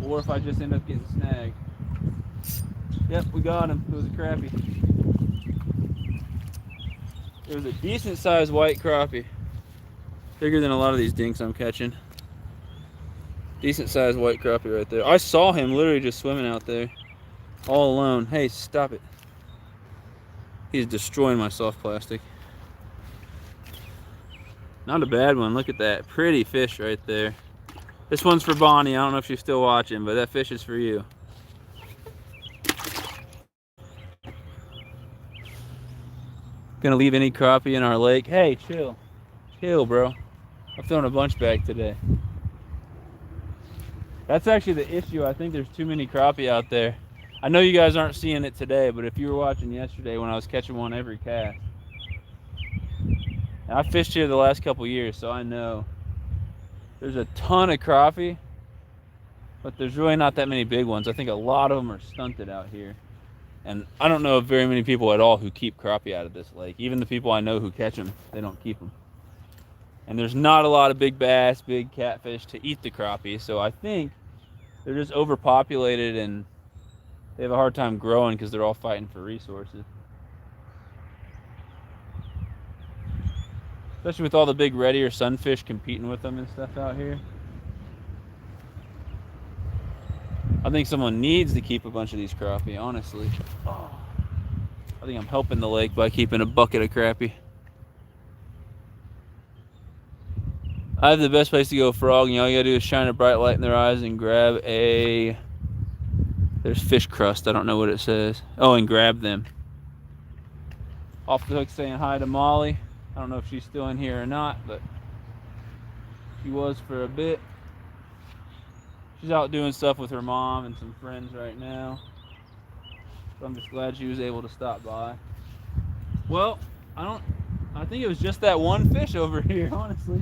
or if I just end up getting snagged. Yep, we got him. It was a crappie. It was a decent sized white crappie. Bigger than a lot of these dinks I'm catching. Decent sized white crappie right there. I saw him literally just swimming out there. All alone. Hey, stop it. He's destroying my soft plastic. Not a bad one. Look at that. Pretty fish right there. This one's for Bonnie. I don't know if she's still watching, but that fish is for you. Gonna leave any crappie in our lake. Hey, chill. Chill, bro. I've thrown a bunch back today. That's actually the issue. I think there's too many crappie out there. I know you guys aren't seeing it today, but if you were watching yesterday when I was catching one every cast. And I fished here the last couple years, so I know. There's a ton of crappie, but there's really not that many big ones. I think a lot of them are stunted out here. And I don't know of very many people at all who keep crappie out of this lake. Even the people I know who catch them, they don't keep them. And there's not a lot of big bass, big catfish to eat the crappie. So I think they're just overpopulated and they have a hard time growing because they're all fighting for resources. Especially with all the big reddy or sunfish competing with them and stuff out here. I think someone needs to keep a bunch of these crappie, honestly. Oh, I think I'm helping the lake by keeping a bucket of crappie. I have the best place to go frogging. All you gotta do is shine a bright light in their eyes and grab a... There's fish crust. I don't know what it says. Oh, and grab them. Off the hook saying hi to Molly. I don't know if she's still in here or not, but she was for a bit. She's out doing stuff with her mom and some friends right now. So I'm just glad she was able to stop by. Well, I think it was just that one fish over here, honestly.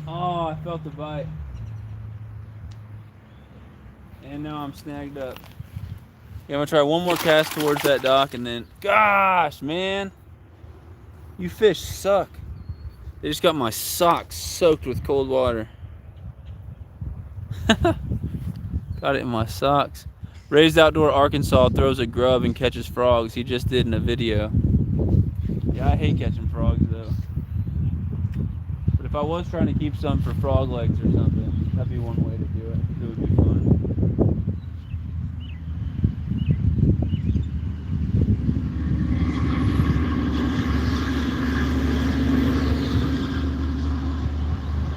Oh, I felt the bite. And now I'm snagged up. Yeah, I'm gonna try one more cast towards that dock and then, gosh, man, you fish suck. They just got my socks soaked with cold water. Got it in my socks. Raised Outdoor Arkansas throws a grub and catches frogs. He just did in a video. Yeah, I hate catching frogs though. But if I was trying to keep some for frog legs or something, that'd be one way to do it. It would be fun.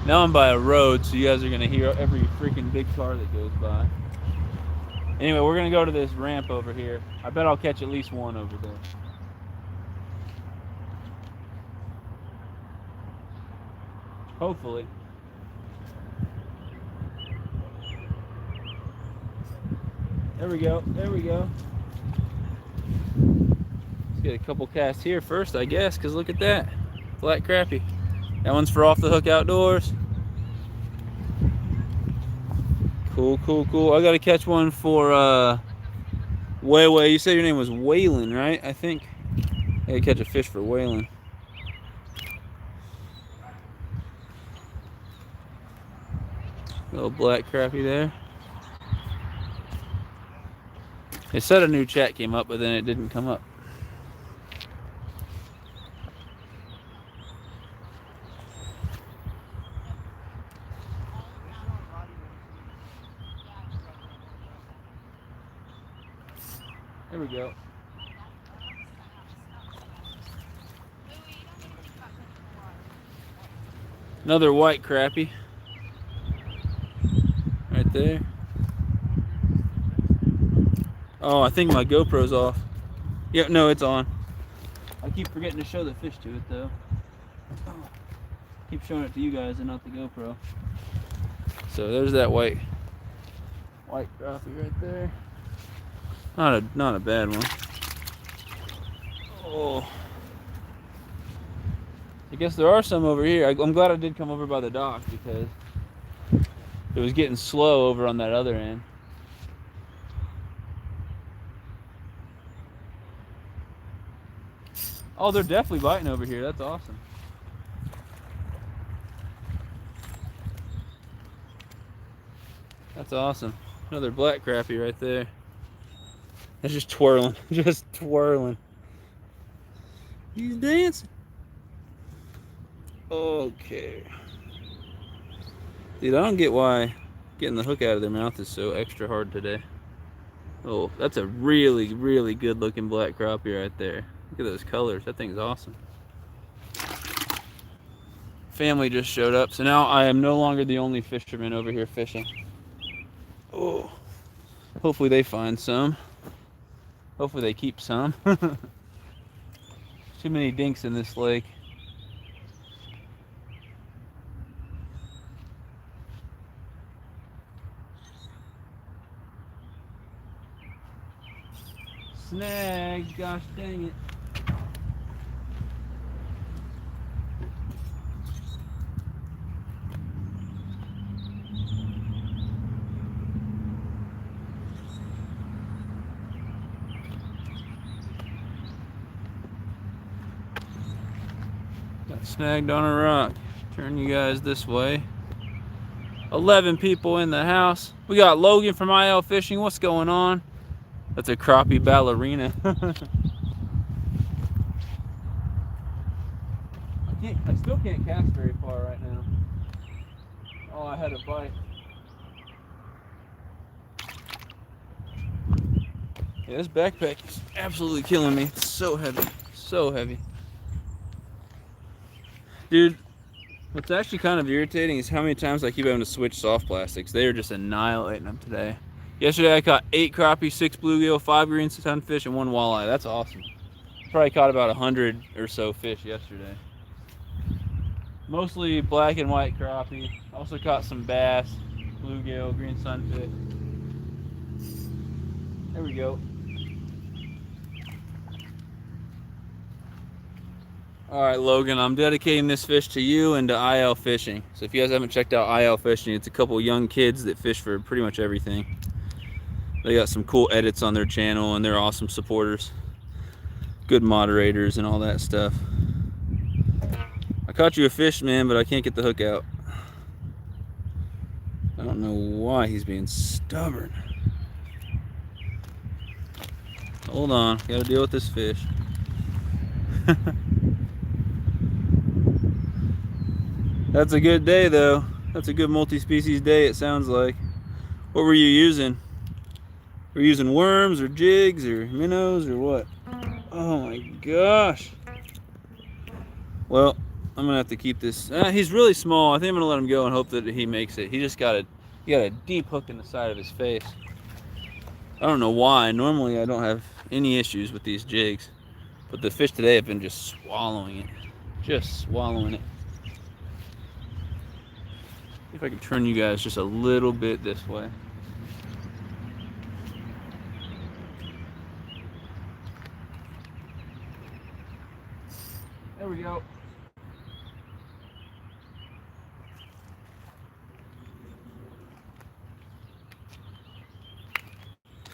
Now I'm by a road, so you guys are gonna hear every freaking big car that goes by. Anyway, we're gonna go to this ramp over here. I bet I'll catch at least one over there. Hopefully. There we go, there we go. Let's get a couple casts here first, I guess, because look at that. Flat crappie. That one's for Off the Hook Outdoors. Cool, cool, cool. I gotta catch one for Way. You said your name was Waylon, right? I think. I gotta catch a fish for Waylon. Little black crappie there. It said a new chat came up, but then it didn't come up. There we go. Another white crappie. right there. Oh, I think my GoPro's off. Yep, no, it's on. I keep forgetting to show the fish to it though. Oh, keep showing it to you guys and not the GoPro. So there's that white crappie right there. Not a bad one. Oh, I guess there are some over here. I'm glad I did come over by the dock because it was getting slow over on that other end. Oh, they're definitely biting over here. That's awesome. That's awesome. Another black crappie right there. That's just twirling. Just twirling. He's dancing. Okay. Dude, I don't get why getting the hook out of their mouth is so extra hard today. Oh, that's a really, really good looking black crappie right there. Look at those colors. That thing's awesome. Family just showed up, so now I am no longer the only fisherman over here fishing. Oh, hopefully they find some. Hopefully they keep some. Too many dinks in this lake. Snag, gosh dang it. Got snagged on a rock. Turn you guys this way. 11 people in the house. We got Logan from IL Fishing. What's going on? That's a crappie ballerina. I still can't cast very far right now. Oh, I had a bite. Yeah, this backpack is absolutely killing me. It's so heavy. So heavy. Dude, what's actually kind of irritating is how many times I keep having to switch soft plastics. They are just annihilating them today. Yesterday I caught 8 crappie, 6 bluegill, 5 green sunfish, and 1 walleye. That's awesome. Probably caught about 100 or so fish yesterday. Mostly black and white crappie. Also caught some bass, bluegill, green sunfish. There we go. Alright Logan, I'm dedicating this fish to you and to IL Fishing. So if you guys haven't checked out IL Fishing, it's a couple young kids that fish for pretty much everything. They got some cool edits on their channel and they're awesome supporters. Good moderators and all that stuff. I caught you a fish, man, but I can't get the hook out. I don't know why he's being stubborn. Hold on, gotta deal with this fish. That's a good day though. That's a good multi-species day, it sounds like. What were you using? Were you using worms or jigs or minnows or what? Oh my gosh. Well, I'm gonna have to keep this. He's really small. I think I'm gonna let him go and hope that he makes it. He got a deep hook in the side of his face. I don't know why. Normally I don't have any issues with these jigs, but the fish today have been just swallowing it. Just swallowing it. See if I can turn you guys just a little bit this way. There we go.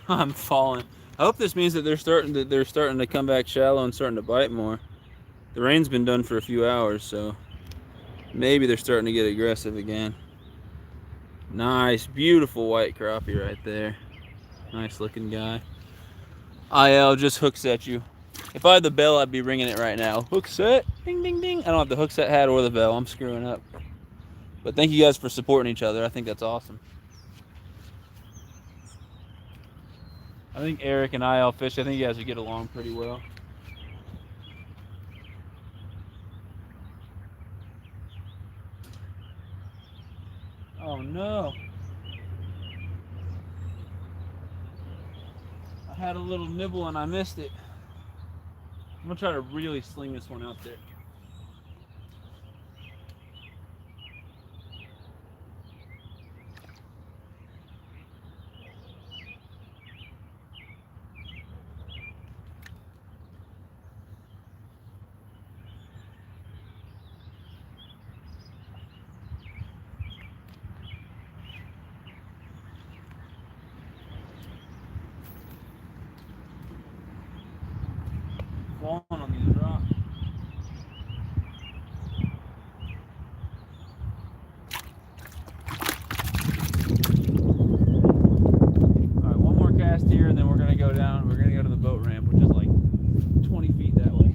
I'm falling. I hope this means that they're starting to come back shallow and starting to bite more. The rain's been done for a few hours, so maybe they're starting to get aggressive again. Nice, beautiful white crappie right there. Nice looking guy. IL just hook set you. If I had the bell, I'd be ringing it right now. Hook set, ding, ding, ding. I don't have the hook set hat or the bell. I'm screwing up. But thank you guys for supporting each other. I think that's awesome. I think Eric and IL Fish, I think you guys would get along pretty well. Oh no. had a little nibble and I missed it. I'm gonna try to really sling this one out there. Falling on these rocks. Alright, one more cast here and then we're gonna go down. We're gonna go to the boat ramp, which is like 20 feet that way.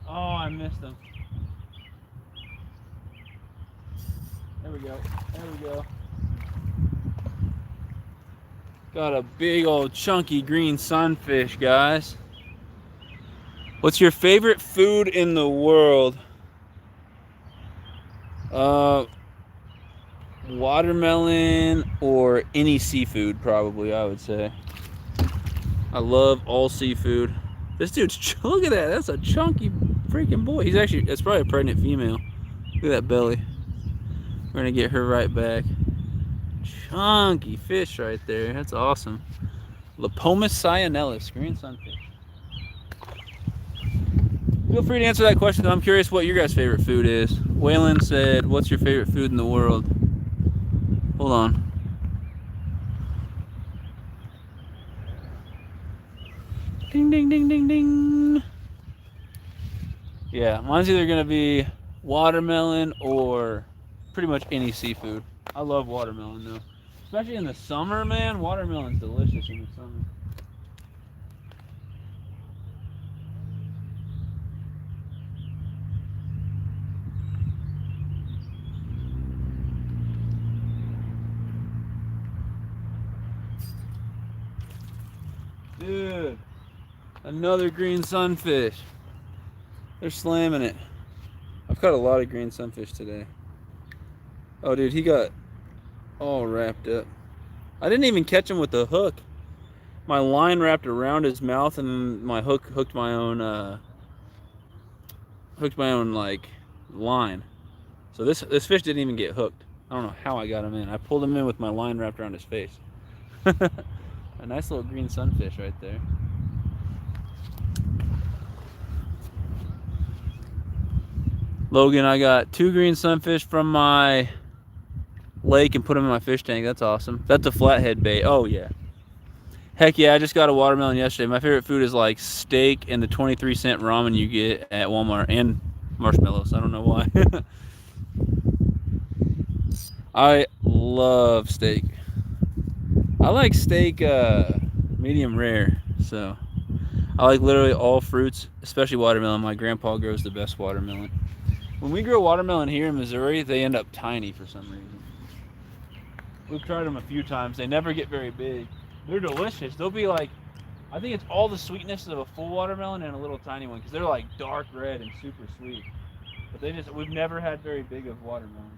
Oh, I missed him. There we go. There we go. Got a big old chunky green sunfish, guys. What's your favorite food in the world? Watermelon or any seafood, probably, I would say. I love all seafood. This dude's, look at that. That's a chunky freaking boy. He's actually, that's probably a pregnant female. Look at that belly. We're gonna get her right back. Chunky fish right there. That's awesome. Lepomis cyanellus, green sunfish. Feel free to answer that question. I'm curious what your guys' favorite food is. Waylon said, what's your favorite food in the world? Hold on. Ding, ding, ding, ding, ding. Yeah, mine's either gonna be watermelon or pretty much any seafood. I love watermelon though. Especially in the summer, man. Watermelon's delicious in the summer. Dude, another green sunfish. They're slamming it. I've caught a lot of green sunfish today. Oh, dude, he got all wrapped up. I didn't even catch him with the hook. My line wrapped around his mouth, and my hook hooked my own like line. So this fish didn't even get hooked. I don't know how I got him in. I pulled him in with my line wrapped around his face. A nice little green sunfish right there. Logan, I got 2 green sunfish from my lake and put them in my fish tank. That's awesome. That's a flathead bait. Oh yeah. Heck yeah, I just got a watermelon yesterday. My favorite food is like steak and the 23-cent ramen you get at Walmart and marshmallows. I don't know why. I love steak. I like steak medium rare, so I like literally all fruits, especially watermelon. My grandpa grows the best watermelon. When we grow watermelon here in Missouri, they end up tiny for some reason. We've tried them a few times. They never get very big. They're delicious. They'll be like, I think it's all the sweetness of a full watermelon and a little tiny one, because they're like dark red and super sweet. But we've never had very big of watermelon.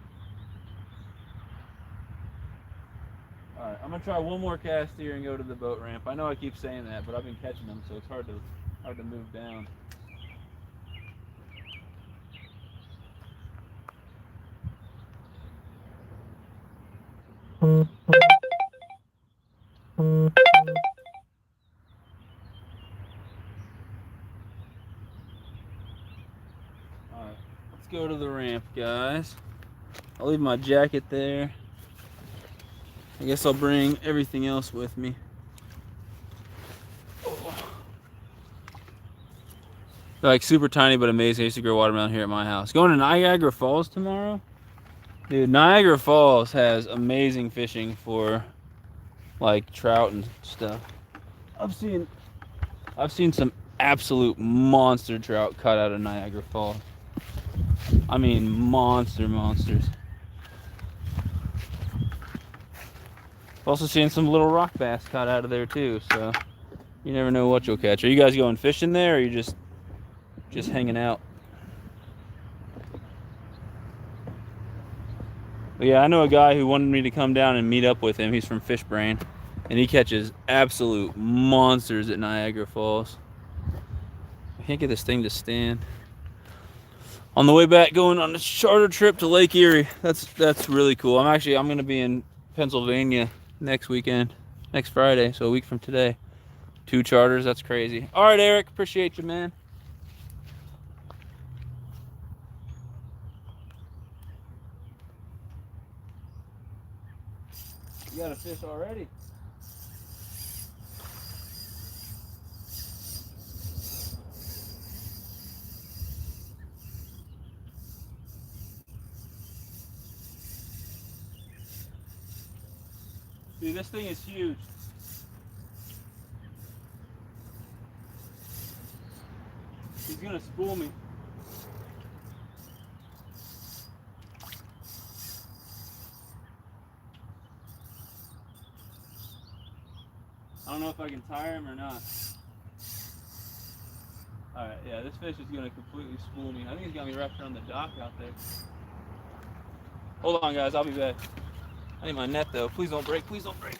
Alright, I'm gonna try one more cast here and go to the boat ramp. I know I keep saying that, but I've been catching them, so it's hard to move down. Alright, let's go to the ramp, guys. I'll leave my jacket there. I guess I'll bring everything else with me. They're like super tiny but amazing. I used to grow watermelon here at my house. Going to Niagara Falls tomorrow? Dude, Niagara Falls has amazing fishing for like trout and stuff. I've seen some absolute monster trout caught out of Niagara Falls. I mean monsters. Also seen some little rock bass caught out of there too, so you never know what you'll catch. Are you guys going fishing there, or are you just hanging out? But yeah, I know a guy who wanted me to come down and meet up with him. He's from Fish Brain, and he catches absolute monsters at Niagara Falls. I can't get this thing to stand. On the way back, going on a charter trip to Lake Erie. That's really cool. I'm gonna be in Pennsylvania next weekend, next Friday, so a week from today. 2 charters, that's crazy. All right, Eric, appreciate you, man. You got a fish already? Dude, this thing is huge. He's gonna spool me. I don't know if I can tire him or not. Alright, yeah, this fish is gonna completely spool me. I think he's got me wrapped around the dock out there. Hold on, guys, I'll be back. I need my net though. Please don't break, please don't break.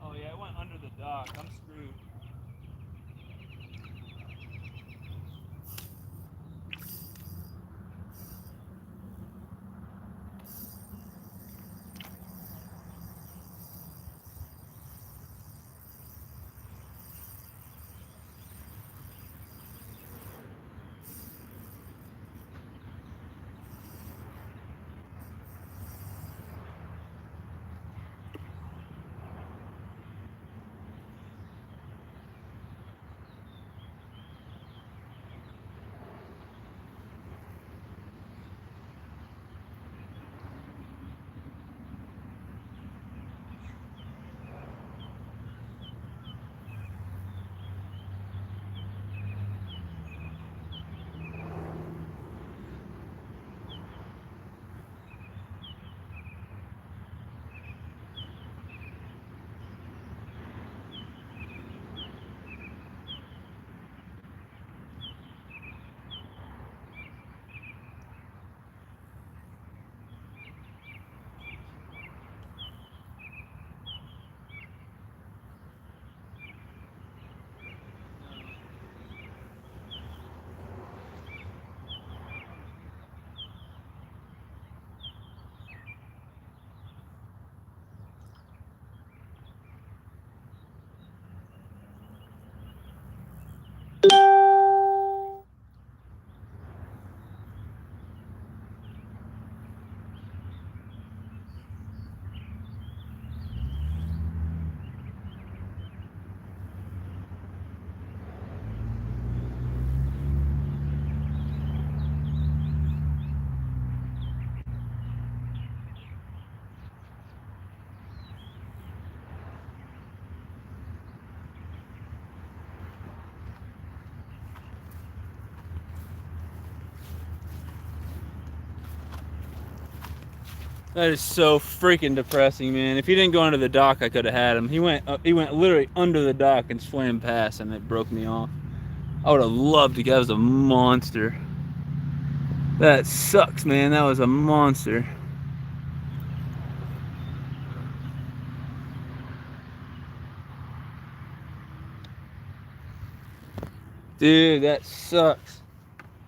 Oh yeah, it went under the dock. I'm screwed. That is so freaking depressing, man. If he didn't go under the dock, I could have had him. He went literally under the dock and swam past, and it broke me off. I would have loved to get. That was a monster. That sucks, man. That was a monster. Dude, that sucks.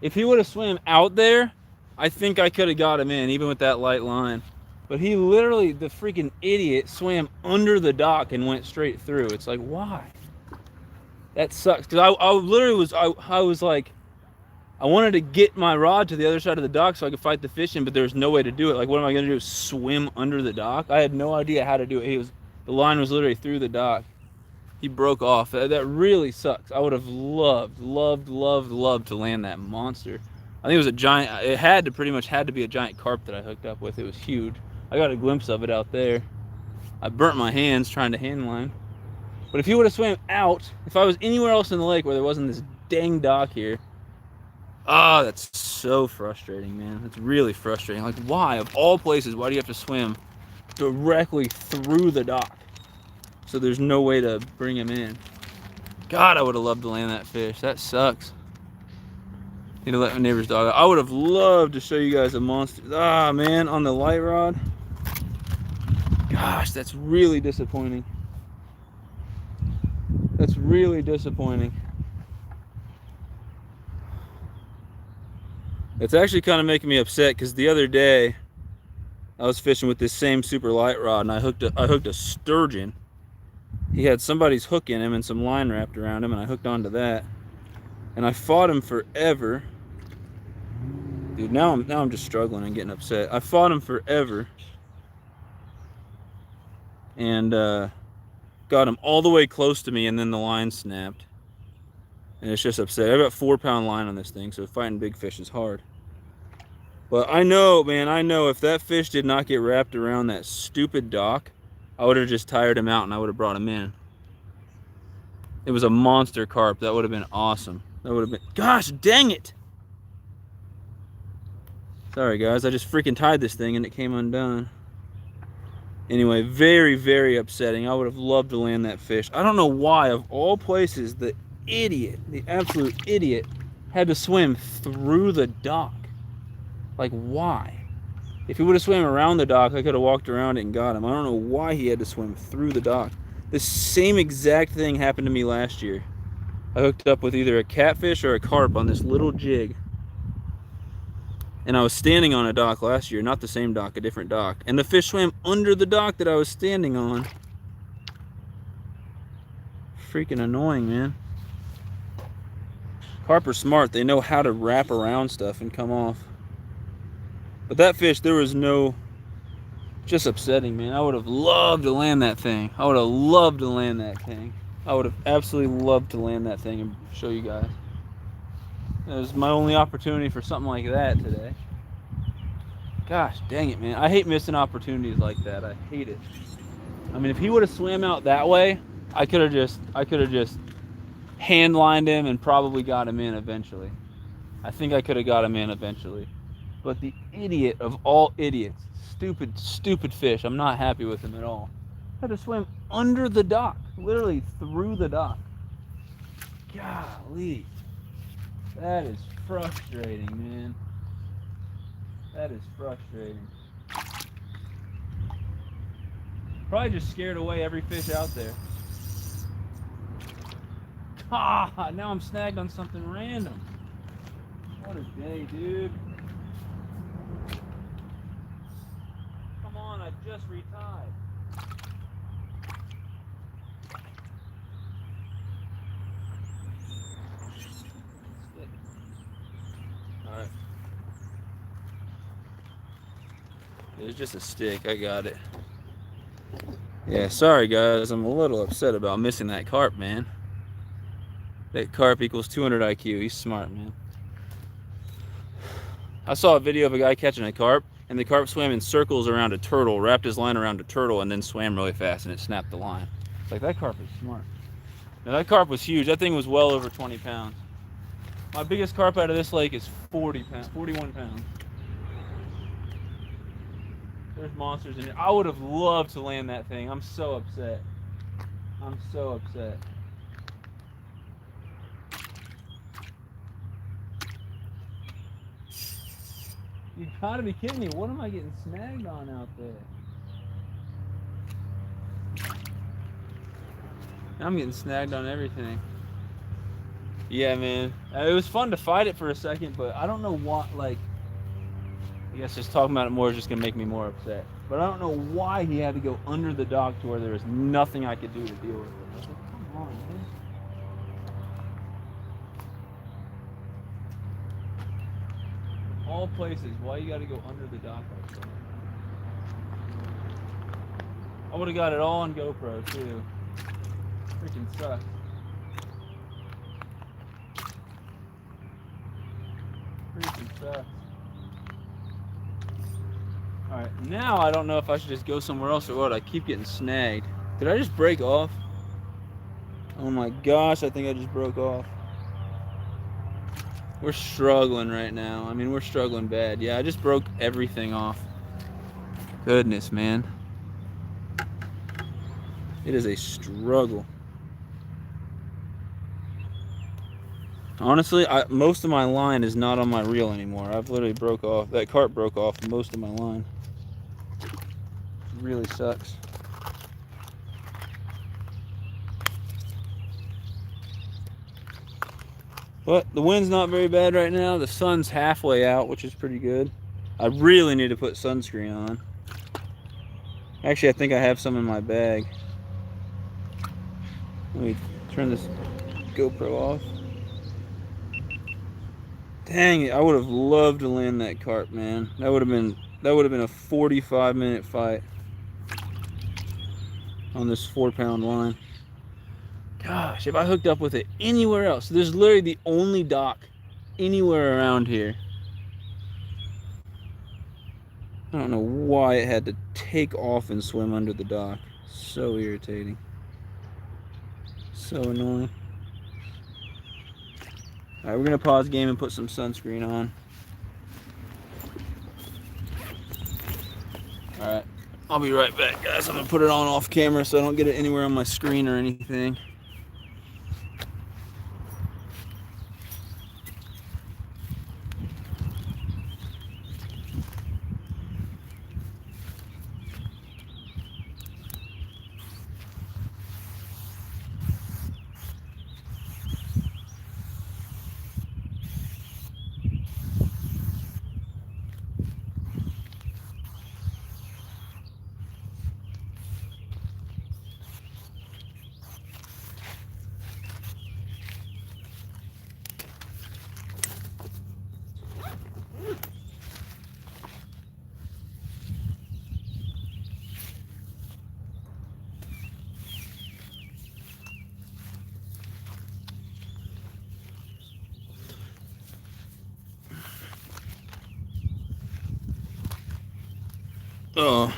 If he would have swam out there, I think I could have got him in, even with that light line. But he literally, the freaking idiot, swam under the dock and went straight through. It's like, why? That sucks. Because I literally was, I was like, I wanted to get my rod to the other side of the dock so I could fight the fishing, but there was no way to do it. Like, what am I going to do? Swim under the dock? I had no idea how to do it. The line was literally through the dock. He broke off. That really sucks. I would have loved to land that monster. I think it was a giant. It pretty much had to be a giant carp that I hooked up with. It was huge. I got a glimpse of it out there. I burnt my hands trying to hand line. But if he would have swam out, if I was anywhere else in the lake where there wasn't this dang dock here, oh, that's so frustrating, man. That's really frustrating. Like, why, of all places, why do you have to swim directly through the dock? so there's no way to bring him in. God, I would have loved to land that fish. That sucks. Need to let my neighbor's dog out. I would have loved to show you guys a monster. Ah, man, on the light rod. Gosh, that's really disappointing. That's really disappointing. It's actually kind of making me upset because the other day I was fishing with this same super light rod and I hooked a sturgeon. He had somebody's hook in him and some line wrapped around him, and I hooked onto that. And I fought him forever. Dude, now I'm just struggling and getting upset. I fought him forever. And got him all the way close to me, and then the line snapped. And it's just upset. I got 4-pound line on this thing, so fighting big fish is hard. But I know, man, I know if that fish did not get wrapped around that stupid dock, I would have just tired him out and I would have brought him in. It was a monster carp. That would have been awesome. That would have been... Gosh, dang it! Sorry, guys. I just freaking tied this thing and it came undone. Anyway, very, very upsetting. I would have loved to land that fish. I don't know why, of all places, the idiot, the absolute idiot, had to swim through the dock. Like, why? If he would have swam around the dock, I could have walked around it and got him. I don't know why he had to swim through the dock. This same exact thing happened to me last year. I hooked up with either a catfish or a carp on this little jig. And I was standing on a dock last year, not the same dock, a different dock. And the fish swam under the dock that I was standing on. Freaking annoying, man. Carp are smart. They know how to wrap around stuff and come off. But that fish, there was no... Just upsetting, man. I would have loved to land that thing. I would have loved to land that thing. I would have absolutely loved to land that thing and show you guys. It was my only opportunity for something like that today. Gosh, dang it, man. I hate missing opportunities like that. I hate it. I mean, if he would have swam out that way, I could have just hand lined him and probably got him in eventually. I think I could have got him in eventually. But the idiot of all idiots, stupid fish, I'm not happy with him at all, had to swim under the dock, literally through the dock. Golly. That is frustrating, man. That is frustrating. Probably just scared away every fish out there. Ah, now I'm snagged on something random. What a day, dude. Come on, I just retied. Alright. It's just a stick. I got it. Yeah, sorry guys. I'm a little upset about missing that carp, man. That carp equals 200 IQ. He's smart, man. I saw a video of a guy catching a carp, and the carp swam in circles around a turtle, wrapped his line around a turtle, and then swam really fast, and it snapped the line. It's like, that carp is smart. Now, that carp was huge. That thing was well over 20 pounds. My biggest carp out of this lake is 41 pounds. There's monsters in here. I would have loved to land that thing. I'm so upset. I'm so upset. You gotta be kidding me. What am I getting snagged on out there? I'm getting snagged on everything. Yeah, man. It was fun to fight it for a second, but I don't know what, like, I guess just talking about it more is just gonna make me more upset. But I don't know why he had to go under the dock to where there was nothing I could do to deal with it. I was like, come on, man. Of all places, why you gotta go under the dock like that? I would have got it all on GoPro too. Freaking sucks. Freaking sucks. Alright, now I don't know if I should just go somewhere else or what. I keep getting snagged. Did I just break off? Oh my gosh, I think I just broke off. We're struggling right now. I mean, we're struggling bad. Yeah, I just broke everything off. Goodness, man. It is a struggle. Honestly, most of my line is not on my reel anymore. I've literally broke off. That carp broke off most of my line. It really sucks. But the wind's not very bad right now. The sun's halfway out, which is pretty good. I really need to put sunscreen on. Actually, I think I have some in my bag. Let me turn this GoPro off. Dang it, I would have loved to land that carp, man. That would have been a 45-minute fight on this 4-pound line. Gosh, if I hooked up with it anywhere else, this is literally the only dock anywhere around here. I don't know why it had to take off and swim under the dock. So irritating. So annoying. Alright, we're going to pause the game and put some sunscreen on. Alright, I'll be right back, guys. I'm going to put it on off camera so I don't get it anywhere on my screen or anything. Oh.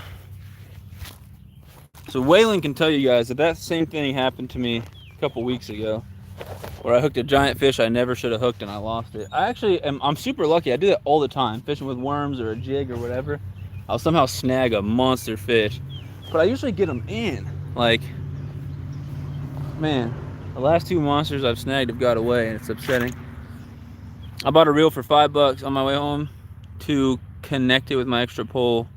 So Waylon can tell you guys that same thing happened to me a couple weeks ago, where I hooked a giant fish I never should have hooked and I lost it. I'm super lucky. I do that all the time, fishing with worms or a jig or whatever. I'll somehow snag a monster fish, but I usually get them in. Like, man, the last 2 monsters I've snagged have got away, and it's upsetting. I bought a reel for $5 on my way home to connect it with my extra pole.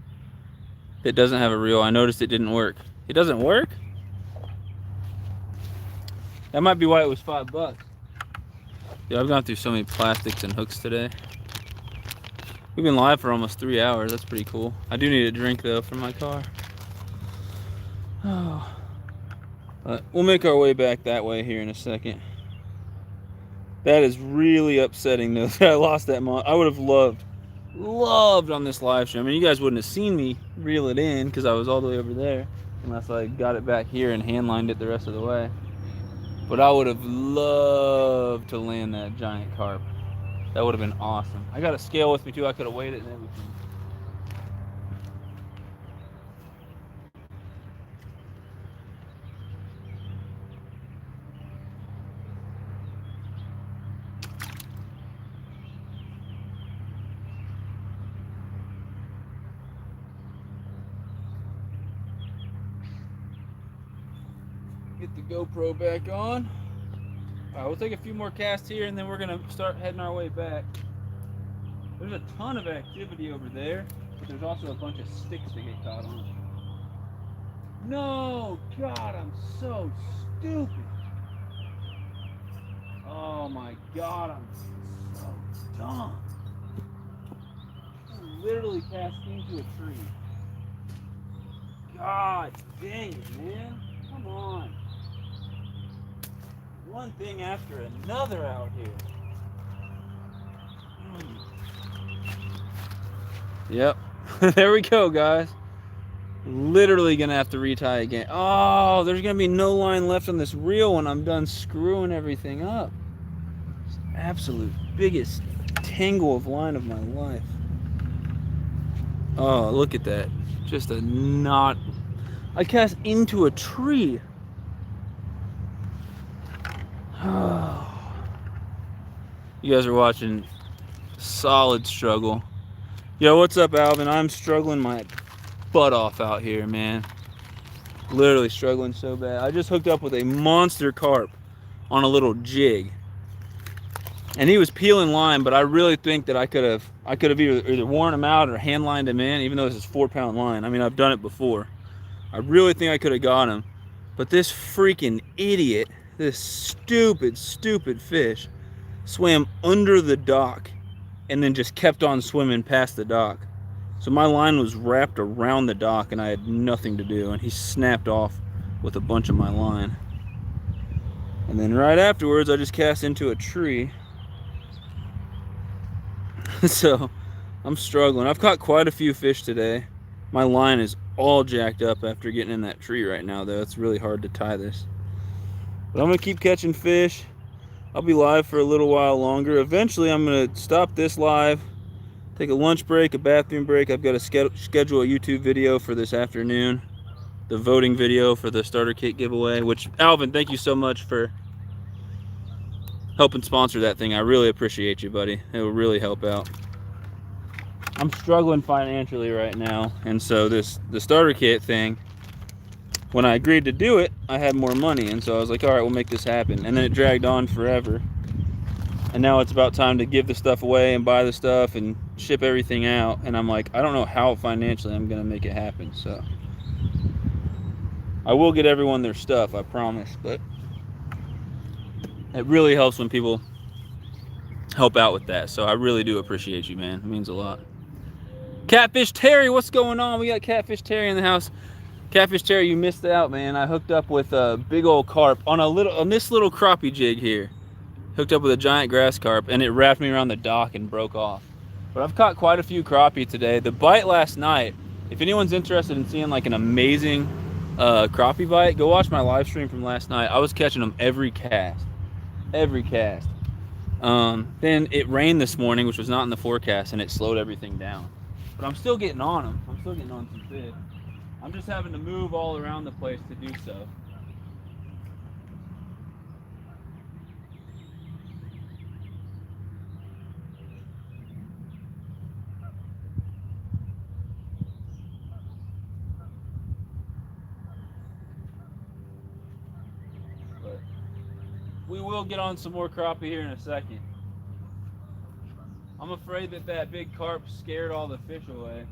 It doesn't have a reel. I noticed it didn't work. It doesn't work? That might be why it was $5. Yeah, I've gone through so many plastics and hooks today. We've been live for almost 3 hours. That's pretty cool. I do need a drink though from my car. Oh. But we'll make our way back that way here in a second. That is really upsetting though that I lost that I would have loved on this live stream. I mean, you guys wouldn't have seen me reel it in because I was all the way over there, unless I got it back here and hand lined it the rest of the way. But I would have loved to land that giant carp. That would have been awesome. I got a scale with me too. I could have weighed it and everything. Get the GoPro back on. Alright, we'll take a few more casts here and then we're gonna start heading our way back. There's a ton of activity over there, but there's also a bunch of sticks to get caught on. No, God, I'm so stupid. Oh my God, I'm so dumb. I literally cast into a tree. God dang it, man. Come on. One thing after another out here. Yep. There we go, guys. Literally gonna have to retie again. Oh, there's gonna be no line left on this reel when I'm done screwing everything up. It's the absolute biggest tangle of line of my life. Oh, look at that. Just a knot. I cast into a tree. You guys are watching solid struggle. Yo, what's up, Alvin? I'm struggling my butt off out here, man. Literally struggling so bad. I just hooked up with a monster carp on a little jig, and he was peeling line, but I really think that I could have either worn him out or hand lined him in, even though this is 4-pound line. I mean, I've done it before. I really think I could have got him, but this freaking idiot, this stupid fish, swam under the dock and then just kept on swimming past the dock. So my line was wrapped around the dock and I had nothing to do, and he snapped off with a bunch of my line. And then right afterwards, I just cast into a tree. So I'm struggling. I've caught quite a few fish today. My line is all jacked up after getting in that tree right now, though. It's really hard to tie this. But I'm going to keep catching fish. I'll be live for a little while longer. Eventually, I'm going to stop this live, take a lunch break, a bathroom break. I've got to schedule a YouTube video for this afternoon, the voting video for the starter kit giveaway, which, Alvin, thank you so much for helping sponsor that thing. I really appreciate you, buddy. It will really help out. I'm struggling financially right now, and so the starter kit thing, when I agreed to do it, I had more money, and so I was like, all right, we'll make this happen. And then it dragged on forever, and now it's about time to give the stuff away and buy the stuff and ship everything out, and I'm like, I don't know how financially I'm gonna make it happen. So I will get everyone their stuff, I promise, but it really helps when people help out with that. So I really do appreciate you, man. It means a lot. Catfish Terry, what's going on? We got Catfish Terry in the house. Catfish Terry, you missed out, man. I hooked up with a big old carp on this little crappie jig here. Hooked up with a giant grass carp, and it wrapped me around the dock and broke off. But I've caught quite a few crappie today. The bite last night, if anyone's interested in seeing like an amazing crappie bite, go watch my live stream from last night. I was catching them every cast. Then it rained this morning, which was not in the forecast, and it slowed everything down. But I'm still getting on them. I'm still getting on some fish. I'm just having to move all around the place to do so. But we will get on some more crappie here in a second. I'm afraid that big carp scared all the fish away.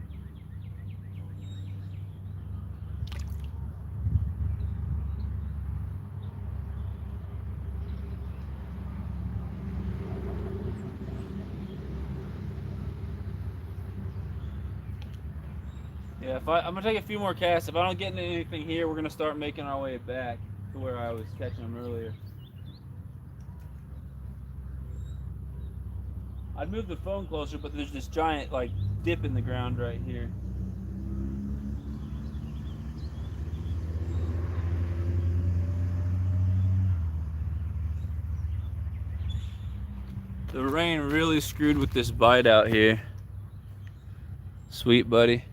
Yeah, I'm gonna take a few more casts. If I don't get into anything here, we're gonna start making our way back to where I was catching them earlier. I'd move the phone closer, but there's this giant like dip in the ground right here. The rain really screwed with this bite out here. Sweet buddy.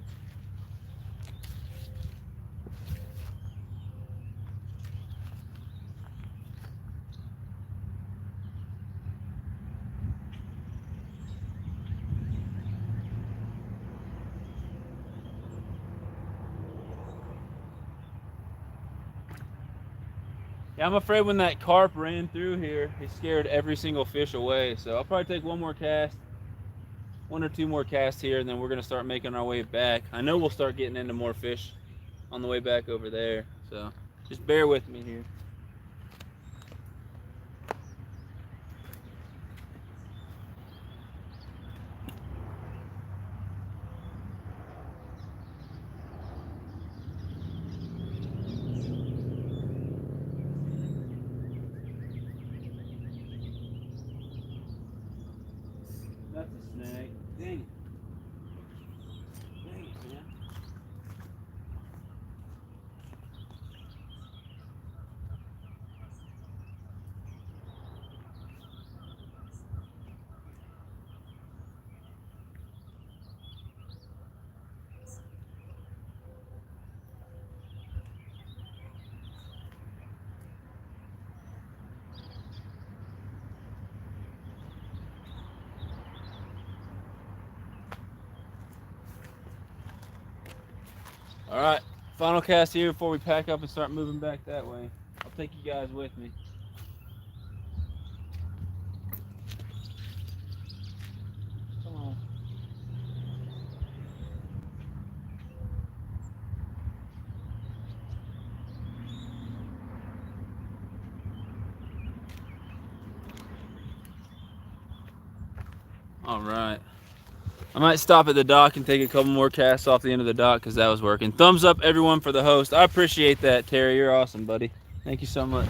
Yeah, I'm afraid when that carp ran through here, he scared every single fish away. So I'll probably take one more cast, one or two more casts here, and then we're gonna start making our way back. I know we'll start getting into more fish on the way back over there. So just bear with me here. That's a snag. Dang it. Dang it, man. All right, Final cast here before we pack up and start moving back that way. I'll take you guys with me. Come on. All right. I might stop at the dock and take a couple more casts off the end of the dock because that was working. Thumbs up, everyone, for the host. I appreciate that, Terry. You're awesome, buddy. Thank you so much.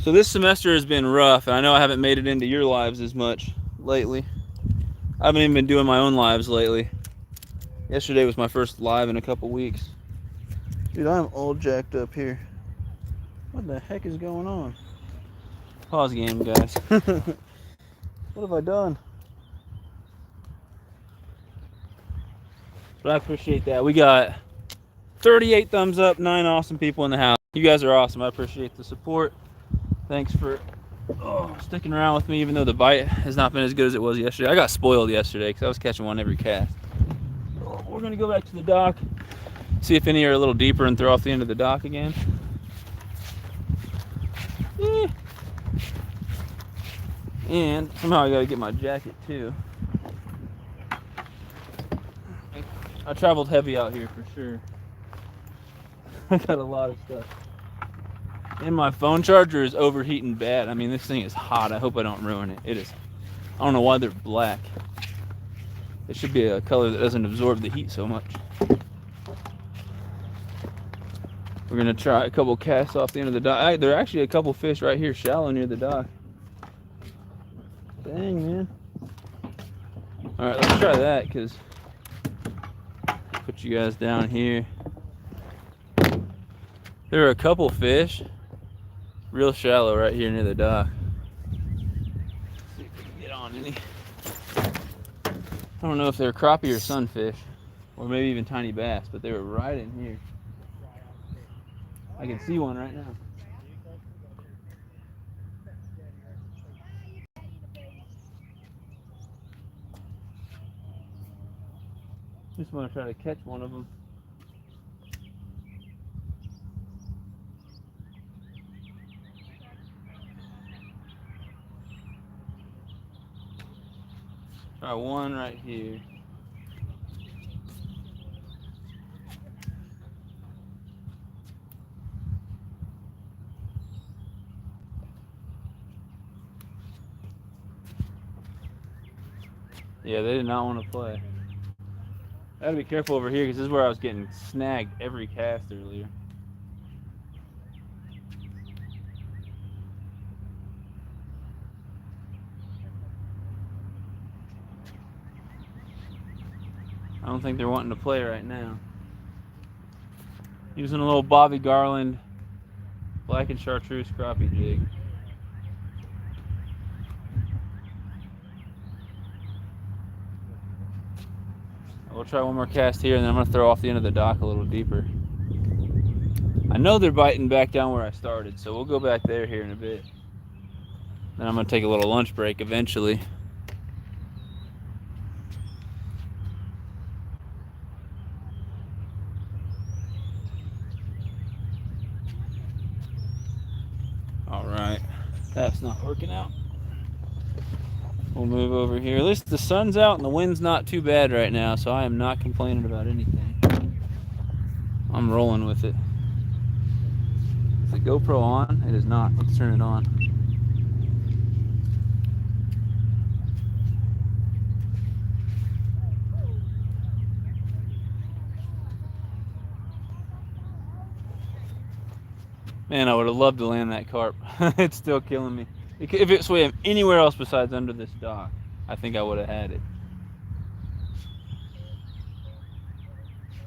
So this semester has been rough, and I know I haven't made it into your lives as much lately. I haven't even been doing my own lives lately. Yesterday was my first live in a couple weeks. Dude, I'm all jacked up here. What the heck is going on? Pause game, guys. What have I done? But I appreciate that. We got 38 thumbs up, 9 awesome people in the house. You guys are awesome. I appreciate the support. Thanks for sticking around with me, even though the bite has not been as good as it was yesterday. I got spoiled yesterday because I was catching one every cast. We're going to go back to the dock, see if any are a little deeper, and throw off the end of the dock again. And somehow I got to get my jacket too. I traveled heavy out here for sure. I got a lot of stuff. And my phone charger is overheating bad. I mean, this thing is hot. I hope I don't ruin it. It is. I don't know why they're black. It should be a color that doesn't absorb the heat so much. We're gonna try a couple casts off the end of the dock. There are actually a couple fish right here shallow near the dock. Dang, man. All right, let's try that because put you guys down here. There are a couple fish real shallow right here near the dock. Let's see if we can get on any. I don't know if they're crappie or sunfish, or maybe even tiny bass, but they were right in here. I can see one right now. Just want to try to catch one of them. Try one right here. Yeah, they did not want to play. I gotta be careful over here because this is where I was getting snagged every cast earlier. I don't think they're wanting to play right now. Using a little Bobby Garland black and chartreuse crappie jig. We'll try one more cast here, and then I'm going to throw off the end of the dock a little deeper. I know they're biting back down where I started, so we'll go back there here in a bit. Then I'm going to take a little lunch break eventually. All right, that's not working out. We'll move over here. At least the sun's out and the wind's not too bad right now, so I am not complaining about anything. I'm rolling with it. Is the GoPro on? It is not. Let's turn it on. Man, I would have loved to land that carp. It's still killing me. If it swam anywhere else besides under this dock, I think I would have had it.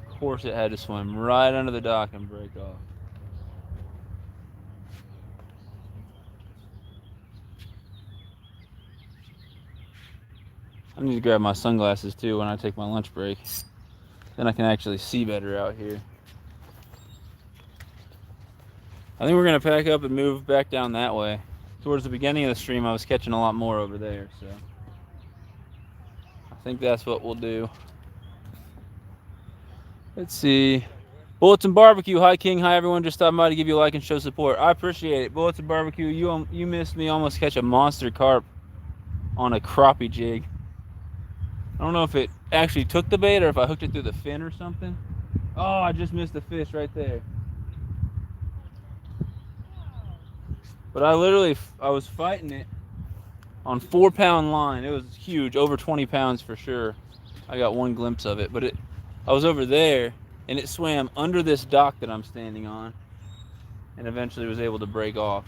Of course it had to swim right under the dock and break off. I need to grab my sunglasses too when I take my lunch break. Then I can actually see better out here. I think we're gonna pack up and move back down that way. Towards the beginning of the stream, I was catching a lot more over there, so I think that's what we'll do. Let's see. Bullets and Barbecue. Hi, King. Hi, everyone. Just stopping by to give you a like and show support. I appreciate it. Bullets and Barbecue. You missed me almost catch a monster carp on a crappie jig. I don't know if it actually took the bait or if I hooked it through the fin or something. Oh, I just missed a fish right there. But I was fighting it on 4-pound line. It was huge, over 20 pounds for sure. I got one glimpse of it, but I was over there and it swam under this dock that I'm standing on and eventually was able to break off.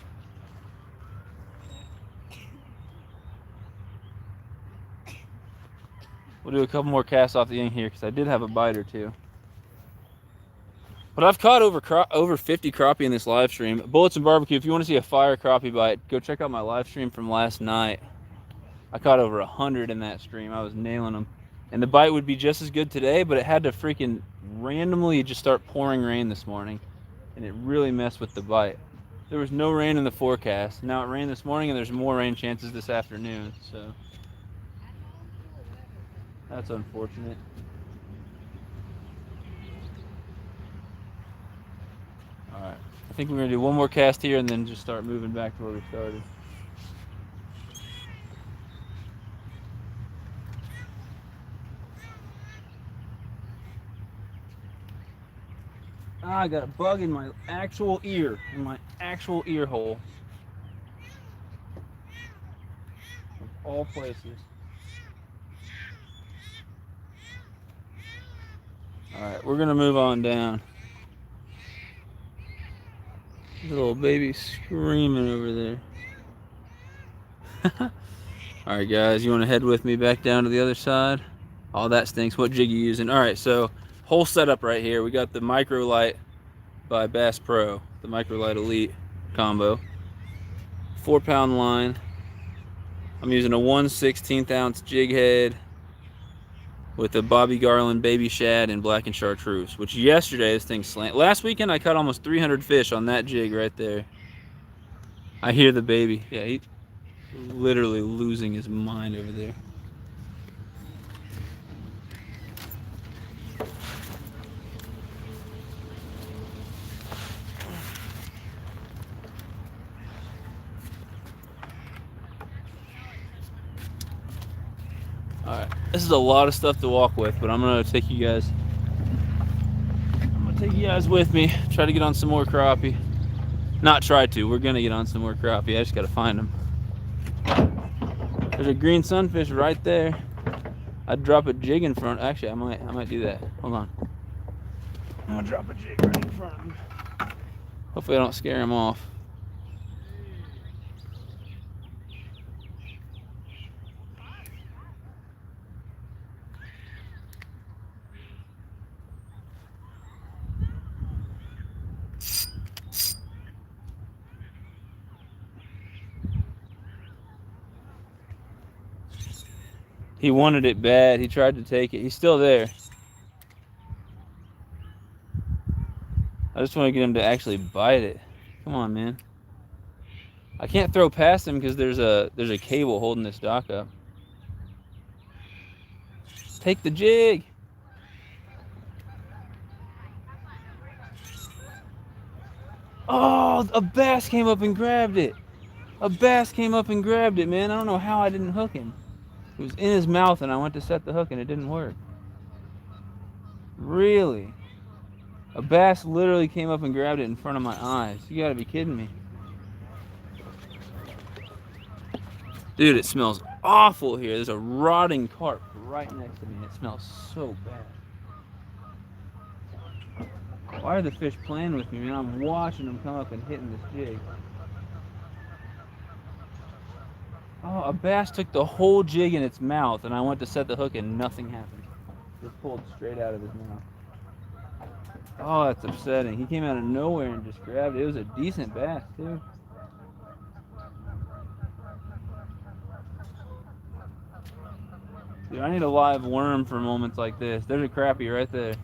We'll do a couple more casts off the end here because I did have a bite or two. But I've caught over 50 crappie in this live stream. Bullets and Barbecue, if you want to see a fire crappie bite, go check out my live stream from last night. I caught over 100 in that stream. I was nailing them. And the bite would be just as good today, but it had to freaking randomly just start pouring rain this morning. And it really messed with the bite. There was no rain in the forecast. Now it rained this morning and there's more rain chances this afternoon. So that's unfortunate. Alright, I think we're going to do one more cast here and then just start moving back to where we started. I got a bug in my actual ear, hole. Of all places. Alright, we're going to move on down. Little baby screaming over there. Alright guys, you want to head with me back down to the other side? Oh, that stinks. What jig you using? Alright, so whole setup right here. We got the Microlight by Bass Pro, the Microlight Elite combo. 4-pound line. I'm using a 1/16 ounce jig head with a Bobby Garland baby shad and blackened chartreuse, which yesterday this thing slant. Last weekend I caught almost 300 fish on that jig right there. I hear the baby. Yeah, he's literally losing his mind over there. Alright, this is a lot of stuff to walk with, but I'm gonna take you guys with me, try to get on some more crappie. Not try to, we're gonna get on some more crappie. I just gotta find them. There's a green sunfish right there. I'd drop a jig in front. Actually, I might do that. Hold on. I'm gonna drop a jig right in front of him. Hopefully I don't scare him off. He wanted it bad. He tried to take it. He's still there. I just want to get him to actually bite it. Come on, man. I can't throw past him because there's a cable holding this dock up. Take the jig. Oh, a bass came up and grabbed it. A bass came up and grabbed it, man. I don't know how I didn't hook him. It was in his mouth and I went to set the hook and it didn't work. Really? A bass literally came up and grabbed it in front of my eyes. You gotta be kidding me. Dude, it smells awful here. There's a rotting carp right next to me and it smells so bad. Why are the fish playing with me, man? I'm watching them come up and hitting this jig. Oh, a bass took the whole jig in its mouth and I went to set the hook and nothing happened. Just pulled straight out of his mouth. Oh, that's upsetting. He came out of nowhere and just grabbed it. It was a decent bass, too. Dude, I need a live worm for moments like this. There's a crappie right there.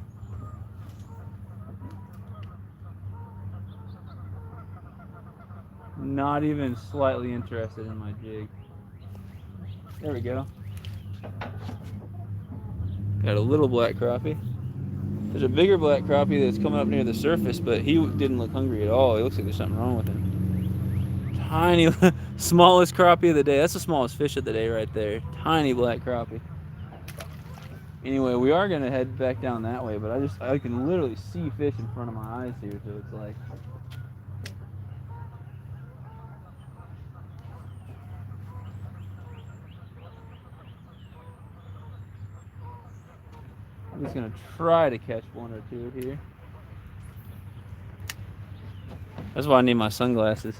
Not even slightly interested in my jig. There we go. Got a little black crappie. There's a bigger black crappie that's coming up near the surface, but he didn't look hungry at all. He looks like there's something wrong with him. Tiny, smallest crappie of the day. That's the smallest fish of the day right there. Tiny black crappie. Anyway, we are gonna head back down that way, but I can literally see fish in front of my eyes here, so it's like. I'm just gonna try to catch one or two here. That's why I need my sunglasses.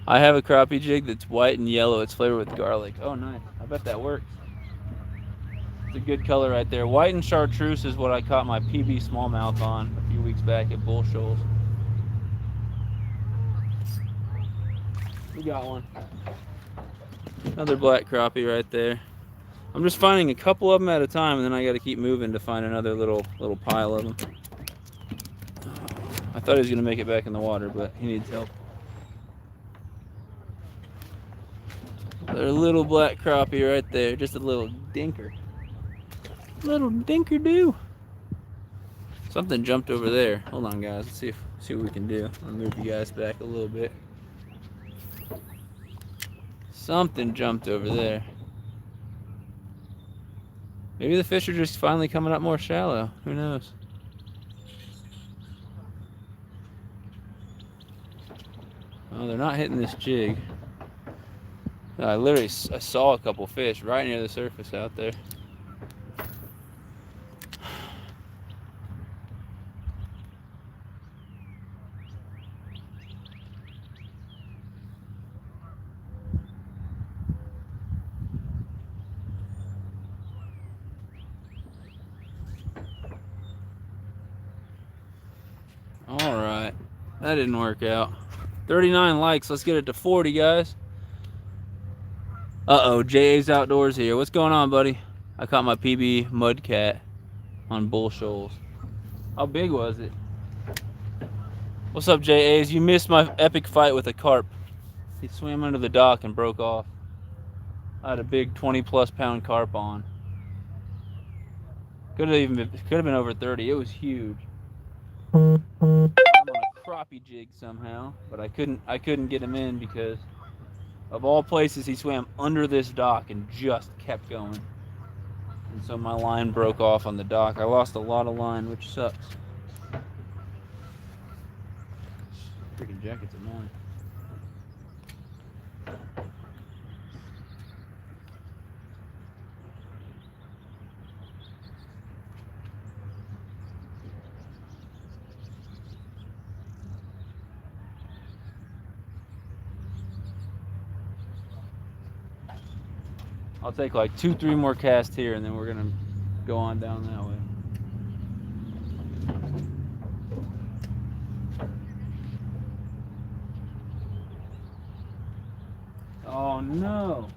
I have a crappie jig that's white and yellow. It's flavored with garlic. Oh, nice. I bet that works. It's a good color right there. White and chartreuse is what I caught my PB smallmouth on a few weeks back at Bull Shoals. We got one. Another black crappie right there. I'm just finding a couple of them at a time, and then I got to keep moving to find another little pile of them. I thought he was going to make it back in the water, but he needs help. Another little black crappie right there. Just a little dinker. Little dinker-doo. Something jumped over there. Hold on, guys. Let's see what we can do. I'll move you guys back a little bit. Something jumped over there. Maybe the fish are just finally coming up more shallow. Who knows? Oh, they're not hitting this jig. I saw a couple fish right near the surface out there. All right, that didn't work out. 39 likes. Let's get it to 40, guys. Uh-oh, JA's Outdoors here. What's going on, buddy? I caught my PB mudcat on Bull Shoals. How big was it? What's up, JA's? You missed my epic fight with a carp. He swam under the dock and broke off. I had a big 20-plus pound carp on. Could have been over 30. It was huge. I'm on a crappie jig somehow, but I couldn't get him in because of all places he swam under this dock and just kept going. And so my line broke off on the dock. I lost a lot of line, which sucks. Freaking jacket's annoying. I'll take like 2-3 more casts here, and then we're gonna go on down that way. Oh no!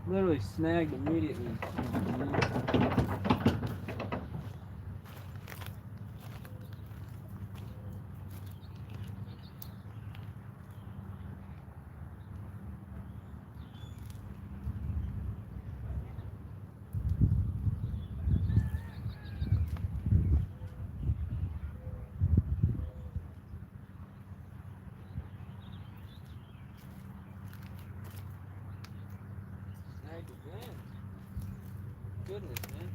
Literally snagged immediately. Goodness, man.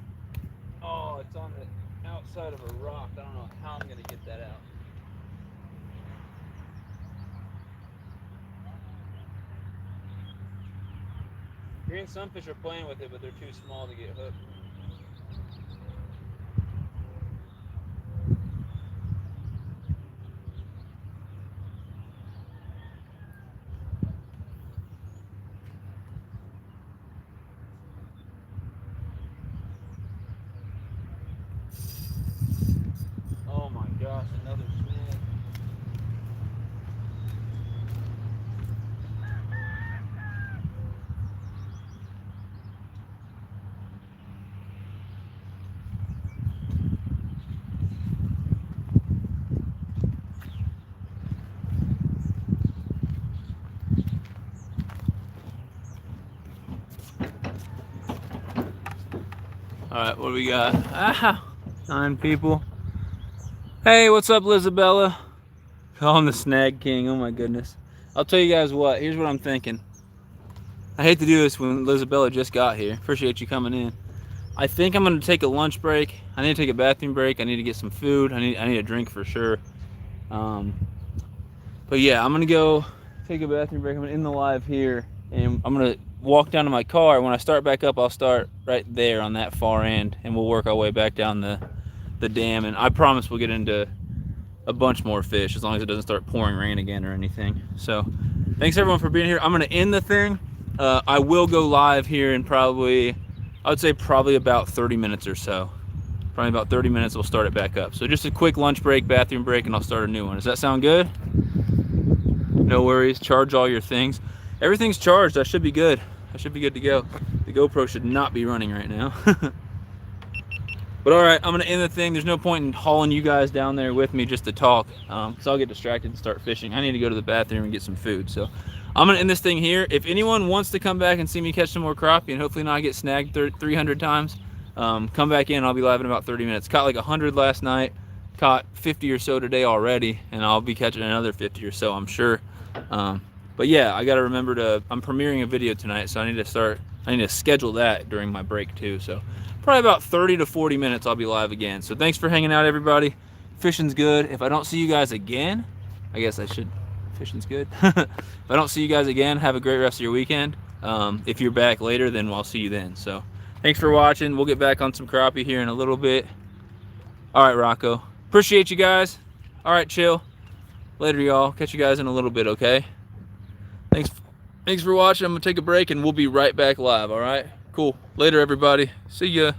Oh, it's on the outside of a rock. I don't know how I'm gonna get that out. Green sunfish are playing with it, but they're too small to get hooked. Oh my gosh, another snag. All right, what do we got? Ah! 9 people. Hey, what's up, Lizabella? Call him the Snag King. Oh my goodness. I'll tell you guys what. Here's what I'm thinking. I hate to do this when Lizabella just got here. Appreciate you coming in. I think I'm gonna take a lunch break. I need to take a bathroom break. I need to get some food. I need a drink for sure. But yeah, I'm gonna go take a bathroom break. I'm gonna end the live here, and I'm gonna walk down to my car. When I start back up, I'll start right there on that far end, and we'll work our way back down the dam. And I promise we'll get into a bunch more fish as long as it doesn't start pouring rain again or anything. So thanks everyone for being here. I'm gonna end the thing. I will go live here in probably, I would say probably about 30 minutes or so. Probably about 30 minutes, we'll start it back up. So just a quick lunch break, bathroom break, and I'll start a new one. Does that sound good? No worries. Charge all your things. Everything's charged. I should be good. I should be good to go. The GoPro should not be running right now. But all right, I'm gonna end the thing. There's no point in hauling you guys down there with me just to talk, because I'll get distracted and start fishing. I need to go to the bathroom and get some food. So I'm gonna end this thing here. If anyone wants to come back and see me catch some more crappie and hopefully not get snagged 300 times, come back in. I'll be live in about 30 minutes. Caught like 100 last night. Caught 50 or so today already, and I'll be catching another 50 or so, I'm sure. But yeah, I gotta remember to, I'm premiering a video tonight, so I need to schedule that during my break too. So probably about 30 to 40 minutes I'll be live again. So thanks for hanging out, everybody. Fishing's good. If I don't see you guys again, I guess I should, fishing's good. If I don't see you guys again, have a great rest of your weekend. If you're back later, then I'll see you then. So thanks for watching. We'll get back on some crappie here in a little bit. All right, Rocco. Appreciate you guys. All right, chill. Later, y'all. Catch you guys in a little bit, okay? Thanks for watching. I'm gonna take a break and we'll be right back live, all right? Cool. Later, everybody. See ya.